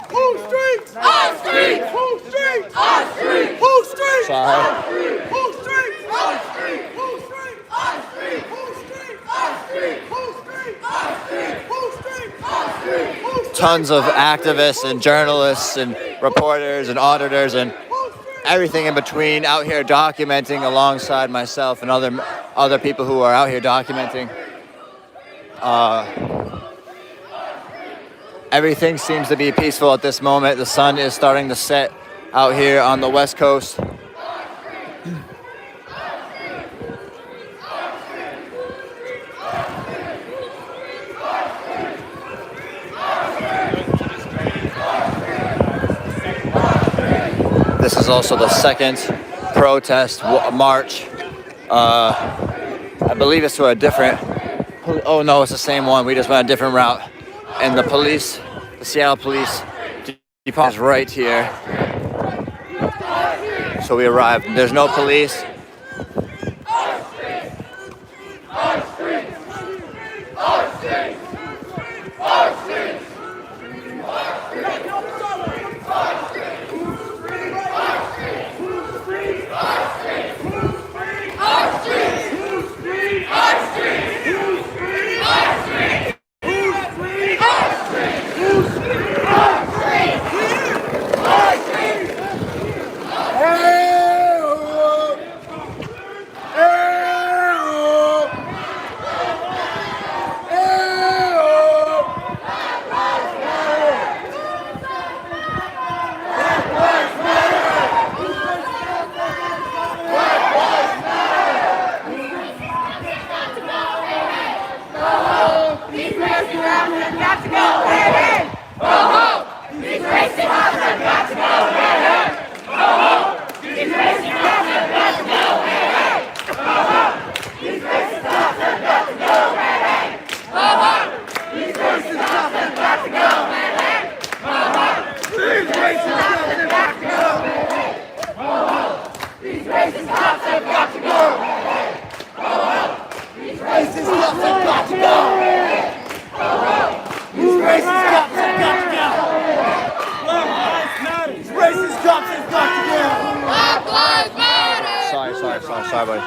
Who streets? Our streets! Who streets? Our streets! Who streets? Our streets! Who streets? Our streets! Who streets? Our streets! Who streets? Our streets! Who streets? Our streets! Who streets? Our streets! Tons of activists and journalists and reporters and auditors and everything in between out here documenting alongside myself and other people who are out here documenting. Everything seems to be peaceful at this moment. The sun is starting to set out here on the West Coast. is also the second protest march. I believe it's to a different, oh no, it's the same one. We just went a different route. And the police, the Seattle Police Department is right here. So we arrived. There's no police. Sorry, buddy.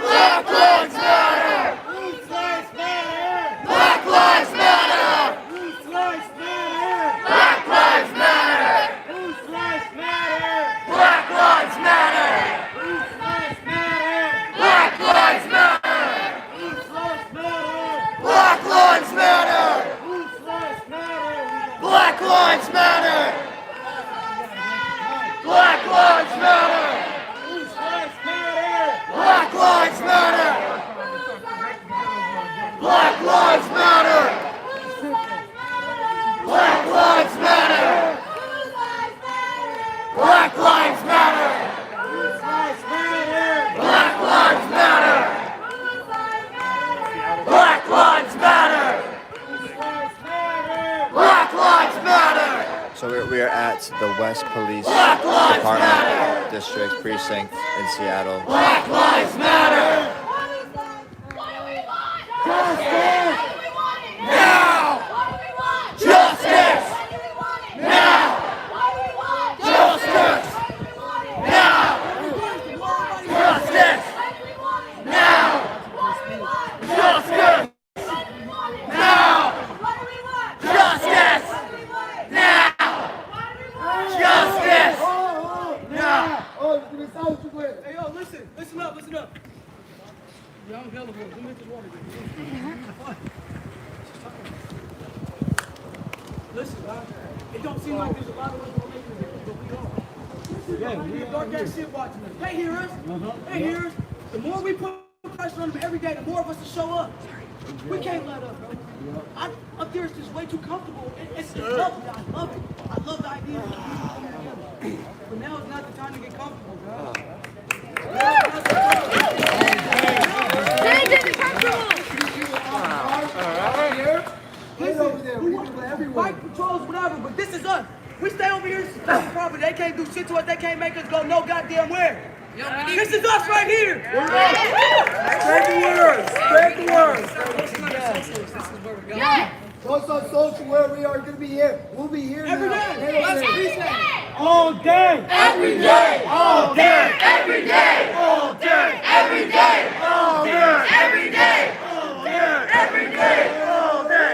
Black lives matter! Whose lives matter? Black lives matter! Whose lives matter? Black lives matter! Whose lives matter? Black lives matter! Whose lives matter? Black lives matter! Whose lives matter? Black lives matter! Whose lives matter? Black lives matter! Black lives matter! Black lives matter! Black lives matter! Black lives matter! Black lives matter! Black lives matter! Black lives matter! Black lives matter! So we are at the West Police Department District Precinct in Seattle. Black lives matter! Now! Justice! Now! Justice! Now! Justice! Now! Justice! Now! Justice! Now! Justice! Now! Hey, yo, listen up. Y'all hella boys. Let me get this water. Listen, it don't seem like there's a lot of us on making it, but we are. Yeah, we dark ass shit watching us. They hear us. They hear us. The more we put pressure on them every day, the more of us will show up. We can't let up, bro. Up there, it's just way too comfortable. It's lovely. I love it. I love the idea of people coming together. But now is not the time to get comfortable, bro. Listen, bike patrols, whatever, but this is us. We stay over here, secure property. They can't do shit to us. They can't make us go no goddamn where. This is us right here. Spread the word. Spread the word. This is where we go. Yeah. Post on social where we are going to be here. We'll be here every day. All day. Every day. All day. Every day. All day. Every day. All day. Every day. All day. Every day. All day.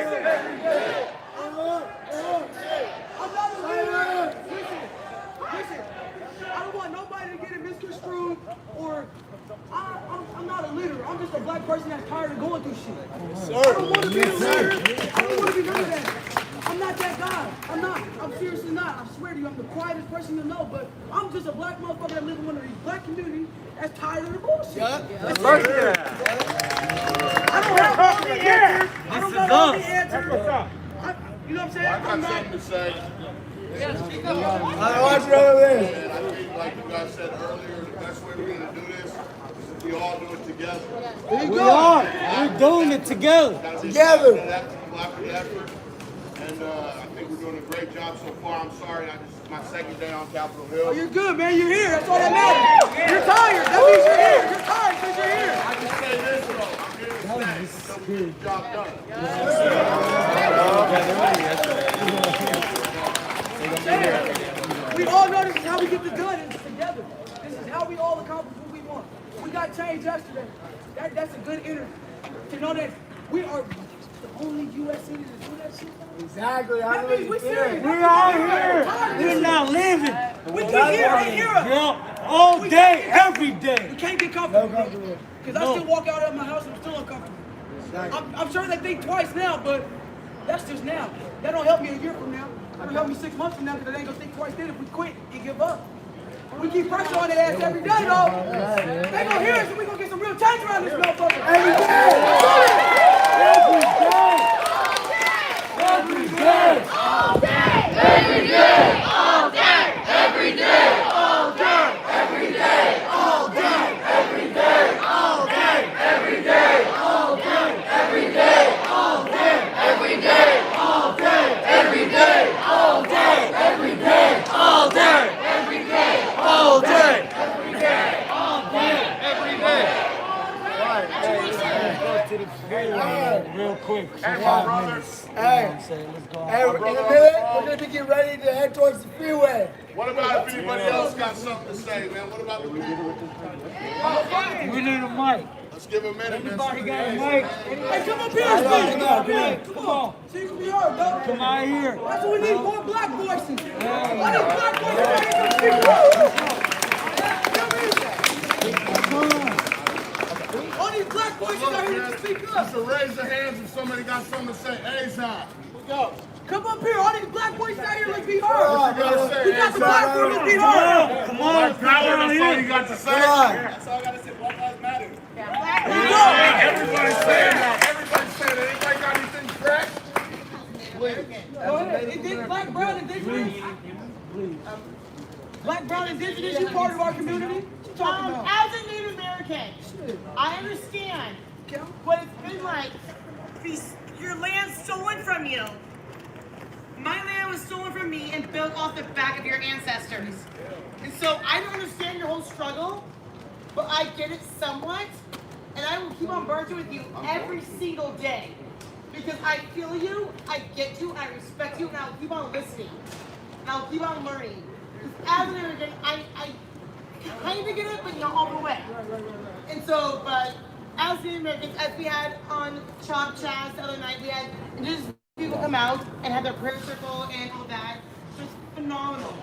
I'm not a leader. Listen. I don't want nobody to get it misconstrued or I'm not a leader. I'm just a black person that's tired of going through shit. Yes, sir. I don't want to be a leader. I don't want to be none of that. I'm not that guy. I'm not. I'm seriously not. I swear to you, I'm the quietest person you know, but I'm just a black motherfucker that lives in one of these black communities that's tired of the bullshit. That's right. I don't have all the answers. I don't know all the answers. You know what I'm saying? I got something to say. I watch right over there. like you guys said earlier, the best way we're going to do this is if we all do it together. There you go. We're doing it together. Together. Effort. And I think we're doing a great job so far. I'm sorry, this is my second day on Capitol Hill. Oh, you're good, man. You're here. That's all that matters. You're tired. That means you're here. You're tired because you're here. I can say this, though. I'm here to stay until we get the job done. We all know this is how we get this done. It's together. This is how we all accomplish what we want. We got change yesterday. That's a good interview. To know that we are the only U.S. city to do that shit. Exactly. That means we're serious. We're out here. We're not living. We can hear us. Yeah, all day, every day. We can't get comfortable. Because I still walk out of my house and I'm still uncomfortable. I'm sure they think twice now, but that's just now. That don't help me a year from now. That'll help me 6 months from now because they ain't gonna think twice then if we quit and give up. We keep pressure on their ass every day, though. They gonna hear us and we gonna get some real change around this motherfucker. Every day. All day. Every day. All day. Every day. All day. Every day. All day. Every day. All day. Every day. All day. Every day. All day. Every day. All day. Every day. All day. Every day. All day. Every day. All day. Every day. All day. Every day. Go to the freeway real quick. Hey, my brothers. Hey, Let's go. hey, in a minute, we're going to be getting ready to head towards the freeway. What about if anybody else got something to say, man? What about the people? We need a mic. Let's give a minute, man. Anybody got a mic? Hey, come up here, speak. Come on. So you can be heard, dog. Come out here. That's what we need, more black voices. I need black voices out here to speak up. All these black voices out here to speak You up. should raise your hands if somebody got something to say. ASAP. Go. Come up here, all these black voices out here, let's be What heard. you gotta say, We got the ASAP? black voice, let's be heard. Come on, Like power, that's all you got to say. That's all I got to say. Black Lives Matter. Everybody's saying that. Everybody's saying that. Anybody got anything fresh? Please. Go ahead. Is this black, brown, indigenous? Black, brown, indigenous, you part of our community? What you talking about? As a Native American, I understand what it's been like. Your land stolen from you. My land was stolen from me and built off the back of your ancestors. And so I don't understand your whole struggle, but I get it somewhat. And I will keep on burning with you every single day. Because I feel you, I get you, I respect you, and I'll keep on listening. And I'll keep on learning. As an American, I kind of get it, but not all the way. And so, but as the Americans, as we had on Chop Chats the other night, we had indigenous people come out and have their prayer circle and all that. It's phenomenal.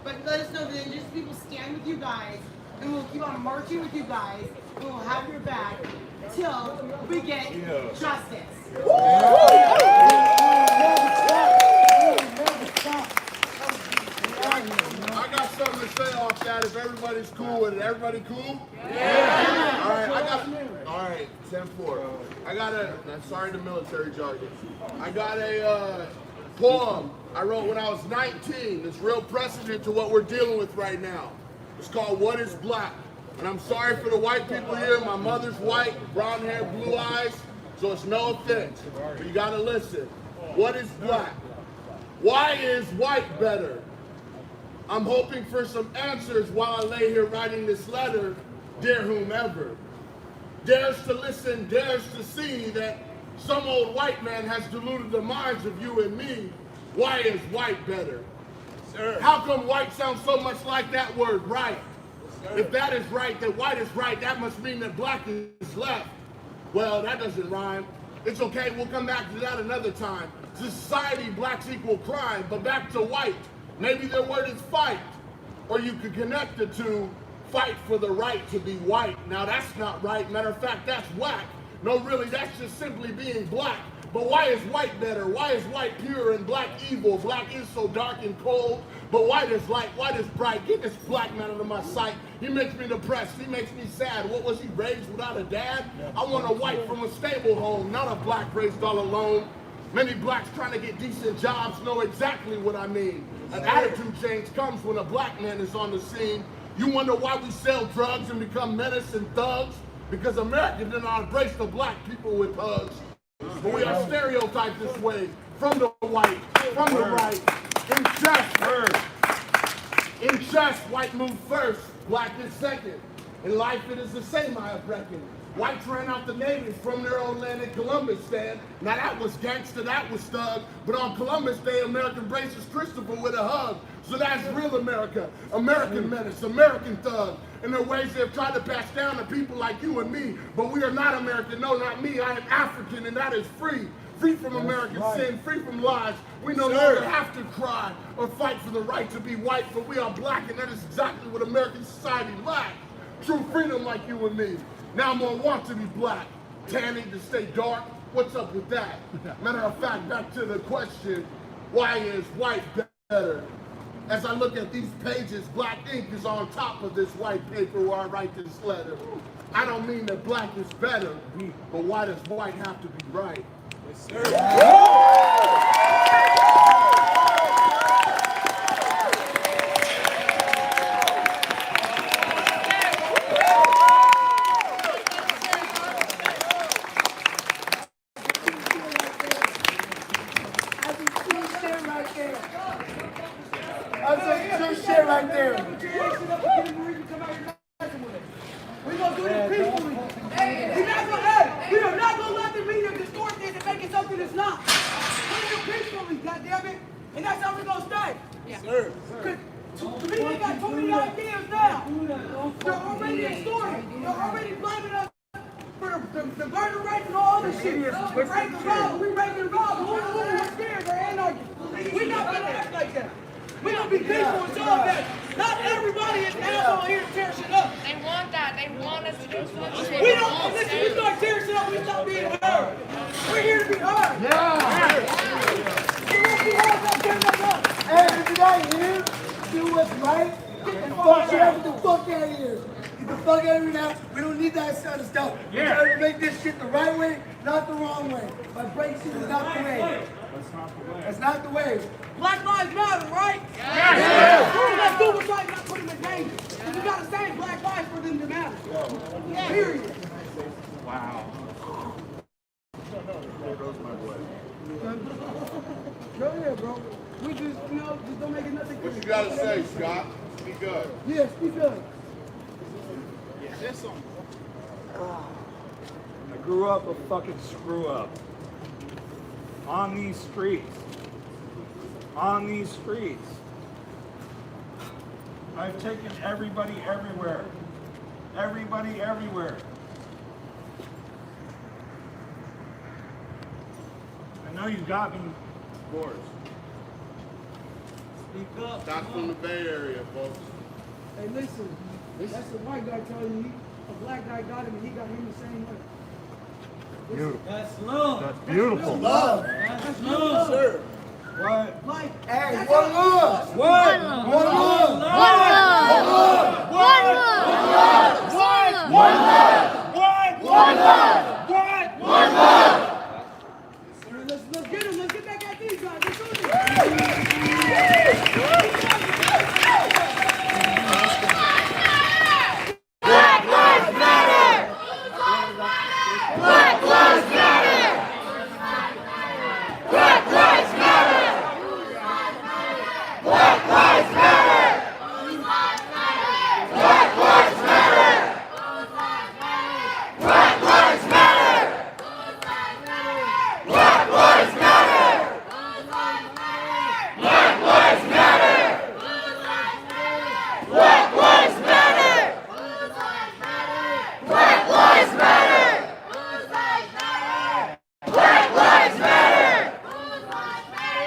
But let us know that indigenous people stand with you guys, and we'll keep on marching with you guys, and we'll have your back till we get justice. I got something to say off that if everybody's cool with it. Everybody cool? Yeah. All right, 10-4. I got sorry the military jargon. I got a poem I wrote when I was 19. It's real precedent to what we're dealing with right now. It's called What is Black? And I'm sorry for the white people here. My mother's white, brown hair, blue eyes, so it's no offense. But you gotta listen. What is black? Why is white better? I'm hoping for some answers while I lay here writing this letter, dear whomever. Dares to listen, dares to see that some old white man has deluded the minds of you and me. Why is white better? Sir. How come white sounds so much like that word, right? Sir. If that is right, that white is right, that must mean that black is left. Well, that doesn't rhyme. It's okay, we'll come back to that another time. To society, blacks equal crime, but back to white. Maybe their word is fight. Or you could connect the two, fight for the right to be white. Now that's not right. Matter of fact, that's whack. No, really, that's just simply being black. But why is white better? Why is white pure and black evil? Black is so dark and cold, but white is light, white is bright. Get this black man out of my sight. He makes me depressed, he makes me sad. What was he raised without a dad? I want a white from a stable home, not a black raised all alone. Many blacks trying to get decent jobs know exactly what I mean. An attitude change comes when a black man is on the scene. You wonder why we sell drugs and become menace and thugs? Because America did not embrace the black people with hugs. But we are stereotyped this way, from the white, from the right. In chess, white move first, black is second. In life it is the same, I have reckoned. Whites ran out the natives from their own land in Columbus stand. Now that was gangster, that was thug. But on Columbus Day, America embraces Christopher with a hug. So that's real America, American menace, American thug. In the ways they've tried to pass down to people like you and me. But we are not American, no, not me. I am African, and that is free. Free from American sin, free from lies. We no longer have to cry or fight for the right to be white, for we are black, and that is exactly what American society lacks. True freedom like you and me. Now more want to be black, tanning to stay dark. What's up with that? Matter of fact, back to the question, why is white better? As I look at these pages, black ink is on top of this white paper where I write this letter. I don't mean that black is better, but why does white have to be right? Yes, sir. Right there. We gonna do this peacefully. We are not gonna let the media distort this and make it something it's not. We do it peacefully, goddammit, and that's how we gonna stay. Yes, sir. The people got too many ideas now. They're already extorting. They're already blaming us for the murder rate and all this shit. We break the law. We break the law. We're scared. They're anarchists. We not gonna act like that. We gonna be peaceful and show that not everybody is asshole here to tear shit up. They want that. They want us to do some shit. We don't listen. We start tearing shit up. We stop being heard. We're here to be heard. Yeah. Hey, if you're not here, do what's right, and get the fuck out of here. Get the fuck out of here now. We don't need that kind of stuff. We're trying to make this shit the right way, not the wrong way. But break shit is not the way. That's not the way. Black lives matter, right? Yes. Let's do what's right, not put them in danger. Because we gotta save black lives for them to matter. Period. Wow. There goes my boy. Go ahead, bro. We just, just don't make it nothing. What you gotta say, Scott? Be good. Yeah, speak up. Say something. I grew up a fucking screw up. On these streets. On these streets. I've taken everybody everywhere. Everybody everywhere. I know you got me. Of course. Speak up. Not from the Bay Area, folks. Hey, listen. That's a white guy telling you a black guy got him and he got him the same way. Beautiful. That's love. That's beautiful. Love. That's love, sir. What? Like, hey, one love. One love. One love. One love. One love. One love. One love. One love. Let's get him. Let's get back at these guys. Let's do this. Black lives matter! Black lives matter! Black lives matter! Black lives matter! Black lives matter! Black lives matter! Black lives matter! Black lives matter! Black lives matter! Black lives matter!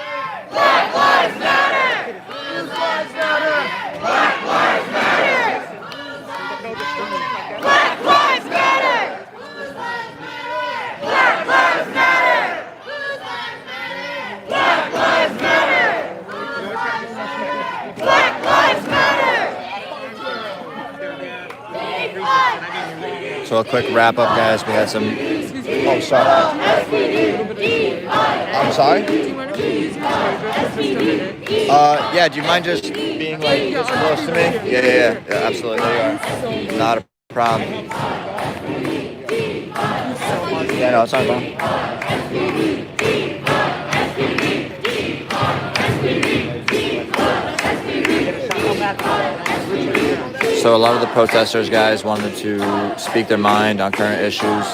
Black lives matter! Black lives matter! Black lives matter! Black lives matter! Black lives matter! Black lives matter! Black lives matter! So a quick wrap up, guys. We had some. Oh, sorry. I'm sorry? Do you want to use your charger for just a minute? Yeah, do you mind just being like this close to me? Yeah, absolutely. There you are. Not a problem. Yeah, no, it's not a problem. So a lot of the protesters, guys, wanted to speak their mind on current issues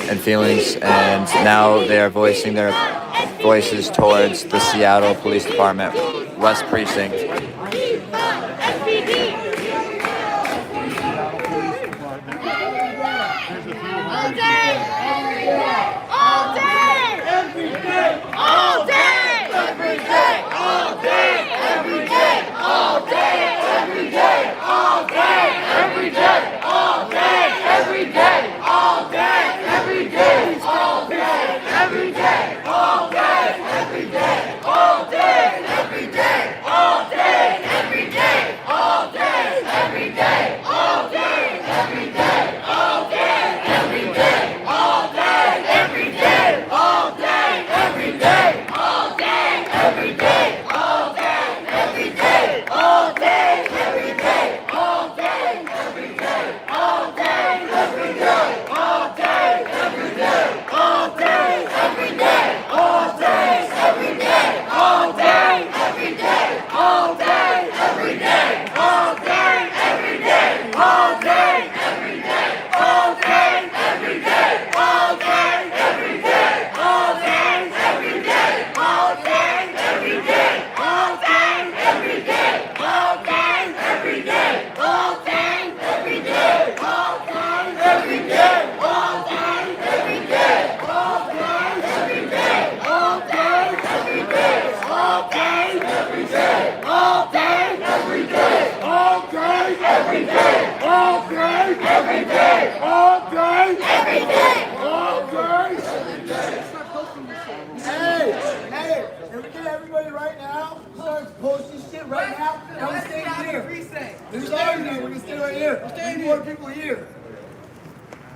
and feelings, and now they are voicing their voices towards the Seattle Police Department West Precinct. Everybody right now starts posting shit right now. And we're staying here. We're staying here. We're gonna stay right here. We're staying more people here.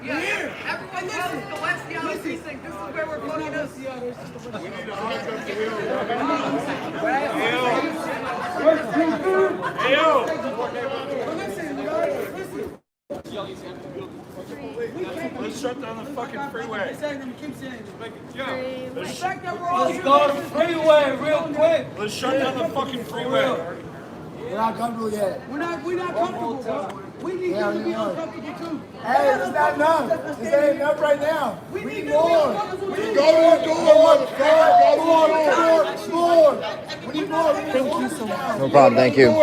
Yeah, here. Everyone listen. The West Seattle precinct. This is where we're going to this. We need to hug up the hill. Hey, yo. Let's shut down the fucking freeway. Let's go to the freeway real quick. Let's shut down the fucking freeway. We're not comfortable yet. We're not comfortable, bro. We need you to be uncomfortable too. Hey, it's not enough. This ain't enough right now. We need more. Go to the door, More. We need more. Thank you so much. No problem, thank you. See,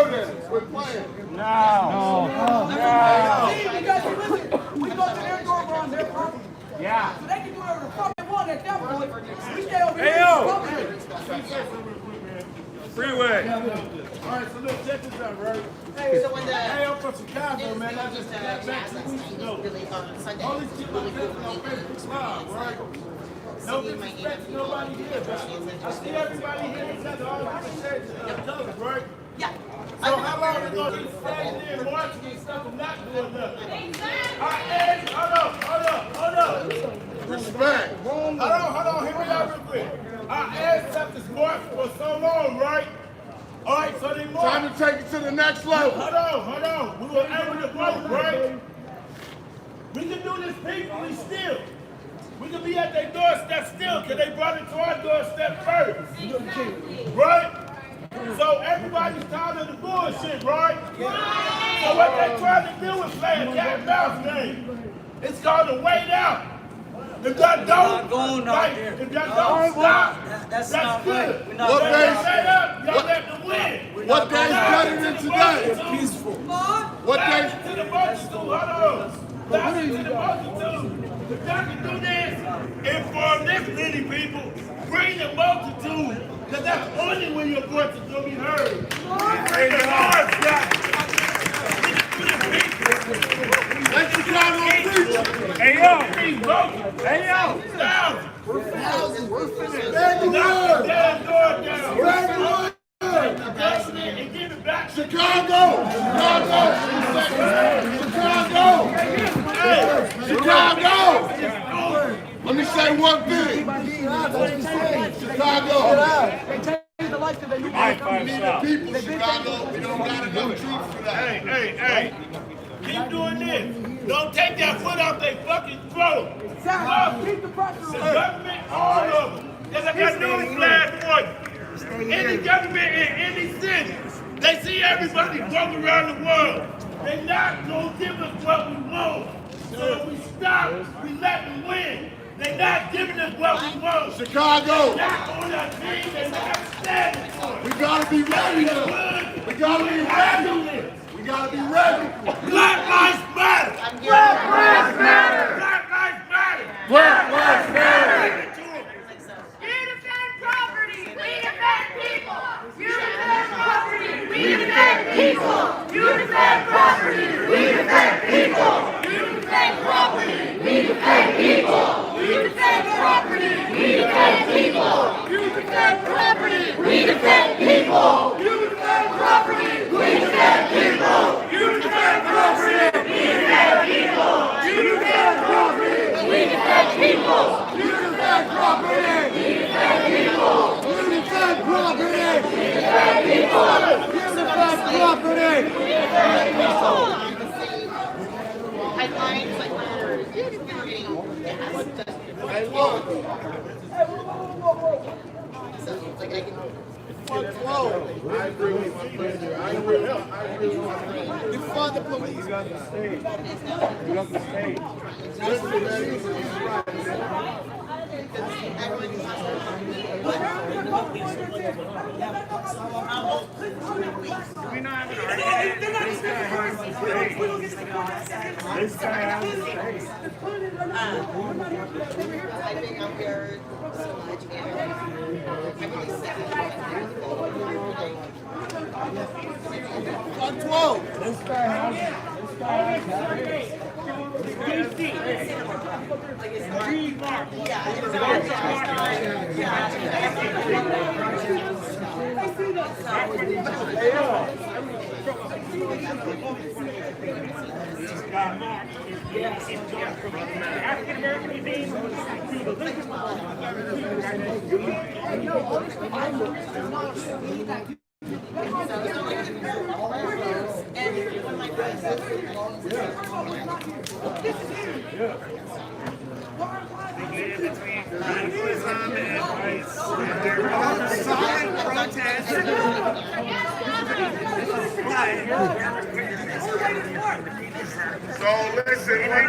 because listen, we go to their door, we're on their property. Yeah. So they can do whatever the fuck they want at that point. We stay over here. Hey, yo. Freeway. All right, so look, check this out, right? Hey, so when the Hey, I'm from Chicago, man. I just got back 2 weeks ago. All these people are living on Facebook Live, right? No disrespect to nobody here, but I see everybody here together, all different shades of colors, right? Yeah. So how long are we going to be standing there marching and stuff and not doing nothing? Exactly. Hold up. Respect. Hold on, hear me out real quick. Our ancestors marched for so long, right? All right, so they marched. Time to take it to the next level. Hold on. We were able to vote, right? We can do this peacefully still. We can be at their doorstep still, because they brought it to our doorstep first. Right? So everybody's tired of the bullshit, right? So what they trying to do is play a cat and mouse game. It's called a wait out. If y'all don't, if y'all don't stop, that's good. What days? Shut up, y'all let them win. What day's better than today? It's peaceful. What days? To the multitude, hold on. Stop it to the multitude. If y'all can do this, inform this many people, bring the multitude, because that's only when your voice is going to be heard. Bring the hearts, y'all. Let you down on preach. Hey, yo. Hey, yo. We're thousands. We're finished. Spread the word. Spread the word. Chicago. Chicago. Let me say one thing. Chicago. They changed the life of the new People, Chicago, we don't got enough troops for that. Hey. Keep doing this. Don't take that foot off their fucking throat. Exactly. Keep the pressure on. The government, all of them. Because I got news flash for you. Any government in any city, they see everybody walking around the world. They're not going to give us what we want. So if we stop, we let them win. They're not giving us what we want. Chicago. They're not on our team. They're not standing for it. We gotta be ready though. We gotta be ready. We gotta be ready. Black lives matter. Black lives matter. Black lives matter. Black lives matter. You defend property, we defend people. You defend property, we defend people. You defend property, we defend people. You defend property, we defend people. You defend property, we defend people. You defend property, we defend people. You defend property, we defend people. You defend property, we defend people. You defend property, we defend people. You defend property, we defend people. You defend property, we defend people. You defend property, we defend people. Headlines like matters. Hey, look. Like I can. I agree with my friend. I agree with my friend. You fund the police. You got the stage. You got the stage. Listen, man. We not having an argument. This guy has the stage. This guy has the stage. I think I'm here so much. On 12. This guy has it. So listen, one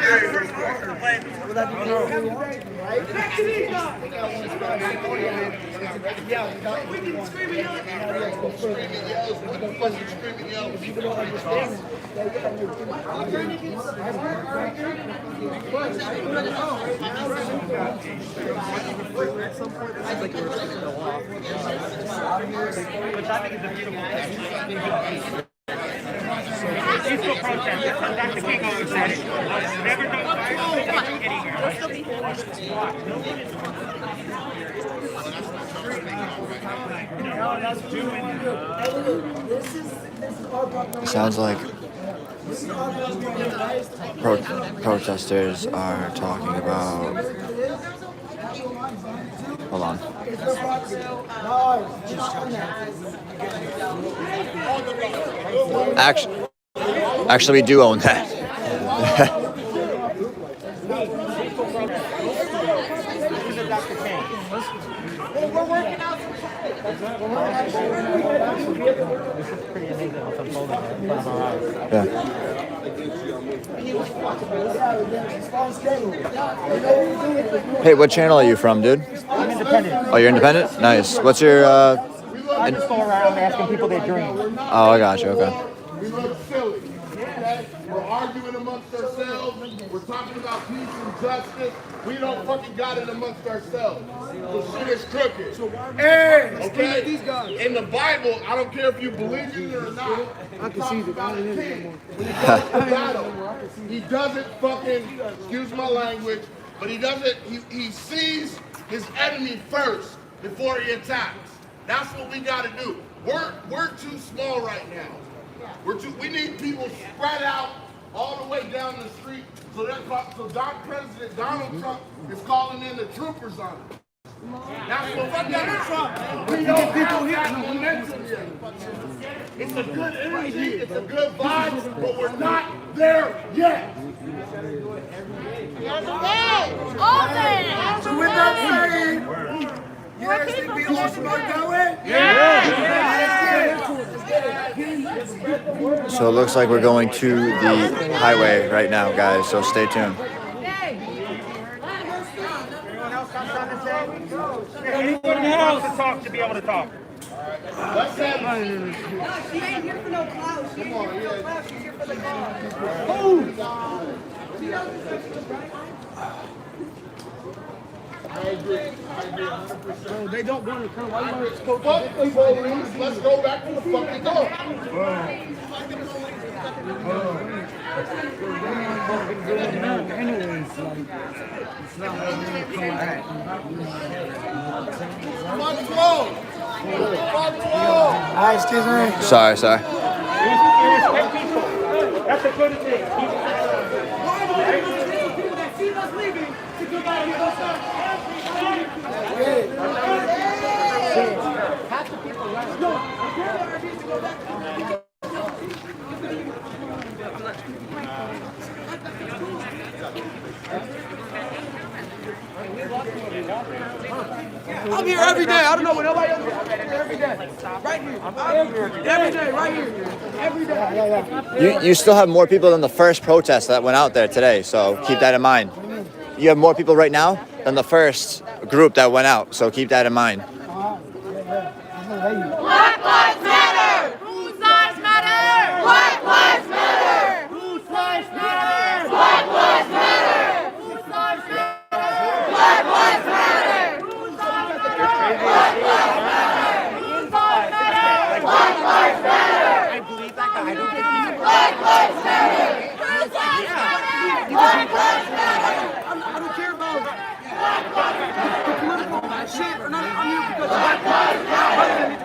Peaceful protest. Come back to King on Saturday. Never done Sounds like protesters are talking about. Hold on. Actually, we do own that. We're working out. Hey, what channel are you from, dude? I'm independent. Oh, you're independent? Nice. What's your I just go around asking people their dreams. Oh, I got you. Okay. We look silly. Okay? We're arguing amongst ourselves. We're talking about peace and justice. We don't fucking got it amongst ourselves. The shit is crooked. Hey, okay? these guys. In the Bible, I don't care if you believe in it or not. I can see the guy in there. When he goes to battle, he doesn't fucking, excuse my language, but he doesn't, he sees his enemy first before he attacks. That's what we got to do. We're too small right now. We need people spread out all the way down the street. So President Donald Trump is calling in the troopers on it. That's what fuck Donald Trump. We don't people here. No, we mentioned it. It's a good energy. It's a good vibe, but we're not there yet. All day. So with that saying, you guys think we all smart that way? So it looks like we're going to the highway right now, guys, so stay tuned. Anybody else to talk to be able to talk? Let's have No, she ain't here for no clout. She ain't here for no clout. She's here for the cause. I agree 100%. Bro, they don't want to come. Why you want to go? Fuck the police. Let's go back to the fucking door. Anyways, like, it's not really coming back. Fuck 12. Fuck 12. Excuse me. Sorry. Respect people. That's a good thing. Why do we have people that see us leaving to go back and go start? Half the people left. No, I need to go back. I'm here every day. I don't know what nobody else is. I'm here every day. Right here. Every day, right here. Every day. You still have more people than the first protest that went out there today, so keep that in mind. You have more people right now than the first group that went out, so keep that in mind. Black lives matter. Whose lives matter? Black lives matter. Whose lives matter? Black lives matter. Whose lives matter? Black lives matter. Whose lives matter? Black lives matter. Whose lives matter? Black lives matter. I believe that guy. I don't think he's Black lives matter. Whose lives matter? Black lives matter. I don't care about the political shit or not. I'm here because Black lives matter.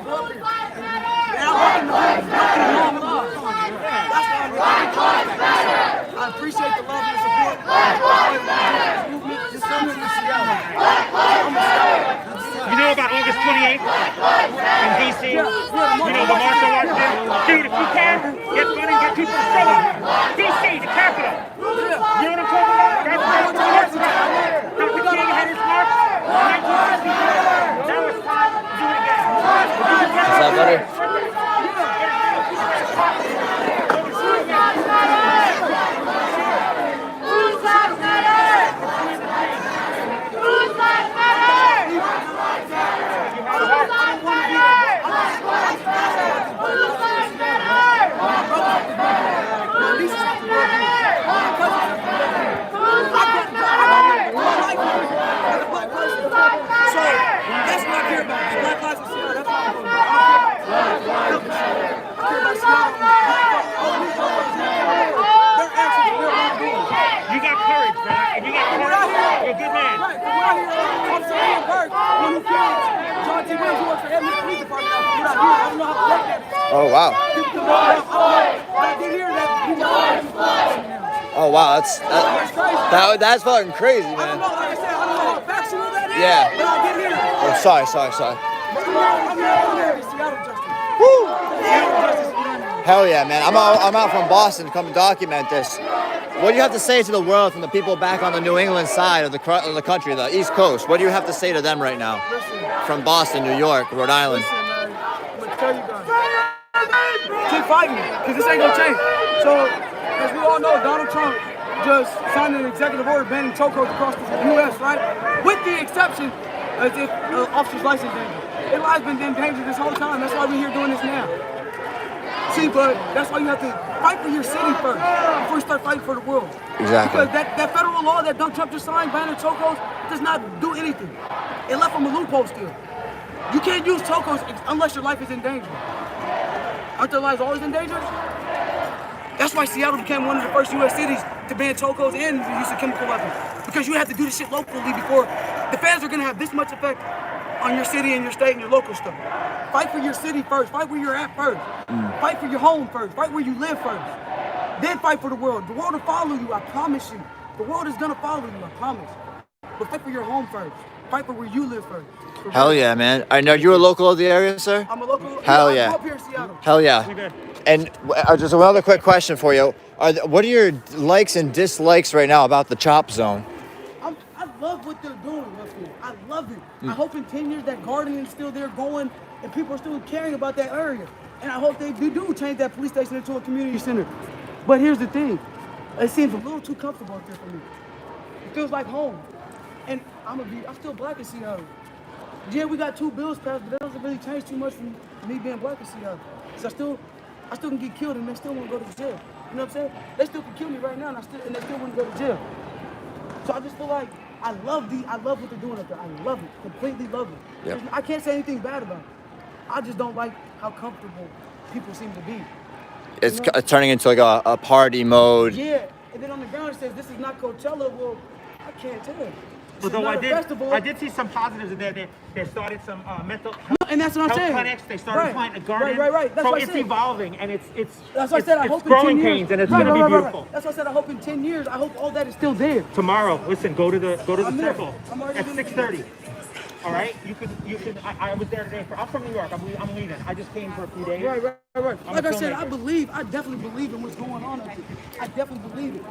I appreciate the love and the support. Just come here to Seattle. You know about August 28th in D.C.? You know the march on Washington? Dude, if you can, get money and get people to show up. D.C., the capital. You know what I'm talking about? That's what the march about. Dr. King had his march in 1964. Now it's time to do it again. Is that better? You got courage, man. If you got courage, you're a good man. Right, we're out here on Savannah Park. When you kids, John T. Williams, who works for Edmonton Police Department, we're out here. I don't know how to work that. Oh, wow. I did hear that. Oh, wow. That's fucking crazy, I don't man. know, like I said, I don't know how factual that is. Yeah. But I did hear it. Oh, sorry. I'm here for Seattle Justice. Woo! Seattle Justice. Hell yeah, man. I'm out from Boston to come document this. What do you have to say to the world from the people back on the New England side of the country, the East Coast? What do you have to say to them right now? From Boston, New York, Rhode Island. Listen, man, I'm going to tell you guys. Keep fighting, because this ain't going to change. So, as we all know, Donald Trump just signed an executive order banning chokeholds across the U.S., right? With the exception, as if officers' lives in danger. Their lives been in danger this whole time. That's why we're here doing this now. See, but that's why you have to fight for your city first before you start fighting for the world. Exactly. Because that federal law that Donald Trump just signed, banning chokeholds, does not do anything. It left them a loophole still. You can't use chokeholds unless your life is in danger. Aren't their lives always in danger? That's why Seattle became one of the first U.S. cities to ban chokeholds and the use of chemical weapons. Because you have to do this shit locally before the feds are going to have this much effect on your city and your state and your local stuff. Fight for your city first. Fight where you're at first. Fight for your home first. Fight where you live first. Then fight for the world. The world will follow you, I promise you. The world is going to follow you, I promise. But fight for your home first. fight for where you live first. For Hell real. yeah, man. I know you're a local of the area, sir? I'm a local. Hell I yeah. grew up here in Seattle. Hell yeah. And just another quick question for you. What are your likes and dislikes right now about the CHOP zone? I love what they're doing up here. I love it. Mm. I hope in 10 years that garden is still there going and people are still caring about that area. And I hope they do change that police station into a community center. But here's the thing. It seems a little too comfortable up there for me. It feels like home. And I'm still black in Seattle. Yeah, we got 2 bills passed, but that doesn't really change too much from me being black in Seattle. So I still can get killed and they still want to go to jail. You know what I'm saying? They still can kill me right now and they still want to go to jail. So I just feel like I love what they're doing up there. I love it, completely love it. Yep. I can't say anything bad about it. I just don't like how comfortable people seem to be. It's You know? turning into like a party mode. Yeah, and then on the ground it says this is not Coachella. Well, I can't tell. This Although is not a festival. I did see some positives in there. They started some mental health, and that's what I'm health saying. clinics. They started Right. planting a garden. Right. That's so what I it's said. evolving, and it's That's what I said. I it's hope growing in 10 years, pains, and it's Right, going to right, be right, beautiful. right. That's what I said. I hope in 10 years, I hope all that is still there. Tomorrow, listen, go to the I'm there. circle I'm already at doing 6:30. All right, you can. I was there today. I'm from New York. I'm leaving. I just came for a few days. Right. I'm Like a I said, filmmaker. I definitely believe in what's going on up here. I definitely believe it.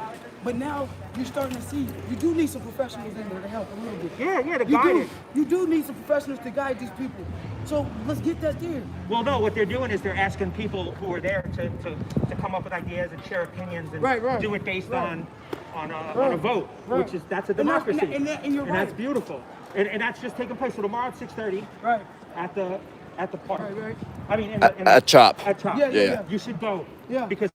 But now you're starting to see, you do need some professionals in there to help a little bit. Yeah, to You guide do. it. You do need some professionals to guide these people. So let's get that there. Well, no, what they're doing is they're asking people who are there to come up with ideas and share opinions and Right. do it based Right. on a vote, Right. which that's a And that's- democracy. and you're that's right. beautiful. And that's just taking place. So tomorrow at 6:30, right, at the park. Right. I mean, At CHOP. At CHOP. Yeah. You should go. Yeah. Because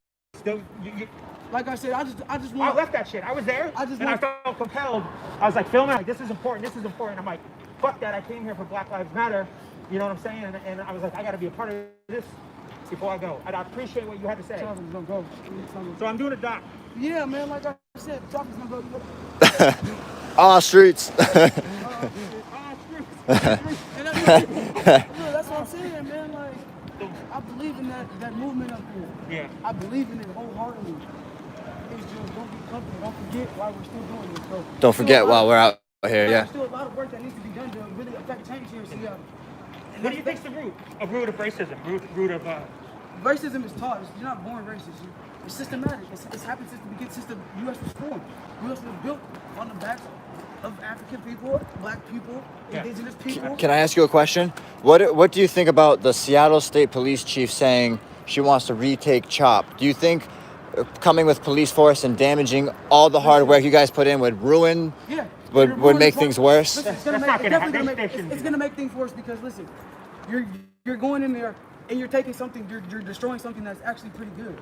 like I said, I just I want. left that shit. I was there, I just and I want- felt compelled. I was like, filming, like, this is important. This is important. I'm like, fuck that. I came here for Black Lives Matter. You know what I'm saying? And I was like, I got to be a part of this before I go. And I appreciate what you had to say. Choppers gonna go. So I'm doing a doc. Yeah, man. Like I said, Choppers gonna go. All streets. And that's what I'm saying, man. Like, I believe in that movement up here. Yeah. I believe in it wholeheartedly. It's just don't be comfortable. Don't forget why we're still doing this. So, Don't forget while we're out here, yeah. There's still a lot of work that needs to be done to really affect change here in Seattle. What do you think's the root? A root of racism? Root of Racism is taught. You're not born racist. It's systematic. It's happened since the U.S. was formed. U.S. was built on the backs of African people, black people, indigenous people. Can I ask you a question? What do you think about the Seattle State Police Chief saying she wants to retake CHOP? Do you think coming with police force and damaging all the hard work you guys put in would ruin? Yeah. Would make things worse? Listen, it's gonna make things worse because listen, you're going in there and you're taking something, you're destroying something that's actually pretty good.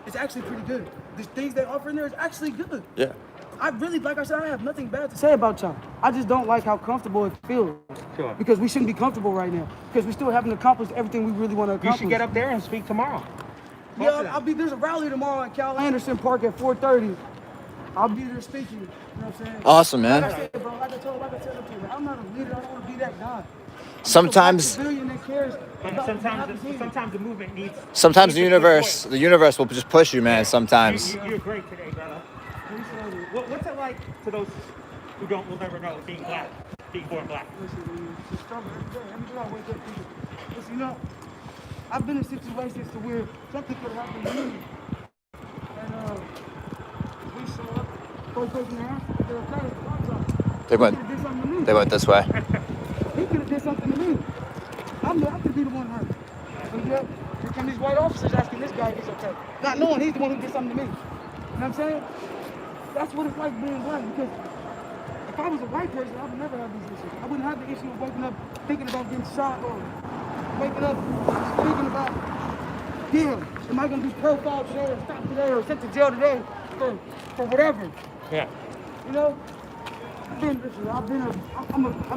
It's actually pretty good. The things they offer in there is actually good. Yeah. I really, like I said, I have nothing bad to say about y'all. I just don't like how comfortable it feels. Sure. Because we shouldn't be comfortable right now. Because we still haven't accomplished everything we really want to accomplish. You should get up there and speak tomorrow. Yeah, there's a rally tomorrow in Cal Anderson Park at 4:30. I'll be there speaking. You know what I'm saying? Awesome, man. Like I said, bro, like I said up to you, I'm not a leader. I don't want to be that guy. Sometimes, Civilian that cares about sometimes the movement needs. sometimes the universe will just push you, man. Sometimes. You're great today, brother. What's it like to those who will never know being black, being born black? Listen, it's a struggle every day. Every day I wake up thinking, listen, you know, I've been in situations to where something could have happened to me. And we show up, first person to answer, they're okay, it's our job. They went this way. He could have did something to me. I could be the one hurt. But yet, here come these white officers asking this guy if he's okay. Not knowing he's the one who did something to me. You know what I'm saying? That's what it's like being black, because if I was a white person, I would never have these issues. I wouldn't have the issue of waking up thinking about getting shot or waking up thinking about, damn, am I going to be profiled today or stopped today or sent to jail today for whatever? Yeah. You know? I'm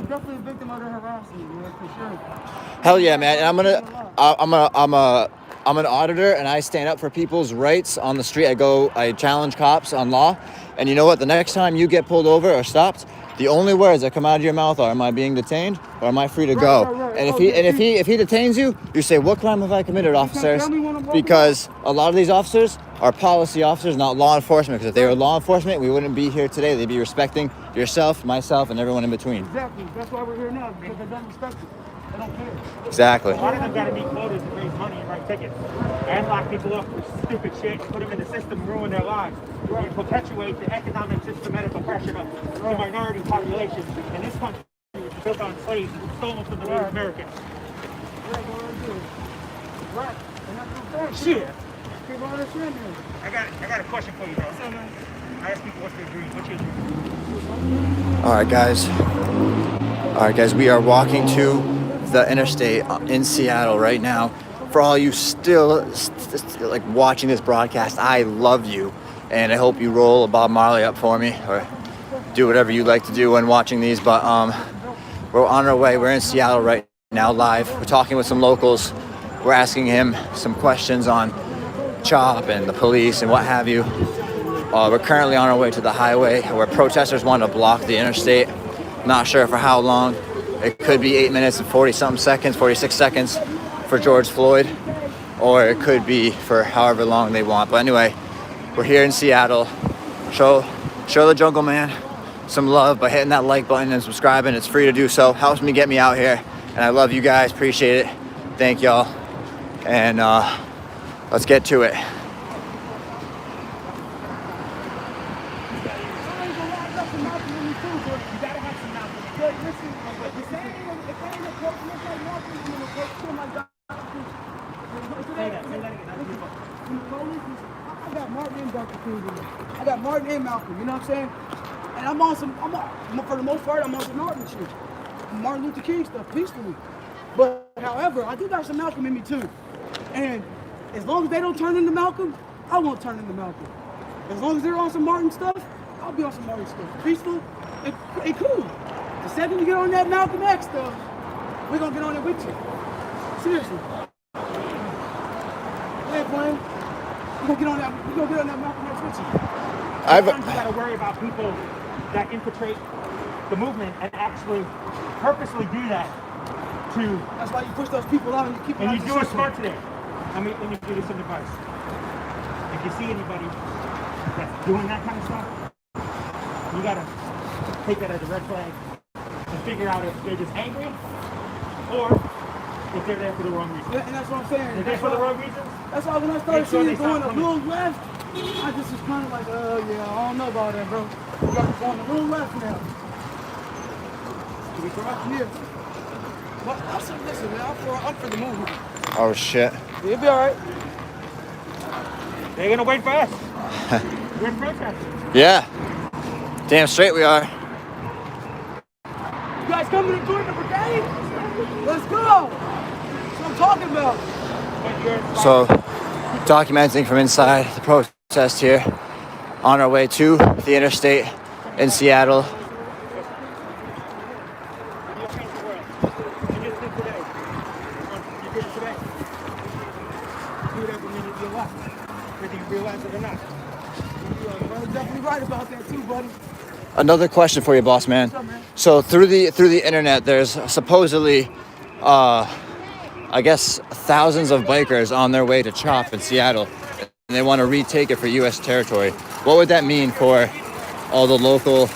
definitely a victim of the harassment, man, for sure. Hell yeah, man. And I'm an auditor and I stand up for people's rights on the street. I challenge cops on law. And you know what? The next time you get pulled over or stopped, the only words that come out of your mouth are, am I being detained or am I free to go? Right. And if he detains you, you say, what crime have I committed, officers? tell me when I'm wrong. Because a lot of these officers are policy officers, not law enforcement. Because if they were law enforcement, we wouldn't be here today. They'd be respecting yourself, myself, and everyone in between. Exactly. That's why we're here now, because they don't respect it. They don't care. Exactly. A lot of them got to meet quotas and raise money and write tickets and lock people up for stupid shit, put them in the system, ruin their lives. You perpetuate the economic systematic oppression of the minority population in this country, which is built on slaves and stolen from the Native Americans. Right. And that's what I'm saying. Shit. People understand this. I got a question for you, bro. I ask people what's their dream. What's your dream? All right, guys. We are walking to the interstate in Seattle right now. For all you still like watching this broadcast, I love you, and I hope you roll a Bob Marley up for me, or do whatever you like to do when watching these. But we're on our way. We're in Seattle right now, live. We're talking with some locals. We're asking him some questions on CHOP and the police and what have you. We're currently on our way to the highway where protesters want to block the interstate. Not sure for how long. It could be 8 minutes and 40-something seconds, 46 seconds for George Floyd, or it could be for however long they want. But anyway, we're here in Seattle. Show the Jungle Man some love by hitting that like button and subscribing. It's free to do so. Helps me get me out here. And I love you guys. Appreciate it. Thank y'all. And let's get to it. I got Martin and Dr. King in there. I got Martin and Malcolm, you know what I'm saying? And I'm on some, for the most part, I'm on some Martin shit. Martin Luther King stuff, peacefully. But, however, I do got some Malcolm in me too. And as long as they don't turn into Malcolm, I won't turn into Malcolm. As long as they're on some Martin stuff, I'll be on some Martin stuff. Peaceful and cool. The second you get on that Malcolm X stuff, we're gonna get on it with you. Seriously. Hey, Glenn. We're gonna get on that Malcolm X with you. Sometimes you gotta worry about people that infiltrate the movement and actually purposely do that to. That's why you push those people out and you keep them out. And you do it smart today. Let me give you some advice. If you see anybody that's doing that kind of stuff, you gotta take that as a red flag and figure out if they're just angry or if they're there for the wrong reasons. Yeah, and that's what I'm saying. If they're for the wrong reasons, that's why when I started seeing it going a little left, I just was kind of like, yeah, I don't know about that, bro. We got to going a little left now. we corrupt? Yeah. Well, I'm saying, listen, man, I'm for the movement. Oh shit. It'll be all right. They're gonna wait for us. We're protesting. Yeah. Damn straight we are. You guys coming to join the brigade? Let's go. That's what I'm talking about. So, documenting from inside the protest here, on our way to the interstate in Seattle. Another question for you, boss man. So through the internet, there's supposedly, I guess, thousands of bikers on their way to CHOP in Seattle, and they want to retake it for U.S. territory. What would that mean for all the local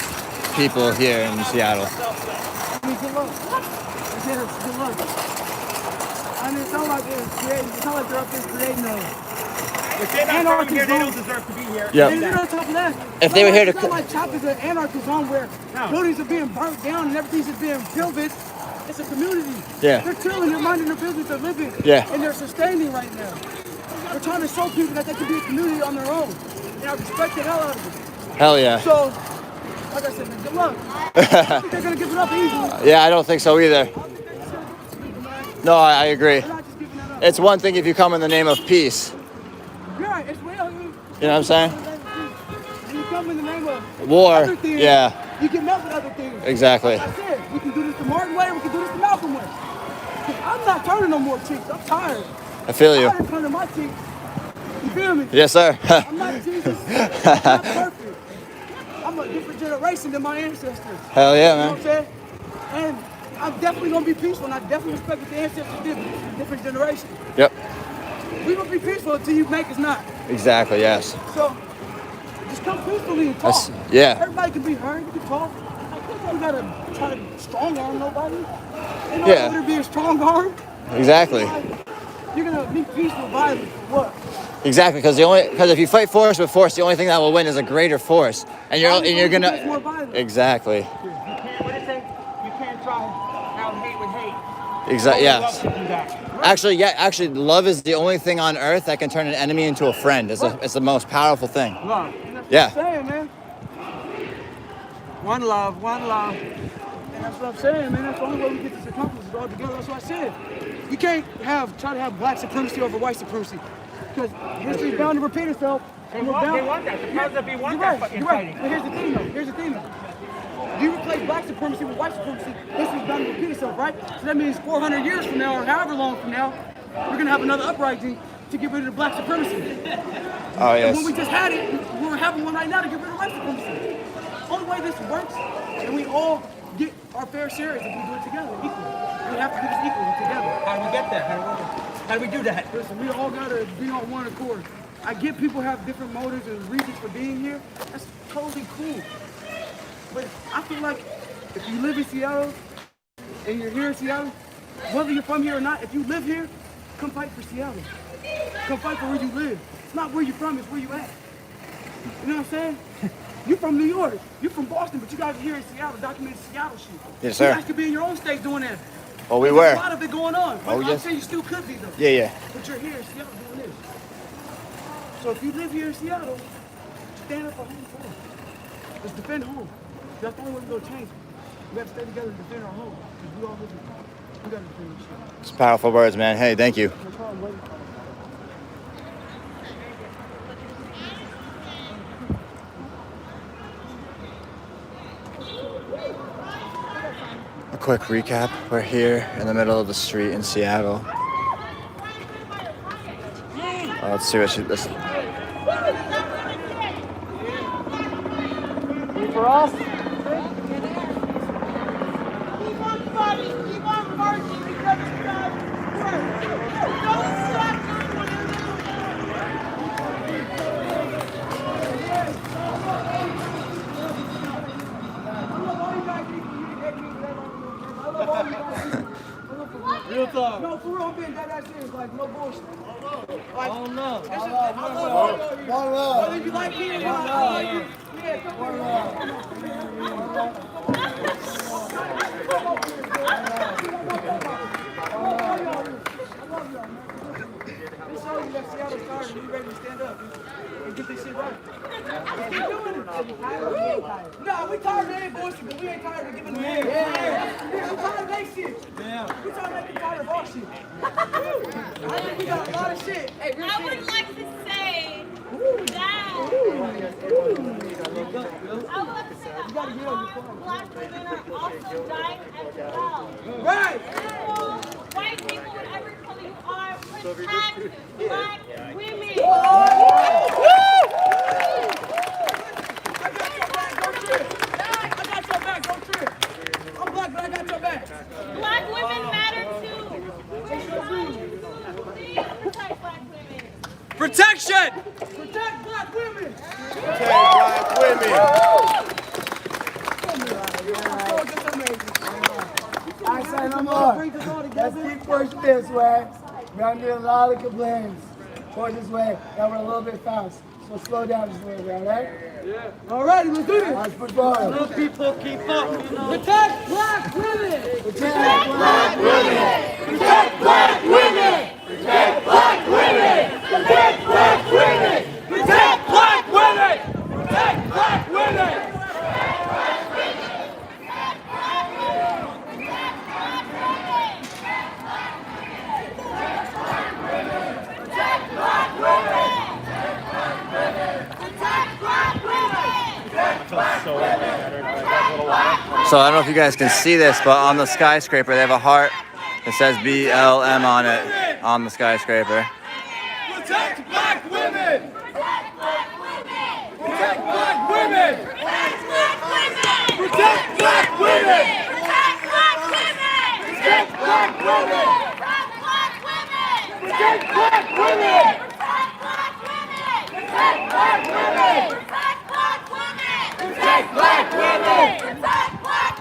people here in Seattle? I mean, good luck. Good luck. I mean, it's not like they're up there creating if they're not from here, they don't deserve to be here. Yep. And on top of that, if they were here to, it's not like CHOP is an anarchist zone where buildings are being burnt down and everything's just being pillaged. It's a community. Yeah. They're chilling, they're minding their business, they're living. Yeah. And they're sustaining right now. They're trying to show people that they can be a community on their own. And I respect the hell out of it. Hell yeah. So, like I said, man, good luck. I don't think they're gonna give it up easily. Yeah, I don't think so either. No, I agree. It's one thing if you come in the name of peace. Yeah, it's real. You know what I'm saying? And you come in the name of war. Other things, Yeah. You get met with other things. Exactly. Like I said, we can do this the Martin way, we can do this the Malcolm way. I'm not turning no more cheeks. I'm tired. I feel you. I'm tired of turning my cheeks. You feel me? Yes, sir. I'm not Jesus. I'm not perfect. I'm a different generation than my ancestors. Hell yeah, man. You know what I'm saying? And I'm definitely gonna be peaceful, and I definitely respect what the ancestors did. Different generation. Yep. We gonna be peaceful until you make us not. Exactly. Yes. So just come peacefully and talk. Yeah. Everybody can be heard. You can talk. You gotta try to strong arm nobody. Ain't no Yeah. better be a strong arm. Exactly. You're gonna meet peace with violence for what? Exactly, because if you fight force with force, the only thing that will win is a greater force, and you're gonna exactly. You can't, what is it? You can't try out hate with hate. Exactly. Only love Yes. can do that. Actually, love is the only thing on earth that can turn an enemy into a friend. It's the most powerful thing. Love. Yeah. That's what I'm saying, man. One love, one love. And that's what I'm saying, man. That's the only way we get this accomplished all together. That's what I said. You can't try to have black supremacy over white supremacy. Because history's bound to repeat itself. They want that. The presidency wants that fucking You're right. fighting. But here's the thing though. You replace black supremacy with white supremacy, history's bound to repeat itself, right? So that means 400 years from now, or however long from now, we're gonna have another uprising to get rid of the black supremacy. Oh, yes. And when we just had it, we're having one right now to get rid of white supremacy. Only way this works, and we all get our fair share, is if we do it together, equally. We have to do this equally together. How do we get that? How do we do that? Listen, we all gotta be on one accord. I get people have different motives and reasons for being here. That's totally cool. But I feel like if you live in Seattle and you're here in Seattle, whether you're from here or not, if you live here, come fight for Seattle. Come fight for where you live. It's not where you're from, it's where you at. You know what I'm saying? You're from New York, you're from Boston, but you guys are here in Seattle documenting Seattle shit. Yes, sir. You guys could be in your own state doing that. Oh, we There's were. a lot of it going on. But Oh, I'm yes. saying you still could be though. Yeah, yeah. But you're here in Seattle doing this. So if you live here in Seattle, stand up for home first. Let's defend home. That's the only way we're gonna change it. We have to stay together and defend our home. Because we all live here. We gotta defend this shit. It's powerful words, man. Hey, thank you. No problem, buddy. A quick recap. We're here in the middle of the street in Seattle. Let's see what she. This. For us, Keep on fighting, keep on marching because it's God's word. Don't stop doing whatever real talk. No, for real, I'm being that serious, like no bullshit. Like, oh no. One love. Whether you like me or not, I like you. Yeah, come on. This shows you that Seattle started and you ready to stand up and get this shit right. Keep doing it. No, we tired of that bullshit, but we ain't tired of giving them hands. Yeah, we tired of that shit. Yeah. We tired of making tired of our shit. I think we got a lot of shit. Hey, I would like to say that I would like to say that black women are also dying as well. Right. White people, whatever color you are, protect black women. I got your back, don't trip. I'm black, but I got your back. Black women matter too. We're trying to protect black women. Protection! Protect black women. I say no more. Let's keep pushing this way. We're gonna get a lot of complaints toward this way that we're a little bit fast. So slow down just a little bit, alright? Yeah. Alright, let's do this. Let's push forward. Little people keep up. Protect black women. Protect black women. Protect black women. Protect black women. Protect black women. Protect black women! Protect black women! So I don't know if you guys can see this, but on the skyscraper they have a heart that says BLM on it on the skyscraper. Protect black women! Protect black women! Protect black women! Protect black women! Protect black women! Protect black women! Protect black women! Protect black women! Protect black women! Protect black women!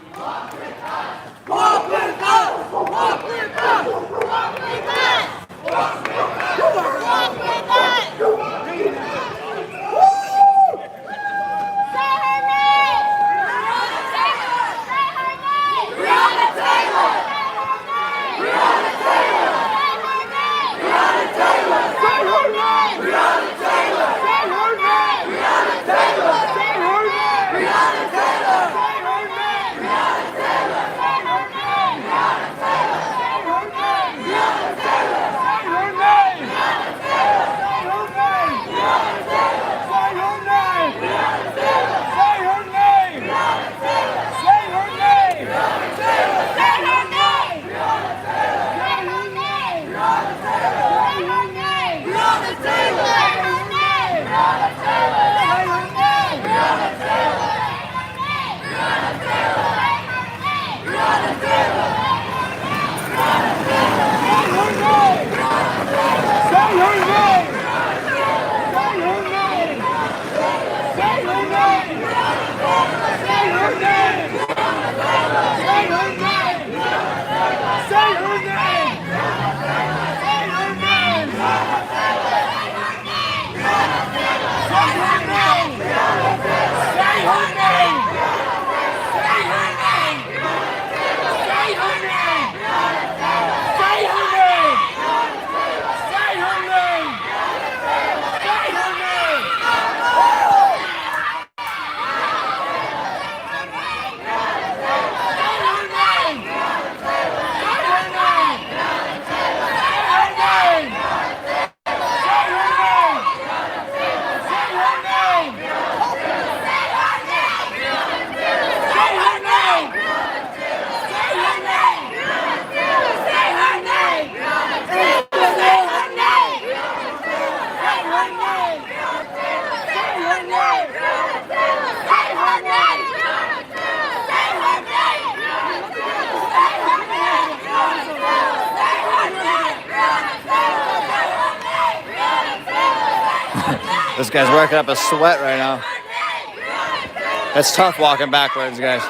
This guy's working up a sweat right now. It's tough walking backwards, guys.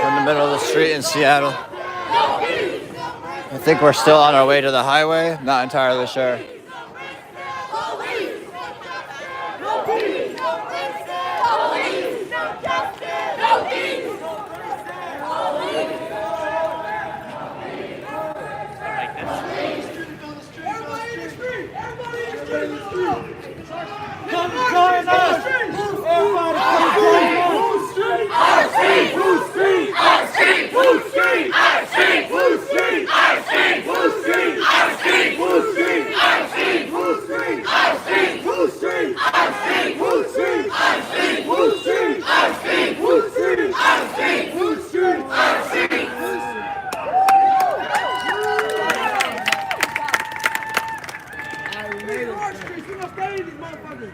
In the middle of the street in Seattle. I think we're still on our way to the highway. Not entirely sure. Come join us! Everybody come join us! Blue Street! Our street! Blue Street! Our street! Blue Street! Our street! Blue Street! Our street! Blue Street! Our street! Blue Street! Our street! Blue Street! Our street! Blue Street! Our street! Blue Street! Our street! Blue Street! Our street! Blue Street! Our street! Blue Street! Our street!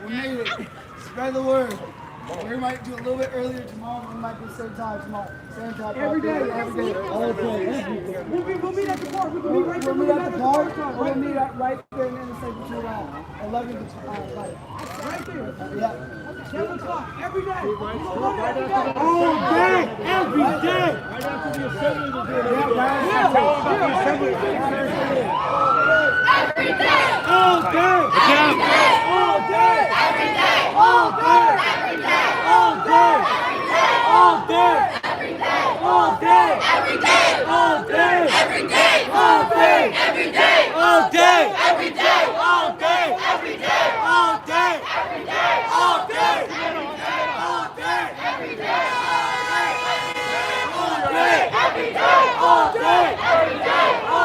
We made it. Spread the word. We might do a little bit earlier tomorrow. We might do the same time tomorrow. Same time. Every day. All day. We'll meet at the park. We'll meet right there. We'll meet at the park. We'll meet right there in the second between 11 to 5. Right there. Yeah. 7 o'clock. Every day. All day. Every day. Right after the assembly to do it. Tell them about the assembly. Every day. All day. All day. Every day. All day. Every day. All day. All day. Every day. All day. Every day. All day. Every day. All day. Every day. All day. Every day. All day. Every day. All day. Every day. All day. All day. Every day. All day. Every day. All day. Every day.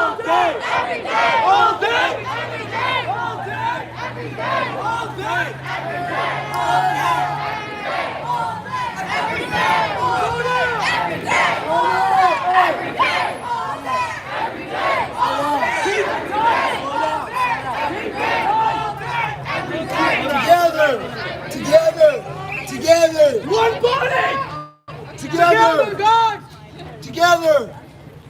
All day. Every day. All day. Every day. All day. Every day. All day. Every day. All day. Every day. All day. Every day. Every day. All day. Every day. All day. Together. One body. Together, guys. Together.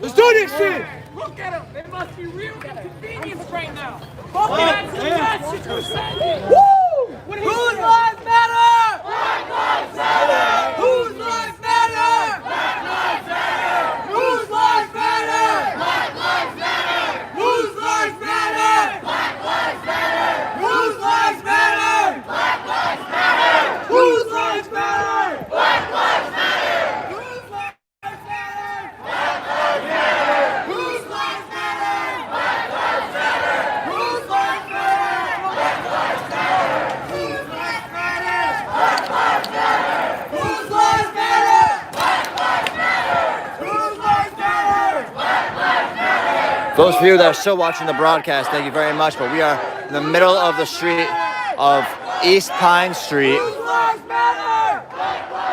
Let's do this shit. Look at them. They must be real inconvenienced right now. That's the message we're sending. Woo! Whose lives matter? Black lives matter. Whose lives matter? Black lives matter. Whose lives matter? Black lives matter. Whose lives matter? Black lives matter. Whose lives matter? Black lives matter. Whose lives matter? Black lives matter. Whose lives matter? Black lives matter. Whose lives matter? Black lives matter. Whose lives matter? Black lives matter. Whose lives matter? Black lives matter. Whose lives matter? Black lives matter. Whose lives matter? Black lives matter. Those of you that are still watching the broadcast, thank you very much. But we are in the middle of the street of East Pine Street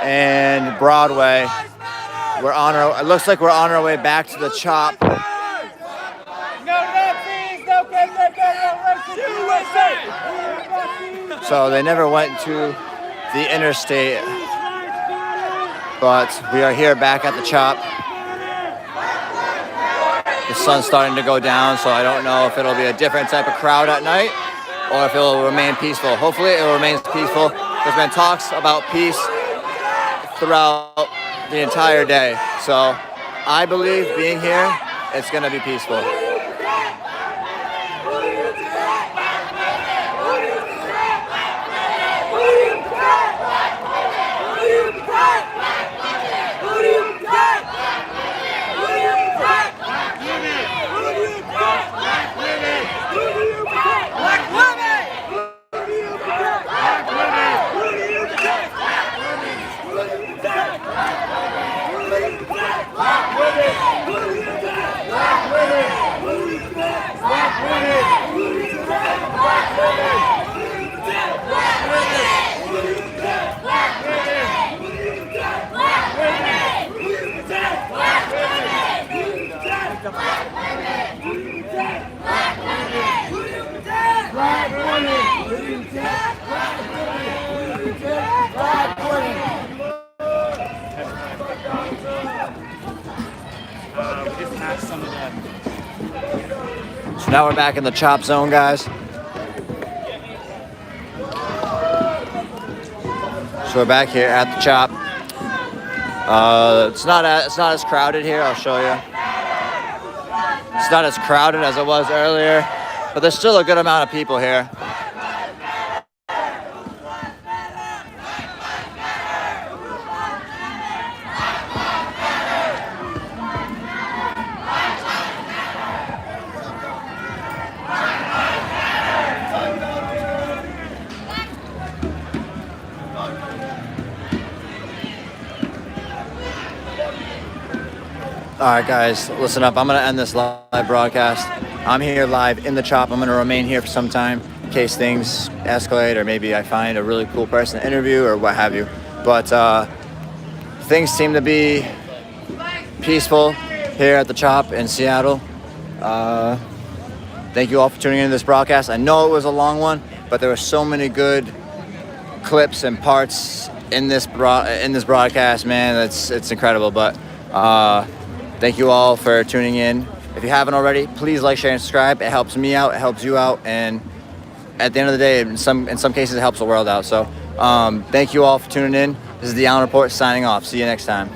and Broadway. We're on our. It looks like we're on our way back to the CHOP. No Nazis, no KKK, USA. So they never went to the interstate, but we are here back at the CHOP. The sun's starting to go down, so I don't know if it'll be a different type of crowd at night or if it'll remain peaceful. Hopefully it will remain peaceful. There's been talks about peace throughout the entire day. So I believe being here, it's gonna be peaceful. So now we're back in the chop zone, guys. So we're back here at the chop. It's not as crowded here. I'll show you. It's not as crowded as it was earlier, but there's still a good amount of people here. All right, guys, listen up. I'm going to end this live broadcast. I'm here live in the chop. I'm going to remain here for some time in case things escalate or maybe I find a really cool person to interview or what have you. But things seem to be peaceful here at the chop in Seattle. Thank you all for tuning into this broadcast. I know it was a long one, but there were so many good clips and parts in this broadcast, man. It's incredible. But thank you all for tuning in. If you haven't already, please like, share, and subscribe. It helps me out. It helps you out. And at the end of the day, in some cases, it helps the world out. So thank you all for tuning in. This is the Allen Report signing off. See you next time.